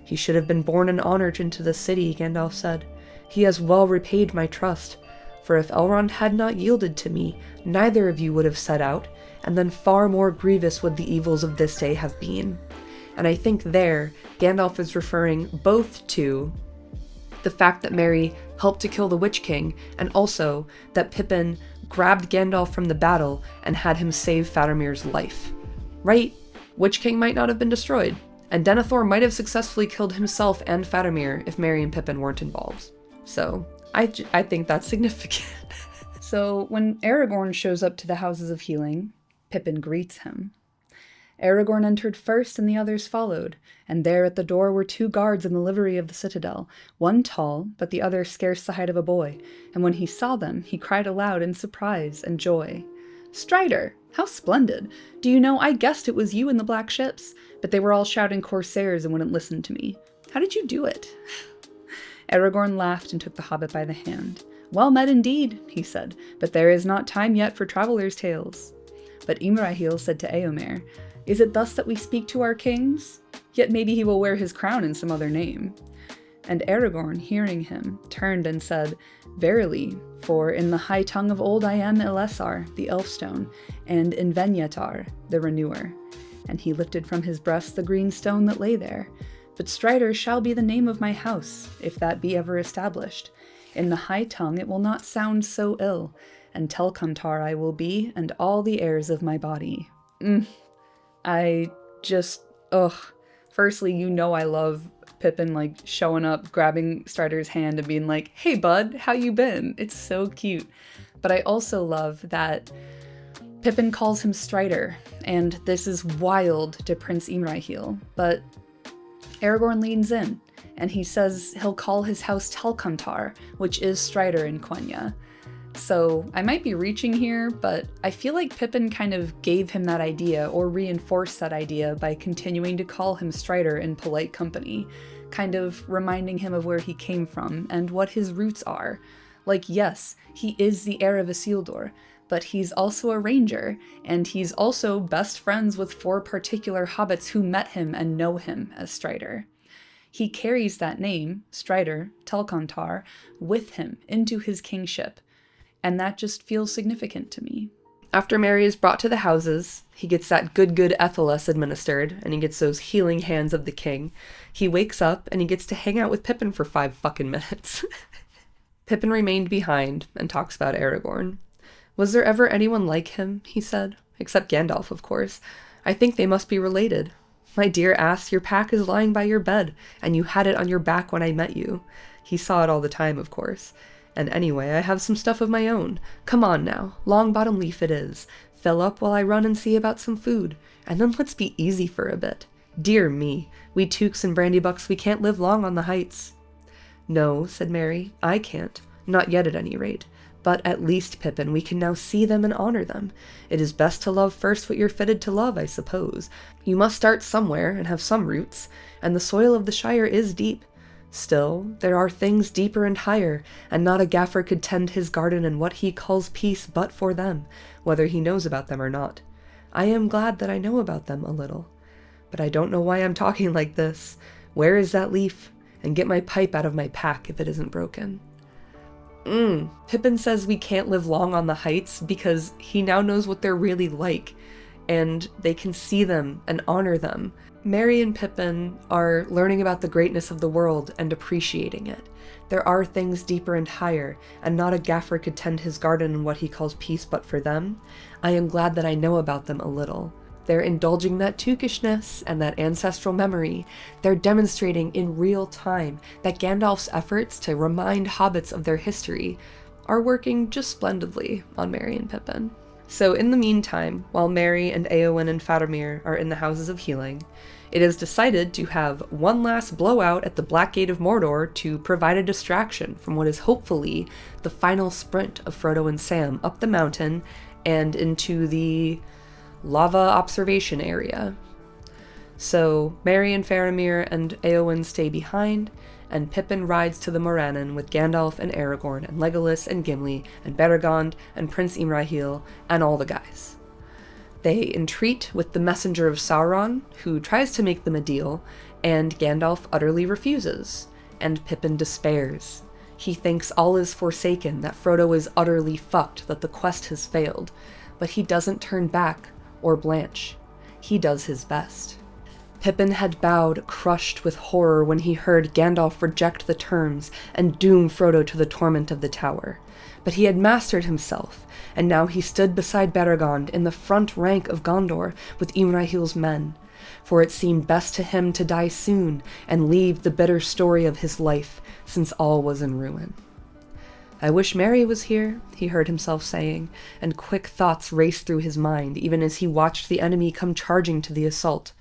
He should have been born and honored into the city, Gandalf said. He has well repaid my trust, for if Elrond had not yielded to me, neither of you would have set out, and then far more grievous would the evils of this day have been. And I think there, Gandalf is referring both to the fact that Merry helped to kill the Witch King, and also that Pippin grabbed Gandalf from the battle and had him save Faramir's life. Right? Witch King might not have been destroyed, and Denethor might have successfully killed himself and Faramir if Merry and Pippin weren't involved. So, I think that's significant. So, when Aragorn shows up to the Houses of Healing, Pippin greets him. Aragorn entered first and the others followed, and there at the door were 2 guards in the livery of the citadel, one tall, but the other scarce the height of a boy, and when he saw them, he cried aloud in surprise and joy. "Strider, how splendid! Do you know, I guessed it was you in the black ships, but they were all shouting Corsairs and wouldn't listen to me. How did you do it?" Aragorn laughed and took the hobbit by the hand. "Well met indeed," he said, "but there is not time yet for travelers' tales." But Imrahil said to Eomer, "Is it thus that we speak to our kings? Yet maybe he will wear his crown in some other name." And Aragorn, hearing him, turned and said, "Verily, for in the high tongue of old I am Elessar, the Elfstone, and Invenyatar, the Renewer." And he lifted from his breast the green stone that lay there. "But Strider shall be the name of my house, if that be ever established. In the high tongue it will not sound so ill, and Telcontar I will be, and all the heirs of my body." Firstly, you know I love Pippin, like, showing up, grabbing Strider's hand and being like, "Hey bud, how you been?" It's so cute. But I also love that Pippin calls him Strider, and this is wild to Prince Imrahil, but Aragorn leans in, and he says he'll call his house Telcontar, which is Strider in Quenya. So I might be reaching here, but I feel like Pippin kind of gave him that idea or reinforced that idea by continuing to call him Strider in polite company, kind of reminding him of where he came from and what his roots are. Like, yes, he is the heir of Isildur, but he's also a ranger, and he's also best friends with 4 particular hobbits who met him and know him as Strider. He carries that name, Strider, Telcontar, with him into his kingship, and that just feels significant to me. After Merry is brought to the houses, he gets that good Etheles administered, and he gets those healing hands of the king. He wakes up, and he gets to hang out with Pippin for 5 fucking minutes. Pippin remained behind, and talks about Aragorn. Was there ever anyone like him, he said, except Gandalf, of course. I think they must be related. My dear ass, your pack is lying by your bed, and you had it on your back when I met you. He saw it all the time, of course. And anyway, I have some stuff of my own. Come on now, Longbottom Leaf it is. Fill up while I run and see about some food, and then let's be easy for a bit. Dear me, we Tooks and Brandybucks, we can't live long on the heights. No, said Merry, I can't. Not yet at any rate. But at least, Pippin, we can now see them and honor them. It is best to love first what you're fitted to love, I suppose. You must start somewhere and have some roots, and the soil of the Shire is deep. Still, there are things deeper and higher, and not a gaffer could tend his garden in what he calls peace but for them, whether he knows about them or not. I am glad that I know about them a little. But I don't know why I'm talking like this. Where is that leaf? And get my pipe out of my pack if it isn't broken. Pippin says we can't live long on the heights because he now knows what they're really like, and they can see them and honor them. Merry and Pippin are learning about the greatness of the world and appreciating it. There are things deeper and higher, and not a gaffer could tend his garden in what he calls peace but for them. I am glad that I know about them a little. They're indulging that Tookishness and that ancestral memory. They're demonstrating in real time that Gandalf's efforts to remind hobbits of their history are working just splendidly on Merry and Pippin. So in the meantime, while Merry and Éowyn and Faramir are in the Houses of Healing, it is decided to have one last blowout at the Black Gate of Mordor to provide a distraction from what is hopefully the final sprint of Frodo and Sam up the mountain and into the lava observation area. So Merry and Faramir and Éowyn stay behind, and Pippin rides to the Morannon with Gandalf and Aragorn and Legolas and Gimli and Beregond and Prince Imrahil and all the guys. They entreat with the messenger of Sauron, who tries to make them a deal, and Gandalf utterly refuses, and Pippin despairs. He thinks all is forsaken, that Frodo is utterly fucked, that the quest has failed, but he doesn't turn back or blanch. He does his best. Pippin had bowed, crushed with horror, when he heard Gandalf reject the terms and doom Frodo to the torment of the tower. But he had mastered himself, and now he stood beside Beregond in the front rank of Gondor with Imrahil's men, for it seemed best to him to die soon and leave the bitter story of his life, since all was in ruin. I wish Merry was here, he heard himself saying, and quick thoughts raced through his mind, even as he watched the enemy come charging to the assault.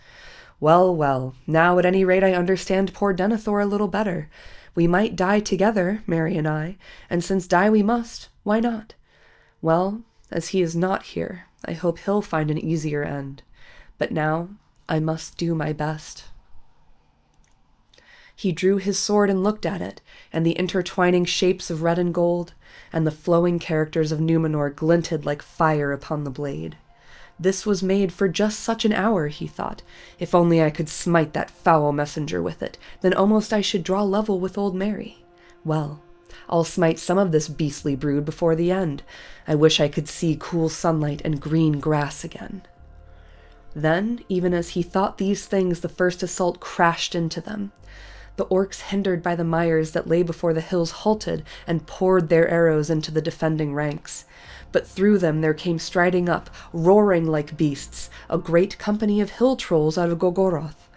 Well, well, now at any rate I understand poor Denethor a little better. We might die together, Merry and I, and since die we must, why not? Well, as he is not here, I hope he'll find an easier end. But now I must do my best. He drew his sword and looked at it, and the intertwining shapes of red and gold, and the flowing characters of Numenor glinted like fire upon the blade. This was made for just such an hour, he thought. If only I could smite that foul messenger with it, then almost I should draw level with old Merry. Well, I'll smite some of this beastly brood before the end. I wish I could see cool sunlight and green grass again. Then, even as he thought these things, the first assault crashed into them. The orcs, hindered by the mires that lay before the hills, halted and poured their arrows into the defending ranks. But through them there came striding up, roaring like beasts, a great company of hill trolls out of Gogoroth.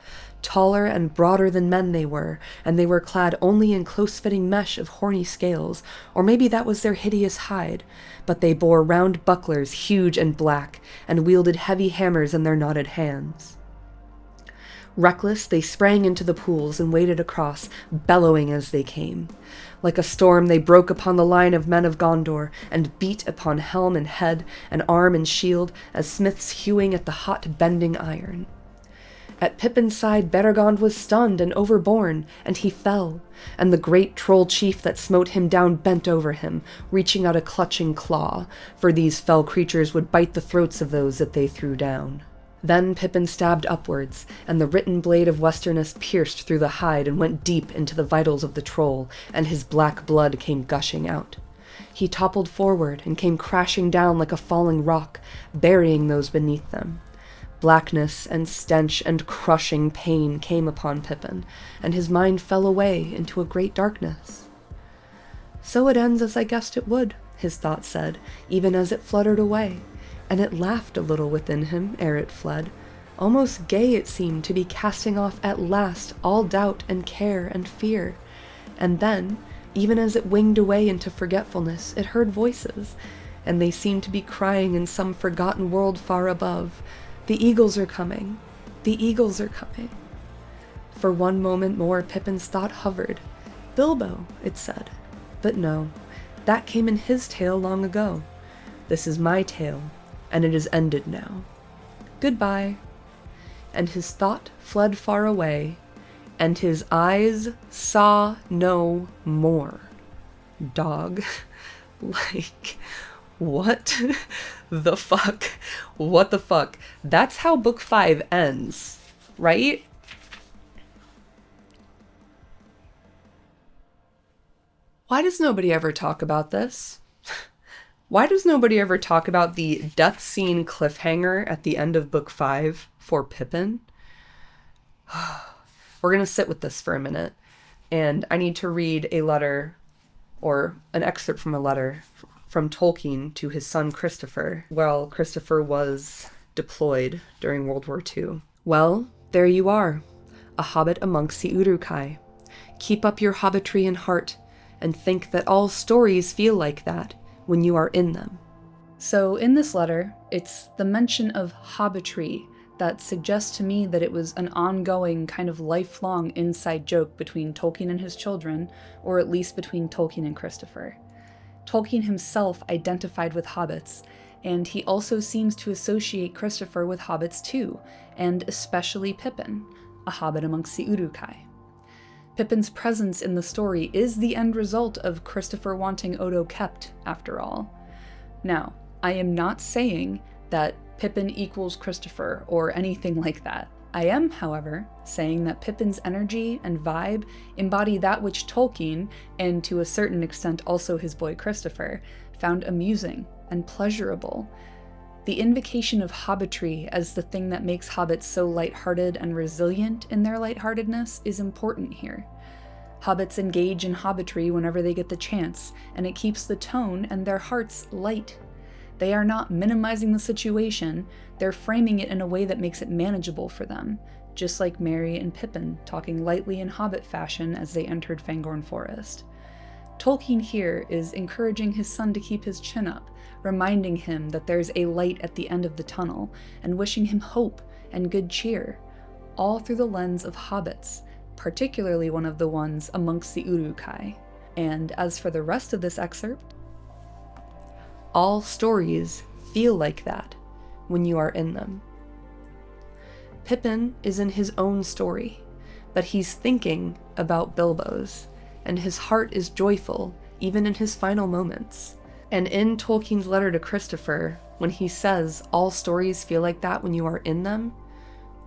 Taller and broader than men they were, and they were clad only in close-fitting mesh of horny scales, or maybe that was their hideous hide, but they bore round bucklers huge and black, and wielded heavy hammers in their knotted hands. Reckless, they sprang into the pools and waded across, bellowing as they came. Like a storm, they broke upon the line of men of Gondor, and beat upon helm and head, and arm and shield, as smiths hewing at the hot bending iron. At Pippin's side Beregond was stunned and overborne, and he fell, and the great troll chief that smote him down bent over him, reaching out a clutching claw, for these fell creatures would bite the throats of those that they threw down. Then Pippin stabbed upwards, and the written blade of Westerness pierced through the hide and went deep into the vitals of the troll, and his black blood came gushing out. He toppled forward and came crashing down like a falling rock, burying those beneath them. Blackness and stench and crushing pain came upon Pippin, and his mind fell away into a great darkness. So it ends as I guessed it would, his thought said, even as it fluttered away, and it laughed a little within him ere it fled. Almost gay it seemed to be casting off at last all doubt and care and fear. And then, even as it winged away into forgetfulness, it heard voices, and they seemed to be crying in some forgotten world far above, "The eagles are coming! The eagles are coming!" For one moment more Pippin's thought hovered. "Bilbo," it said. But no, that came in his tale long ago. This is my tale, and it is ended now. Goodbye. And his thought fled far away, and his eyes saw no more. Dog. Like, what the fuck? What the fuck? That's how book 5 ends, right? Why does nobody ever talk about this? Why does nobody ever talk about the death scene cliffhanger at the end of book 5 for Pippin? We're going to sit with this for a minute, and I need to read a letter, or an excerpt from a letter from Tolkien to his son Christopher, while Christopher was deployed during World War II. Well, there you are, a hobbit amongst the Uruk-hai. Keep up your hobbitry in heart, and think that all stories feel like that when you are in them. So in this letter, it's the mention of hobbitry that suggests to me that it was an ongoing, kind of lifelong inside joke between Tolkien and his children, or at least between Tolkien and Christopher. Tolkien himself identified with hobbits, and he also seems to associate Christopher with hobbits too, and especially Pippin, a hobbit amongst the Uruk-hai. Pippin's presence in the story is the end result of Christopher wanting Odo kept, after all. Now, I am not saying that Pippin equals Christopher or anything like that. I am, however, saying that Pippin's energy and vibe embody that which Tolkien, and to a certain extent also his boy Christopher, found amusing and pleasurable. The invocation of hobbitry as the thing that makes hobbits so lighthearted and resilient in their lightheartedness is important here. Hobbits engage in hobbitry whenever they get the chance, and it keeps the tone and their hearts light. They are not minimizing the situation, they're framing it in a way that makes it manageable for them, just like Merry and Pippin talking lightly in hobbit fashion as they entered Fangorn Forest. Tolkien here is encouraging his son to keep his chin up, reminding him that there's a light at the end of the tunnel, and wishing him hope and good cheer, all through the lens of hobbits, particularly one of the ones amongst the Uruk-hai. And as for the rest of this excerpt, all stories feel like that when you are in them. Pippin is in his own story, but he's thinking about Bilbo's, and his heart is joyful even in his final moments. And in Tolkien's letter to Christopher, when he says all stories feel like that when you are in them,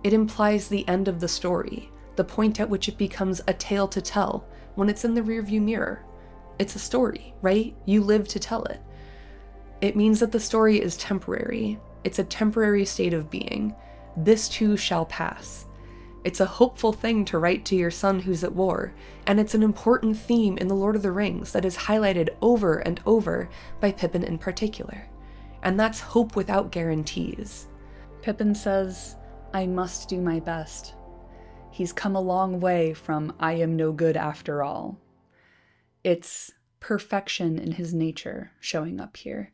it implies the end of the story, the point at which it becomes a tale to tell when it's in the rearview mirror. It's a story, right? You live to tell it. It means that the story is temporary. It's a temporary state of being. This too shall pass. It's a hopeful thing to write to your son who's at war, and it's an important theme in The Lord of the Rings that is highlighted over and over by Pippin in particular. And that's hope without guarantees. Pippin says, "I must do my best." He's come a long way from I am no good after all. It's perfection in his nature showing up here.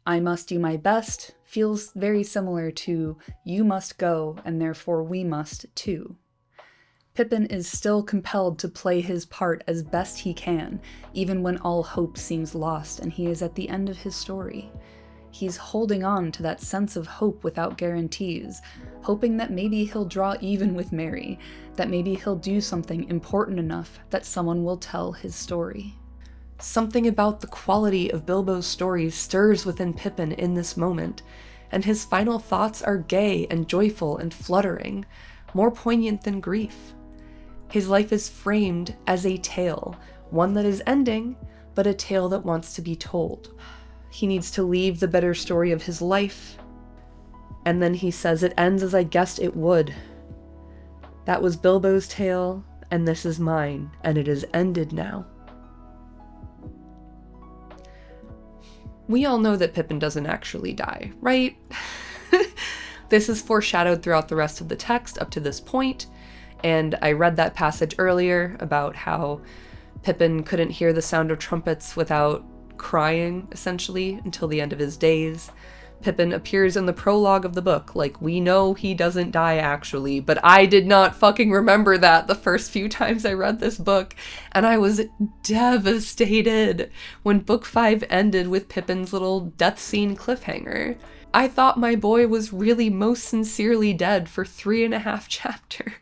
I must do my best feels very similar to you must go and therefore we must too. Pippin is still compelled to play his part as best he can, even when all hope seems lost and he is at the end of his story. He's holding on to that sense of hope without guarantees, hoping that maybe he'll draw even with Merry, that maybe he'll do something important enough that someone will tell his story. Something about the quality of Bilbo's story stirs within Pippin in this moment, and his final thoughts are gay and joyful and fluttering, more poignant than grief. His life is framed as a tale, one that is ending, but a tale that wants to be told. He needs to leave the better story of his life, and then he says it ends as I guessed it would. That was Bilbo's tale, and this is mine, and it is ended now. We all know that Pippin doesn't actually die, right? This is foreshadowed throughout the rest of the text up to this point, and I read that passage earlier about how Pippin couldn't hear the sound of trumpets without crying, essentially, until the end of his days. Pippin appears in the prologue of the book, like, we know he doesn't die actually, but I did not fucking remember that the first few times I read this book, and I was devastated when book 5 ended with Pippin's little death scene cliffhanger. I thought my boy was really most sincerely dead for 3.5 chapters.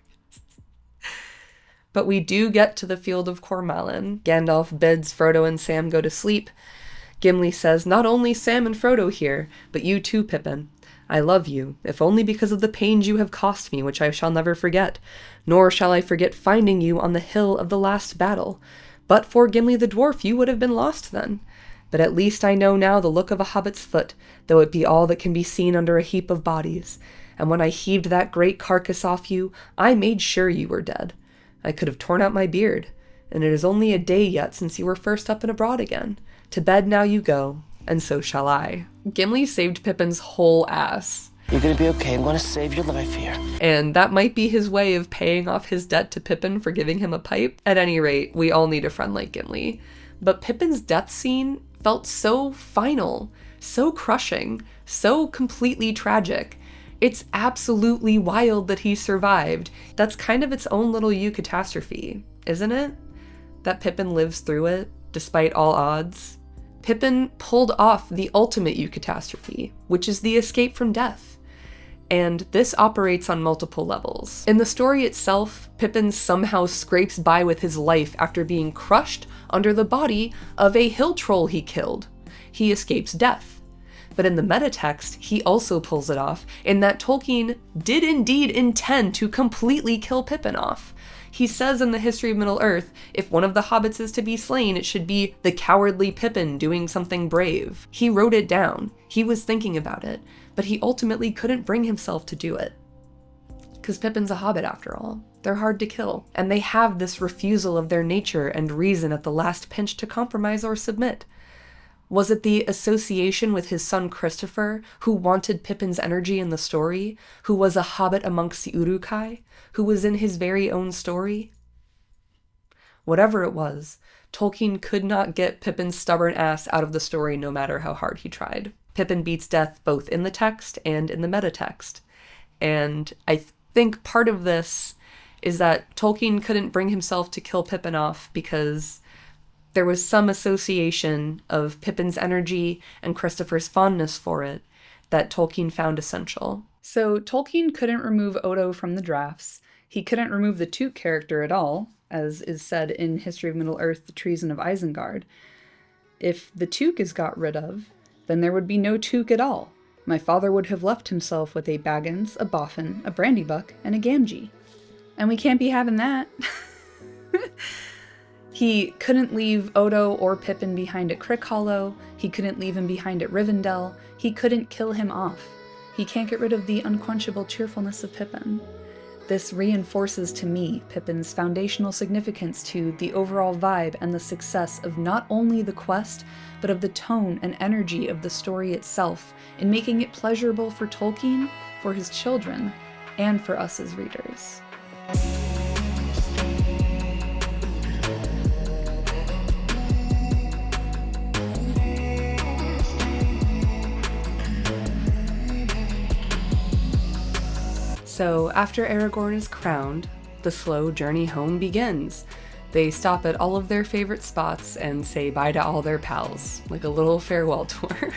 But we do get to the field of Cormallen. Gandalf bids Frodo and Sam go to sleep. Gimli says, not only Sam and Frodo here, but you too, Pippin. I love you, if only because of the pains you have cost me, which I shall never forget. Nor shall I forget finding you on the hill of the last battle. But for Gimli the dwarf, you would have been lost then. But at least I know now the look of a hobbit's foot, though it be all that can be seen under a heap of bodies. And when I heaved that great carcass off you, I made sure you were dead. I could have torn out my beard, and it is only a day yet since you were first up and abroad again. To bed now you go, and so shall I. Gimli saved Pippin's whole ass. You're gonna be okay. I'm gonna save your life here. And that might be his way of paying off his debt to Pippin for giving him a pipe. At any rate, we all need a friend like Gimli. But Pippin's death scene felt so final, so crushing, so completely tragic. It's absolutely wild that he survived. That's kind of its own little Eucatastrophe, isn't it? That Pippin lives through it, despite all odds. Pippin pulled off the ultimate Eucatastrophe, which is the escape from death. And this operates on multiple levels. In the story itself, Pippin somehow scrapes by with his life after being crushed under the body of a hill troll he killed. He escapes death. But in the metatext, he also pulls it off, in that Tolkien did indeed intend to completely kill Pippin off. He says in the History of Middle-earth, if one of the hobbits is to be slain, it should be the cowardly Pippin doing something brave. He wrote it down. He was thinking about it, but he ultimately couldn't bring himself to do it. Because Pippin's a hobbit after all. They're hard to kill, and they have this refusal of their nature and reason at the last pinch to compromise or submit. Was it the association with his son Christopher, who wanted Pippin's energy in the story, who was a hobbit amongst the Uruk-hai, who was in his very own story? Whatever it was, Tolkien could not get Pippin's stubborn ass out of the story no matter how hard he tried. Pippin beats death both in the text and in the metatext. And I think part of this is that Tolkien couldn't bring himself to kill Pippin off because there was some association of Pippin's energy and Christopher's fondness for it that Tolkien found essential. So Tolkien couldn't remove Odo from the drafts. He couldn't remove the Took character at all, as is said in History of Middle-earth, The Treason of Isengard. If the Took is got rid of, then there would be no Took at all. My father would have left himself with a Baggins, a Boffin, a Brandybuck, and a Gamgee. And we can't be having that. He couldn't leave Odo or Pippin behind at Crickhollow. He couldn't leave him behind at Rivendell. He couldn't kill him off. He can't get rid of the unquenchable cheerfulness of Pippin. This reinforces to me Pippin's foundational significance to the overall vibe and the success of not only the quest, but of the tone and energy of the story itself, in making it pleasurable for Tolkien, for his children, and for us as readers. So after Aragorn is crowned, the slow journey home begins. They stop at all of their favorite spots and say bye to all their pals, like a little farewell tour.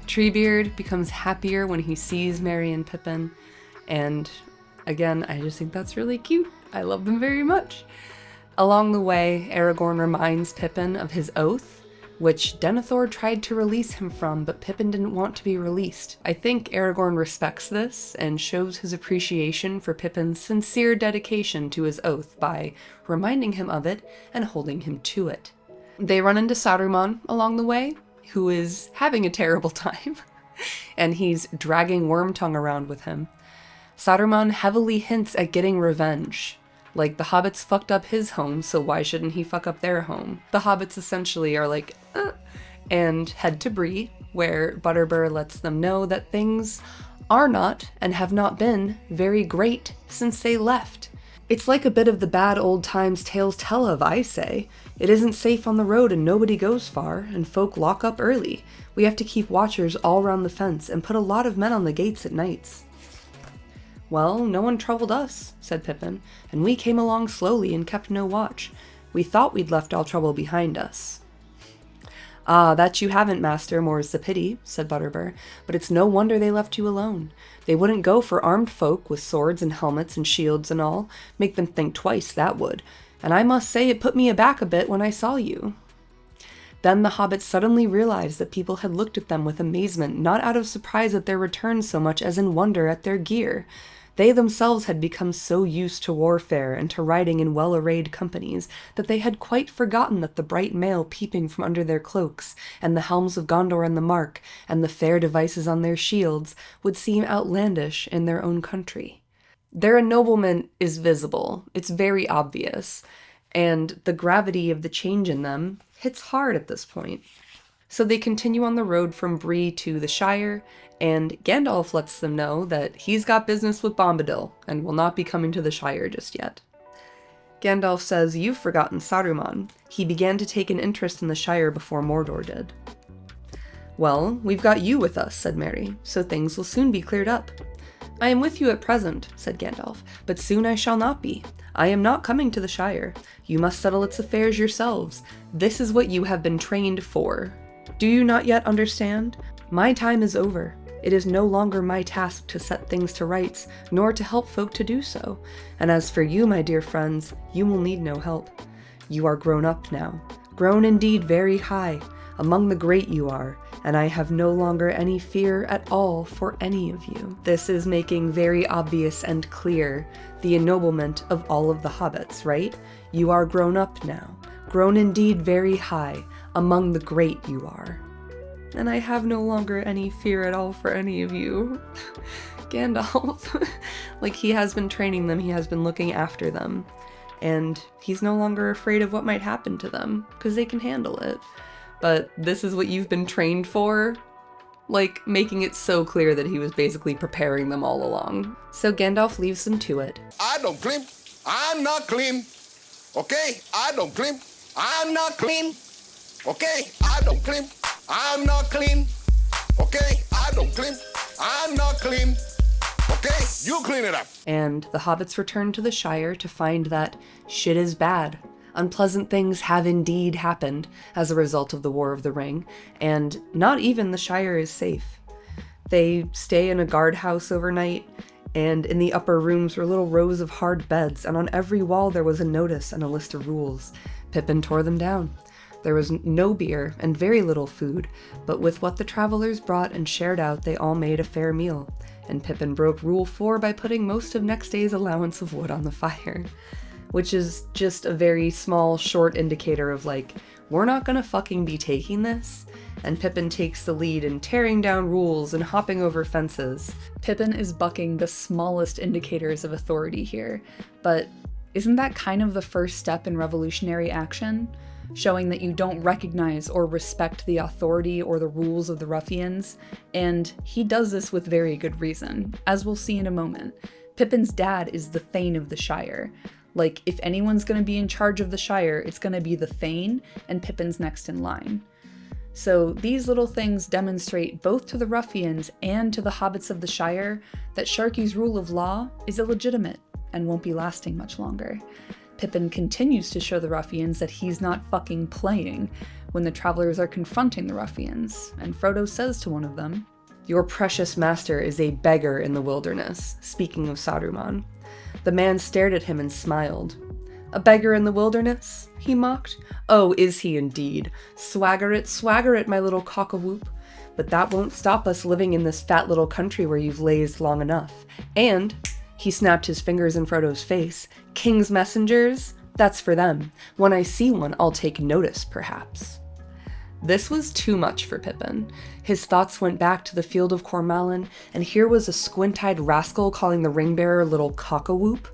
Treebeard becomes happier when he sees Merry and Pippin, and again, I just think that's really cute. I love them very much. Along the way, Aragorn reminds Pippin of his oath, which Denethor tried to release him from, but Pippin didn't want to be released. I think Aragorn respects this and shows his appreciation for Pippin's sincere dedication to his oath by reminding him of it and holding him to it. They run into Saruman along the way, who is having a terrible time, and he's dragging Wormtongue around with him. Saruman heavily hints at getting revenge. Like, the hobbits fucked up his home, so why shouldn't he fuck up their home? The hobbits essentially are like, and head to Bree, where Butterbur lets them know that things are not, and have not been, very great since they left. It's like a bit of the bad old times tales tell of, I say. It isn't safe on the road and nobody goes far, and folk lock up early. We have to keep watchers all round the fence and put a lot of men on the gates at nights. Well, no one troubled us, said Pippin, and we came along slowly and kept no watch. We thought we'd left all trouble behind us. Ah, that you haven't, master, more's the pity, said Butterbur, but it's no wonder they left you alone. They wouldn't go for armed folk with swords and helmets and shields and all. Make them think twice, that would. And I must say it put me aback a bit when I saw you. Then the hobbits suddenly realized that people had looked at them with amazement, not out of surprise at their return so much as in wonder at their gear. They themselves had become so used to warfare and to riding in well-arrayed companies that they had quite forgotten that the bright mail peeping from under their cloaks, and the helms of Gondor and the Mark, and the fair devices on their shields would seem outlandish in their own country. Their ennoblement is visible, it's very obvious, and the gravity of the change in them hits hard at this point. So they continue on the road from Bree to the Shire, and Gandalf lets them know that he's got business with Bombadil and will not be coming to the Shire just yet. Gandalf says, "You've forgotten Saruman. He began to take an interest in the Shire before Mordor did." "Well, we've got you with us," said Merry, "so things will soon be cleared up." "I am with you at present," said Gandalf, "but soon I shall not be. I am not coming to the Shire. You must settle its affairs yourselves. This is what you have been trained for. Do you not yet understand? My time is over. It is no longer my task to set things to rights, nor to help folk to do so. And as for you, my dear friends, you will need no help. You are grown up now, grown indeed very high. Among the great you are, and I have no longer any fear at all for any of you." This is making very obvious and clear the ennoblement of all of the hobbits, right? You are grown up now, grown indeed very high. Among the great you are. And I have no longer any fear at all for any of you. Gandalf. Like, he has been training them, he has been looking after them. And he's no longer afraid of what might happen to them, because they can handle it. But this is what you've been trained for? Like, making it so clear that he was basically preparing them all along. So Gandalf leaves them to it. I don't claim. I'm not clean. Okay? I don't claim. I'm not clean. Okay? I don't claim. I'm not clean. Okay? I don't claim. I'm not clean. Okay? You clean it up. And the hobbits return to the Shire to find that shit is bad. Unpleasant things have indeed happened as a result of the War of the Ring, and not even the Shire is safe. They stay in a guardhouse overnight, and in the upper rooms were little rows of hard beds, and on every wall there was a notice and a list of rules. Pippin tore them down. There was no beer and very little food, but with what the travelers brought and shared out, they all made a fair meal, and Pippin broke Rule 4 by putting most of next day's allowance of wood on the fire. Which is just a very small, short indicator of like, we're not gonna fucking be taking this. And Pippin takes the lead in tearing down rules and hopping over fences. Pippin is bucking the smallest indicators of authority here, but isn't that kind of the first step in revolutionary action? Showing that you don't recognize or respect the authority or the rules of the ruffians, and he does this with very good reason, as we'll see in a moment. Pippin's dad is the Thane of the Shire. Like, if anyone's gonna be in charge of the Shire, it's gonna be the Thane, and Pippin's next in line. So these little things demonstrate both to the ruffians and to the hobbits of the Shire that Sharky's rule of law is illegitimate and won't be lasting much longer. Pippin continues to show the ruffians that he's not fucking playing when the travelers are confronting the ruffians, and Frodo says to one of them, "Your precious master is a beggar in the wilderness," speaking of Saruman. The man stared at him and smiled. "A beggar in the wilderness?" he mocked. "Oh, is he indeed? Swagger it, my little cock-a-whoop. But that won't stop us living in this fat little country where you've lazed long enough. And," he snapped his fingers in Frodo's face, "king's messengers? That's for them. When I see one, I'll take notice, perhaps." This was too much for Pippin. His thoughts went back to the field of Cormallen, and here was a squint-eyed rascal calling the ring-bearer little cock-a-whoop.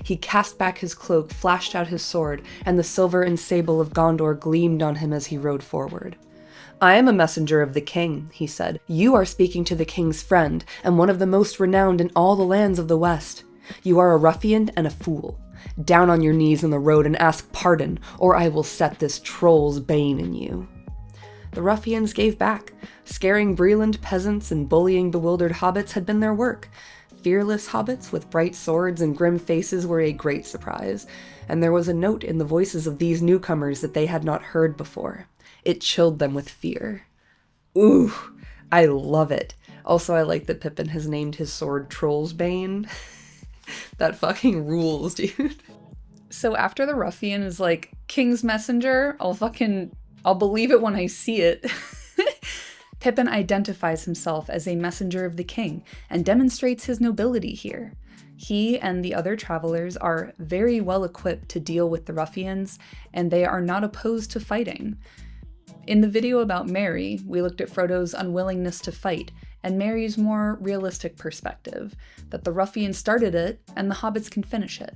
He cast back his cloak, flashed out his sword, and the silver and sable of Gondor gleamed on him as he rode forward. "I am a messenger of the king," he said. "You are speaking to the king's friend, and one of the most renowned in all the lands of the West. You are a ruffian and a fool. Down on your knees in the road and ask pardon, or I will set this troll's bane in you." The ruffians gave back. Scaring Breland peasants and bullying bewildered hobbits had been their work. Fearless hobbits with bright swords and grim faces were a great surprise, and there was a note in the voices of these newcomers that they had not heard before. It chilled them with fear. Ooh, I love it. Also, I like that Pippin has named his sword Troll's Bane. That fucking rules, dude. So after the ruffian is like, "King's messenger, I'll believe it when I see it," Pippin identifies himself as a messenger of the king and demonstrates his nobility here. He and the other travelers are very well equipped to deal with the ruffians, and they are not opposed to fighting. In the video about Merry, we looked at Frodo's unwillingness to fight, and Merry's more realistic perspective, that the ruffians started it and the hobbits can finish it.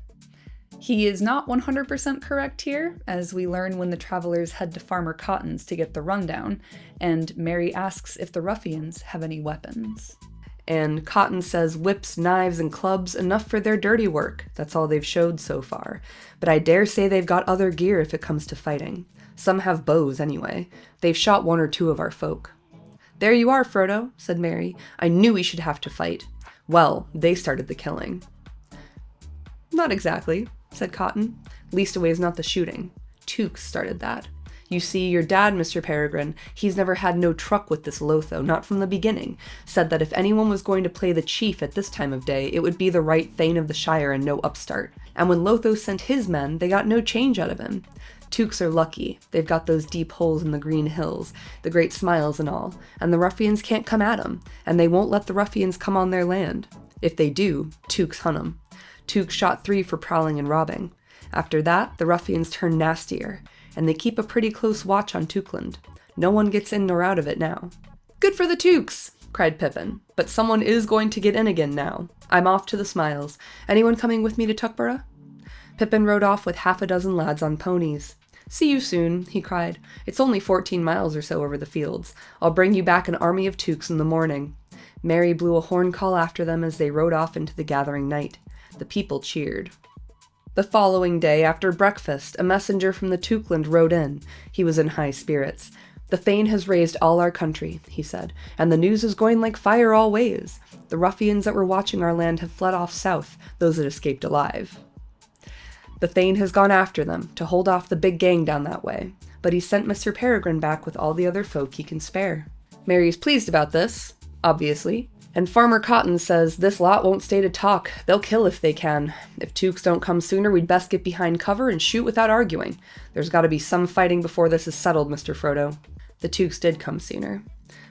He is not 100% correct here, as we learn when the travelers head to Farmer Cotton's to get the rundown, and Merry asks if the ruffians have any weapons. And Cotton says whips, knives, and clubs, enough for their dirty work. That's all they've showed so far. But I dare say they've got other gear if it comes to fighting. Some have bows anyway. They've shot one or two of our folk. "There you are, Frodo," said Merry. "I knew we should have to fight. Well, they started the killing." "Not exactly," said Cotton. "Leastways not the shooting. Tooks started that. You see, your dad, Mr. Peregrin, he's never had no truck with this Lotho, not from the beginning. Said that if anyone was going to play the chief at this time of day, it would be the right Thane of the Shire and no upstart. And when Lotho sent his men, they got no change out of him. Tooks are lucky. They've got those deep holes in the green hills, the great smiles and all, and the ruffians can't come at 'em, and they won't let the ruffians come on their land. If they do, Tooks hunt 'em. Tooks shot 3 for prowling and robbing. After that, the ruffians turn nastier, and they keep a pretty close watch on Tookland. No one gets in nor out of it now." "Good for the Tooks!" cried Pippin. "But someone is going to get in again now. I'm off to the Smiles. Anyone coming with me to Tuckborough?" Pippin rode off with 6 lads on ponies. "See you soon," he cried. "It's only 14 miles or so over the fields. I'll bring you back an army of Tooks in the morning." Merry blew a horn call after them as they rode off into the gathering night. The people cheered. The following day, after breakfast, a messenger from the Tookland rode in. He was in high spirits. "The Thane has raised all our country," he said, "and the news is going like fire all ways. The ruffians that were watching our land have fled off south, those that escaped alive. The Thane has gone after them, to hold off the big gang down that way, but he sent Mr. Peregrin back with all the other folk he can spare." Merry's pleased about this, obviously, and Farmer Cotton says this lot won't stay to talk. They'll kill if they can. If Tooks don't come sooner, we'd best get behind cover and shoot without arguing. There's got to be some fighting before this is settled, Mr. Frodo. The Tooks did come sooner.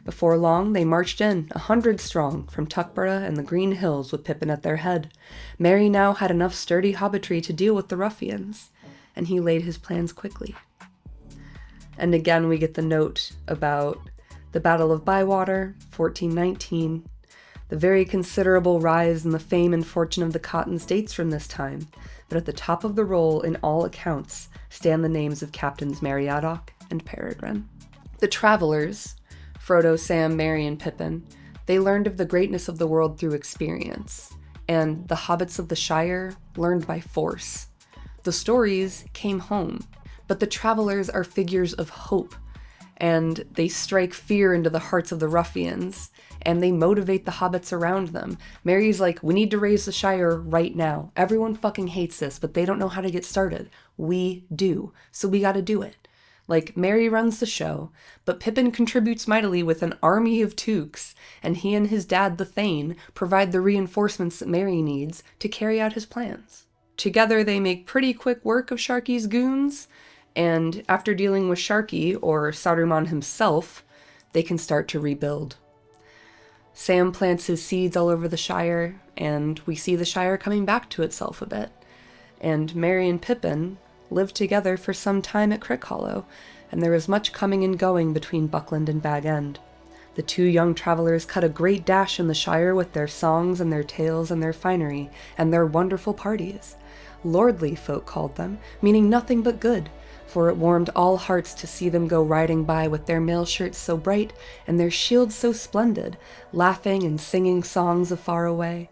Before long, they marched in, 100 strong, from Tuckborough and the Green Hills with Pippin at their head. Merry now had enough sturdy hobbitry to deal with the ruffians, and he laid his plans quickly. And again we get the note about the Battle of Bywater, 1419. The very considerable rise in the fame and fortune of the Cottons dates from this time, but at the top of the roll, in all accounts, stand the names of Captains Meriadoc and Peregrin. The travelers, Frodo, Sam, Merry, and Pippin, they learned of the greatness of the world through experience, and the hobbits of the Shire learned by force. The stories came home, but the travelers are figures of hope, and they strike fear into the hearts of the ruffians, and they motivate the hobbits around them. Merry's like, we need to raise the Shire right now. Everyone fucking hates this, but they don't know how to get started. We do, so we gotta do it. Like, Merry runs the show, but Pippin contributes mightily with an army of Tooks, and he and his dad, the Thane, provide the reinforcements that Merry needs to carry out his plans. Together, they make pretty quick work of Sharky's goons, and after dealing with Sharky, or Saruman himself, they can start to rebuild. Sam plants his seeds all over the Shire, and we see the Shire coming back to itself a bit. And Merry and Pippin lived together for some time at Crickhollow, and there was much coming and going between Buckland and Bag End. The two young travelers cut a great dash in the Shire with their songs and their tales and their finery, and their wonderful parties. Lordly folk called them, meaning nothing but good, for it warmed all hearts to see them go riding by with their mail shirts so bright and their shields so splendid, laughing and singing songs of far away.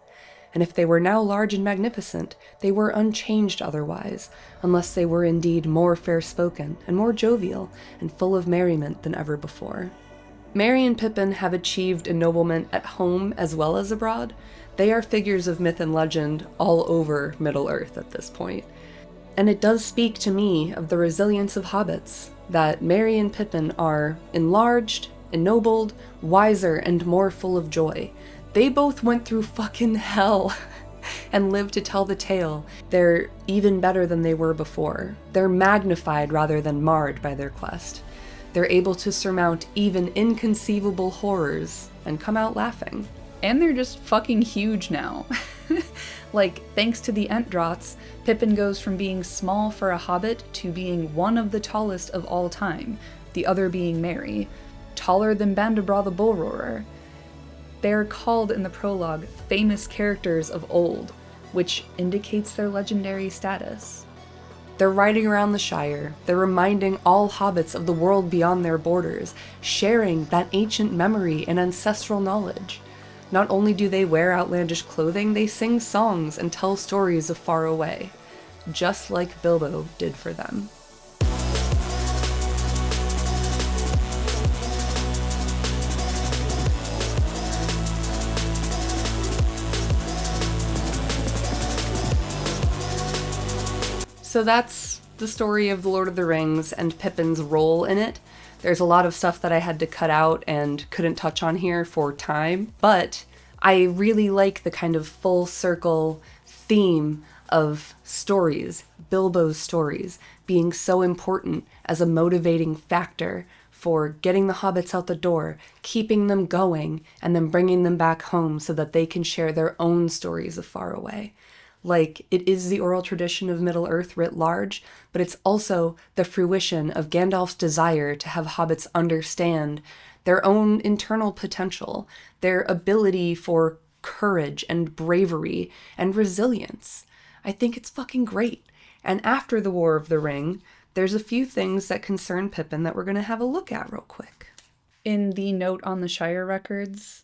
And if they were now large and magnificent, they were unchanged otherwise, unless they were indeed more fair-spoken and more jovial and full of merriment than ever before. Merry and Pippin have achieved ennoblement at home as well as abroad. They are figures of myth and legend all over Middle-earth at this point. And it does speak to me of the resilience of hobbits, that Merry and Pippin are enlarged, ennobled, wiser, and more full of joy. They both went through fucking hell and lived to tell the tale. They're even better than they were before. They're magnified rather than marred by their quest. They're able to surmount even inconceivable horrors and come out laughing. And they're just fucking huge now. Like, thanks to the Entdrots, Pippin goes from being small for a hobbit to being one of the tallest of all time, the other being Merry, taller than Bandabra the Bull Roarer. They are called in the prologue famous characters of old, which indicates their legendary status. They're riding around the Shire, they're reminding all hobbits of the world beyond their borders, sharing that ancient memory and ancestral knowledge. Not only do they wear outlandish clothing, they sing songs and tell stories of far away, just like Bilbo did for them. So that's the story of The Lord of the Rings and Pippin's role in it. There's a lot of stuff that I had to cut out and couldn't touch on here for time, but I really like the kind of full circle theme of stories, Bilbo's stories, being so important as a motivating factor for getting the hobbits out the door, keeping them going, and then bringing them back home so that they can share their own stories of far away. Like, it is the oral tradition of Middle-earth writ large, but it's also the fruition of Gandalf's desire to have hobbits understand their own internal potential, their ability for courage and bravery and resilience. I think it's fucking great. And after the War of the Ring, there's a few things that concern Pippin that we're going to have a look at real quick. In the note on the Shire records,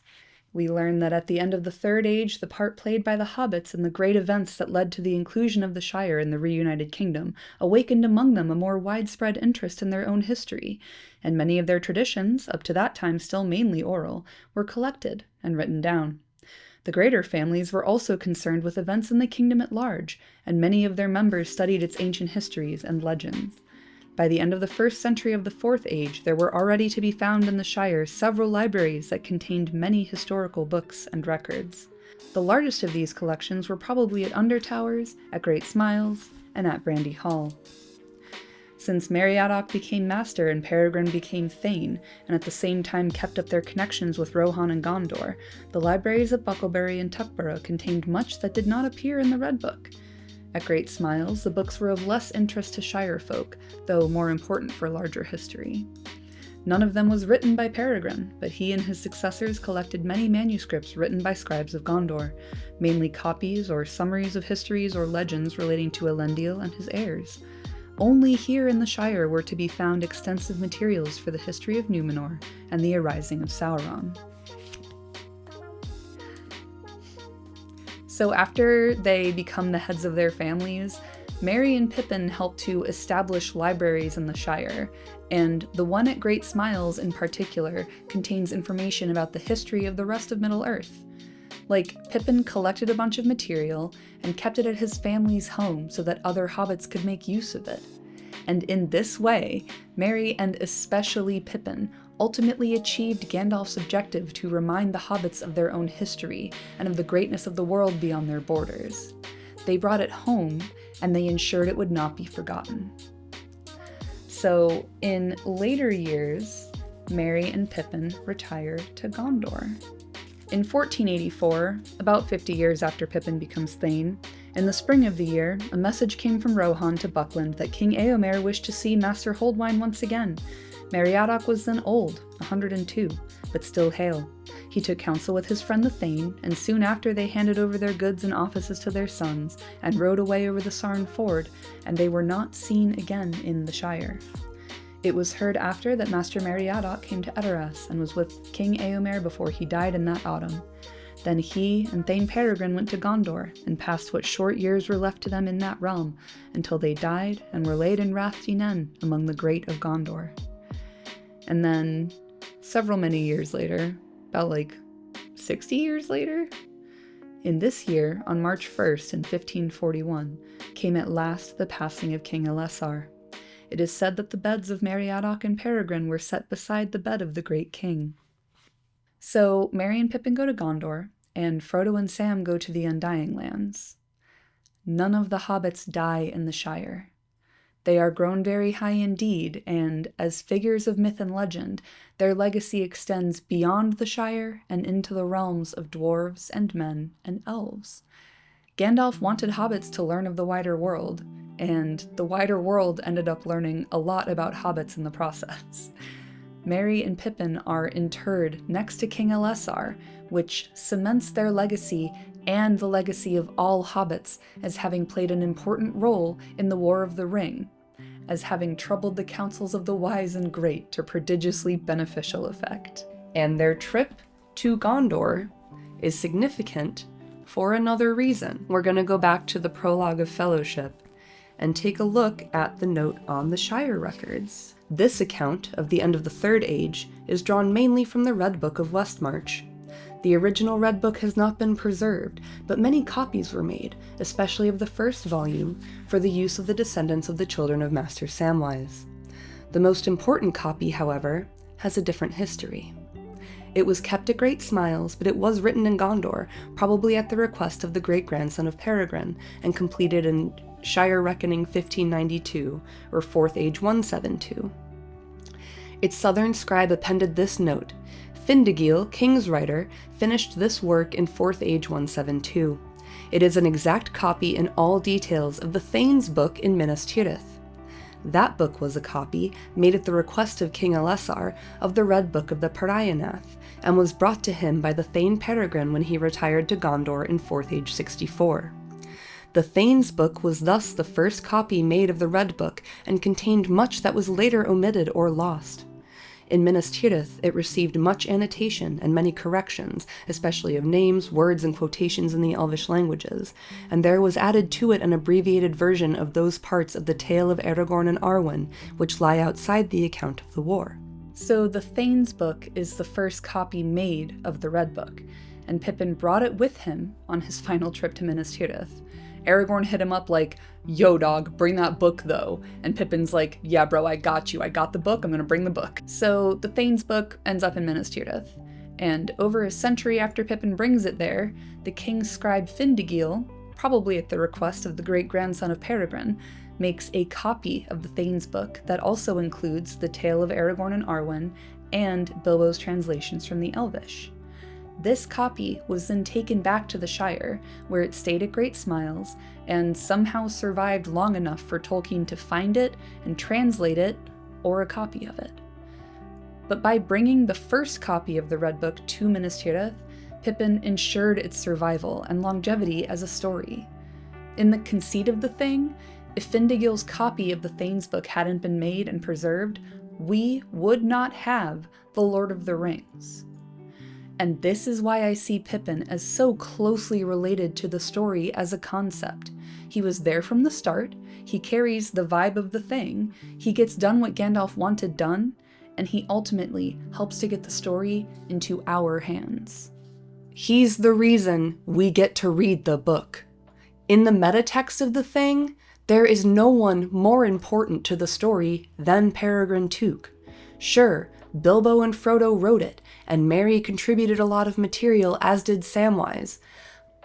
we learn that at the end of the Third Age, the part played by the hobbits in the great events that led to the inclusion of the Shire in the reunited kingdom awakened among them a more widespread interest in their own history, and many of their traditions, up to that time still mainly oral, were collected and written down. The greater families were also concerned with events in the kingdom at large, and many of their members studied its ancient histories and legends. By the end of the 1st century of the Fourth Age, there were already to be found in the Shire several libraries that contained many historical books and records. The largest of these collections were probably at Undertowers, at Great Smiles, and at Brandy Hall. Since Meriadoc became master and Peregrin became Thane, and at the same time kept up their connections with Rohan and Gondor, the libraries at Bucklebury and Tuckborough contained much that did not appear in the Red Book. At Great Smiles, the books were of less interest to Shire folk, though more important for larger history. None of them was written by Peregrin, but he and his successors collected many manuscripts written by scribes of Gondor, mainly copies or summaries of histories or legends relating to Elendil and his heirs. Only here in the Shire were to be found extensive materials for the history of Númenor and the arising of Sauron. So after they become the heads of their families, Merry and Pippin helped to establish libraries in the Shire, and the one at Great Smiles in particular contains information about the history of the rest of Middle-earth. Like, Pippin collected a bunch of material and kept it at his family's home so that other hobbits could make use of it. And in this way, Merry and especially Pippin ultimately achieved Gandalf's objective to remind the hobbits of their own history and of the greatness of the world beyond their borders. They brought it home, and they ensured it would not be forgotten. So, in later years, Merry and Pippin retired to Gondor. In 1484, about 50 years after Pippin becomes Thane, in the spring of the year, a message came from Rohan to Buckland that King Eomer wished to see Master Holdwine once again. Meriadoc was then old, 102, but still hale. He took counsel with his friend the Thane, and soon after they handed over their goods and offices to their sons, and rode away over the Sarn Ford, and they were not seen again in the Shire. It was heard after that Master Meriadoc came to Edoras, and was with King Eomer before he died in that autumn. Then he and Thane Peregrin went to Gondor, and passed what short years were left to them in that realm, until they died and were laid in Rath Dinen among the great of Gondor. And then, many years later, about 60 years later, in this year, on March 1st in 1541, came at last the passing of King Elessar. It is said that the beds of Meriadoc and Peregrin were set beside the bed of the great king. So, Merry and Pippin go to Gondor, and Frodo and Sam go to the Undying Lands. None of the hobbits die in the Shire. They are grown very high indeed, and, as figures of myth and legend, their legacy extends beyond the Shire and into the realms of dwarves and men and elves. Gandalf wanted hobbits to learn of the wider world, and the wider world ended up learning a lot about hobbits in the process. Merry and Pippin are interred next to King Elessar, which cements their legacy and the legacy of all hobbits as having played an important role in the War of the Ring, as having troubled the councils of the wise and great to prodigiously beneficial effect. And their trip to Gondor is significant for another reason. We're going to go back to the Prologue of Fellowship and take a look at the note on the Shire records. This account of the end of the Third Age is drawn mainly from the Red Book of Westmarch. The original Red Book has not been preserved, but many copies were made, especially of the first volume, for the use of the descendants of the children of Master Samwise. The most important copy, however, has a different history. It was kept at Great Smiles, but it was written in Gondor, probably at the request of the great-grandson of Peregrin, and completed in Shire Reckoning 1592, or 4th Age 172. Its southern scribe appended this note: Findegil, King's writer, finished this work in 4th Age 172. It is an exact copy in all details of the Thane's book in Minas Tirith. That book was a copy, made at the request of King Elessar, of the Red Book of the Paraiyanath, and was brought to him by the Thane Peregrin when he retired to Gondor in 4th Age 64. The Thane's book was thus the first copy made of the Red Book, and contained much that was later omitted or lost. In Minas Tirith, it received much annotation and many corrections, especially of names, words, and quotations in the Elvish languages, and there was added to it an abbreviated version of those parts of the tale of Aragorn and Arwen, which lie outside the account of the war. So the Thane's book is the first copy made of the Red Book, and Pippin brought it with him on his final trip to Minas Tirith. Aragorn hit him up like, "Yo dog, bring that book though." And Pippin's like, "Yeah bro, I got you. I got the book, I'm gonna bring the book." So the Thane's book ends up in Minas Tirith. And over a century after Pippin brings it there, the king's scribe Findegil, probably at the request of the great-grandson of Peregrin, makes a copy of the Thane's book that also includes the tale of Aragorn and Arwen and Bilbo's translations from the Elvish. This copy was then taken back to the Shire, where it stayed at Great Smiles, and somehow survived long enough for Tolkien to find it and translate it, or a copy of it. But by bringing the first copy of the Red Book to Minas Tirith, Pippin ensured its survival and longevity as a story. In the conceit of the thing, if Findegil's copy of the Thane's book hadn't been made and preserved, we would not have The Lord of the Rings. And this is why I see Pippin as so closely related to the story as a concept. He was there from the start, He carries the vibe of the thing, he gets done what Gandalf wanted done, and he ultimately helps to get the story into our hands. He's the reason we get to read the book. In the metatext of the thing, there is no one more important to the story than Peregrin Took. Sure, Bilbo and Frodo wrote it, and Merry contributed a lot of material, as did Samwise.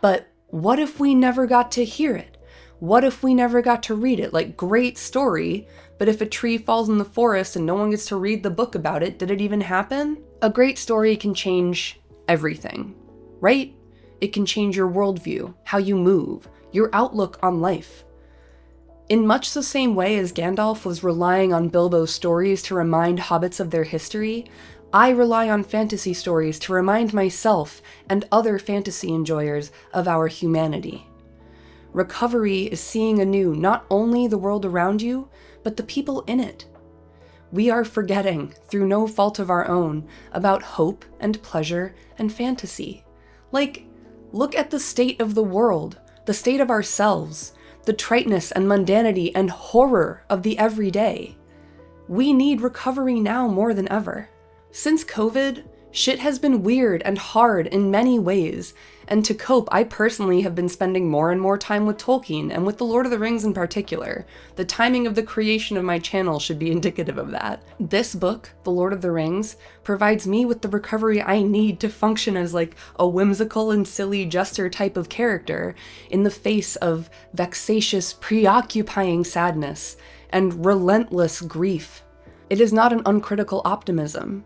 But what if we never got to hear it? What if we never got to read it? Like, great story, but if a tree falls in the forest and no one gets to read the book about it, did it even happen? A great story can change everything, right? It can change your worldview, how you move, your outlook on life. In much the same way as Gandalf was relying on Bilbo's stories to remind hobbits of their history, I rely on fantasy stories to remind myself and other fantasy enjoyers of our humanity. Recovery is seeing anew not only the world around you, but the people in it. We are forgetting, through no fault of our own, about hope and pleasure and fantasy. Like, look at the state of the world, the state of ourselves, the triteness and mundanity and horror of the everyday. We need recovery now more than ever. Since COVID, shit has been weird and hard in many ways, and to cope, I personally have been spending more and more time with Tolkien, and with The Lord of the Rings in particular. The timing of the creation of my channel should be indicative of that. This book, The Lord of the Rings, provides me with the recovery I need to function as like a whimsical and silly jester type of character in the face of vexatious, preoccupying sadness and relentless grief. It is not an uncritical optimism.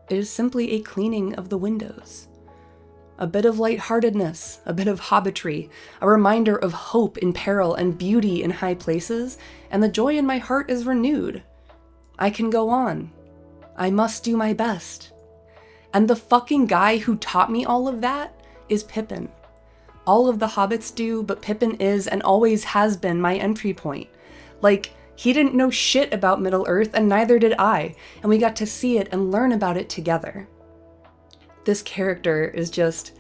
It is simply a cleaning of the windows. A bit of lightheartedness, a bit of hobbitry, a reminder of hope in peril and beauty in high places, and the joy in my heart is renewed. I can go on. I must do my best. And the fucking guy who taught me all of that is Pippin. All of the hobbits do, but Pippin is and always has been my entry point. Like, he didn't know shit about Middle-earth, and neither did I, and we got to see it and learn about it together. This character is just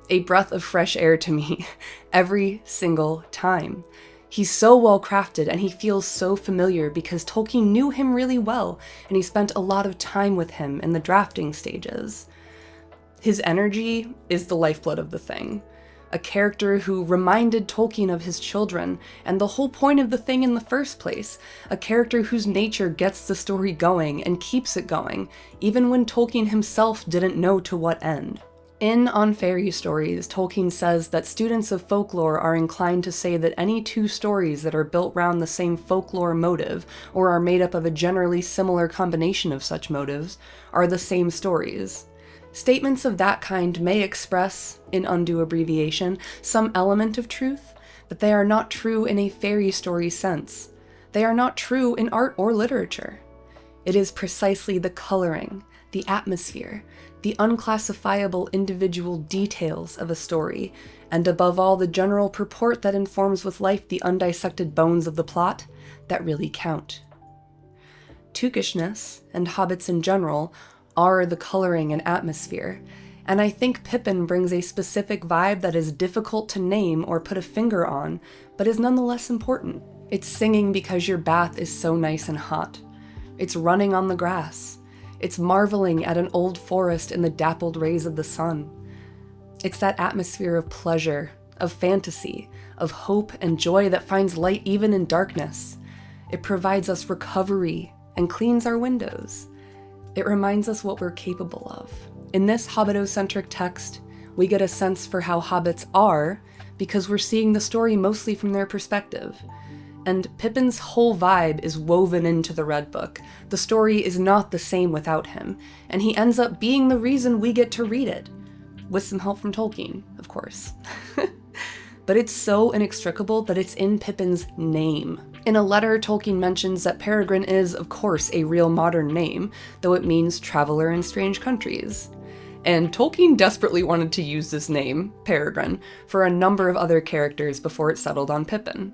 a breath of fresh air to me every single time. He's so well crafted and he feels so familiar because Tolkien knew him really well and he spent a lot of time with him in the drafting stages. His energy is the lifeblood of the thing. A character who reminded Tolkien of his children and the whole point of the thing in the first place. A character whose nature gets the story going and keeps it going, even when Tolkien himself didn't know to what end. In On Fairy Stories, Tolkien says that students of folklore are inclined to say that any two stories that are built around the same folklore motive, or are made up of a generally similar combination of such motives, are the same stories. Statements of that kind may express, in undue abbreviation, some element of truth, but they are not true in a fairy story sense. They are not true in art or literature. It is precisely the coloring, the atmosphere, the unclassifiable individual details of a story, and above all the general purport that informs with life the undissected bones of the plot, that really count. Tookishness, and hobbits in general, are the coloring and atmosphere, and I think Pippin brings a specific vibe that is difficult to name or put a finger on, but is nonetheless important. It's singing because your bath is so nice and hot. It's running on the grass. It's marveling at an old forest in the dappled rays of the sun. It's that atmosphere of pleasure, of fantasy, of hope and joy that finds light even in darkness. It provides us recovery and cleans our windows. It reminds us what we're capable of. In this hobbitocentric text, we get a sense for how hobbits are because we're seeing the story mostly from their perspective. And Pippin's whole vibe is woven into the Red Book. The story is not the same without him, and he ends up being the reason we get to read it. With some help from Tolkien, of course. But it's so inextricable that it's in Pippin's name. In a letter, Tolkien mentions that Peregrin is, of course, a real modern name, though it means traveler in strange countries. And Tolkien desperately wanted to use this name, Peregrin, for a number of other characters before it settled on Pippin.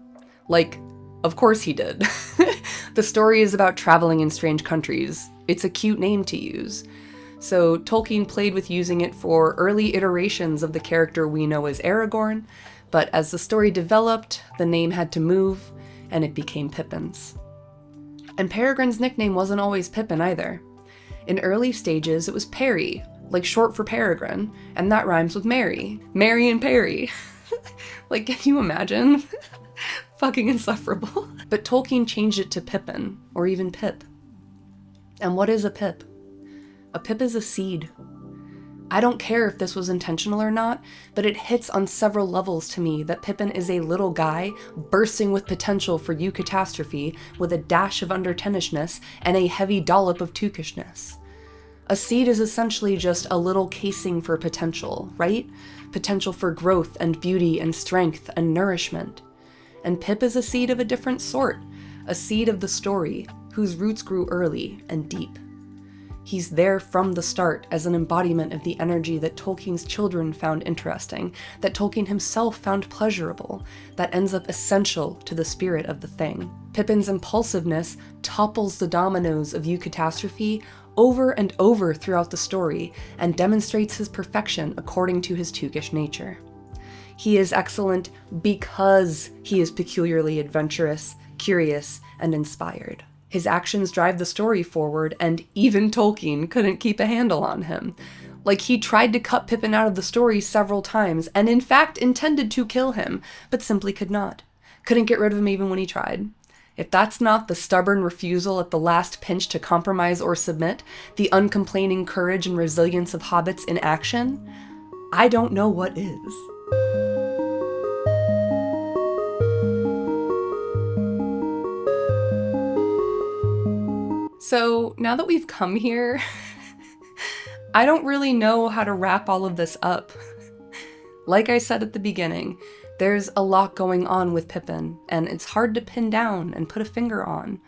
Like, of course he did. The story is about traveling in strange countries. It's a cute name to use. So Tolkien played with using it for early iterations of the character we know as Aragorn, but as the story developed, the name had to move, and it became Pippin's. And Peregrin's nickname wasn't always Pippin either. In early stages, it was Perry, like short for Peregrin, and that rhymes with Mary. Mary and Perry. Like, can you imagine? Fucking insufferable. But Tolkien changed it to Pippin, or even Pip. And what is a pip? A pip is a seed. I don't care if this was intentional or not, but it hits on several levels to me that Pippin is a little guy bursting with potential for Eucatastrophe with a dash of Undertenishness and a heavy dollop of Tookishness. A seed is essentially just a little casing for potential, right? Potential for growth and beauty and strength and nourishment. And Pip is a seed of a different sort, a seed of the story, whose roots grew early and deep. He's there from the start as an embodiment of the energy that Tolkien's children found interesting, that Tolkien himself found pleasurable, that ends up essential to the spirit of the thing. Pippin's impulsiveness topples the dominoes of Eucatastrophe over and over throughout the story and demonstrates his perfection according to his Tookish nature. He is excellent because he is peculiarly adventurous, curious, and inspired. His actions drive the story forward, and even Tolkien couldn't keep a handle on him. Like, he tried to cut Pippin out of the story several times, and in fact intended to kill him, but simply could not. Couldn't get rid of him even when he tried. If that's not the stubborn refusal at the last pinch to compromise or submit, the uncomplaining courage and resilience of hobbits in action, I don't know what is. So now that we've come here, I don't really know how to wrap all of this up. Like I said at the beginning, there's a lot going on with Pippin, and it's hard to pin down and put a finger on.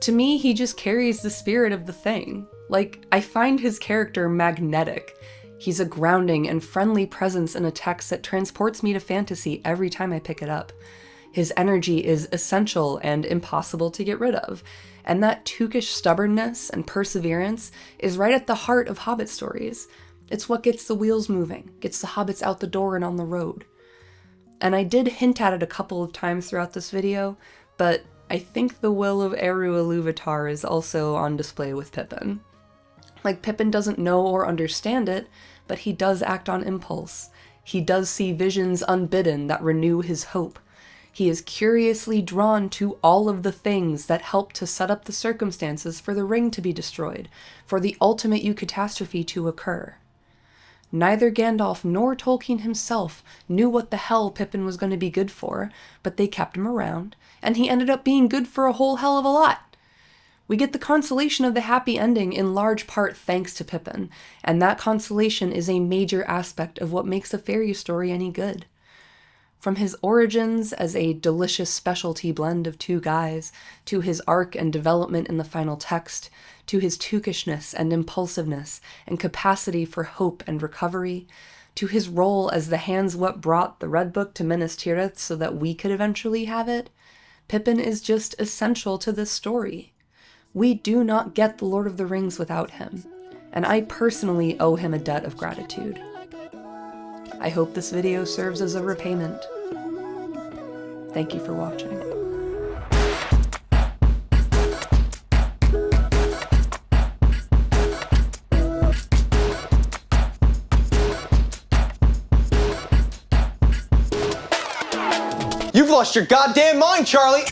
To me, he just carries the spirit of the thing. Like, I find his character magnetic. He's a grounding and friendly presence in a text that transports me to fantasy every time I pick it up. His energy is essential and impossible to get rid of, and that Tookish stubbornness and perseverance is right at the heart of Hobbit stories. It's what gets the wheels moving, gets the hobbits out the door and on the road. And I did hint at it a couple of times throughout this video, but I think the will of Eru Ilúvatar is also on display with Pippin. Like, Pippin doesn't know or understand it, but he does act on impulse. He does see visions unbidden that renew his hope. He is curiously drawn to all of the things that help to set up the circumstances for the ring to be destroyed, for the ultimate Eucatastrophe to occur. Neither Gandalf nor Tolkien himself knew what the hell Pippin was going to be good for, but they kept him around, and he ended up being good for a whole hell of a lot. We get the consolation of the happy ending in large part thanks to Pippin, and that consolation is a major aspect of what makes a fairy story any good. From his origins as a delicious specialty blend of two guys, to his arc and development in the final text, to his Tookishness and impulsiveness and capacity for hope and recovery, to his role as the hands what brought the Red Book to Minas Tirith so that we could eventually have it, Pippin is just essential to this story. We do not get The Lord of the Rings without him, and I personally owe him a debt of gratitude. I hope this video serves as a repayment. Thank you for watching. You've lost your goddamn mind, Charlie!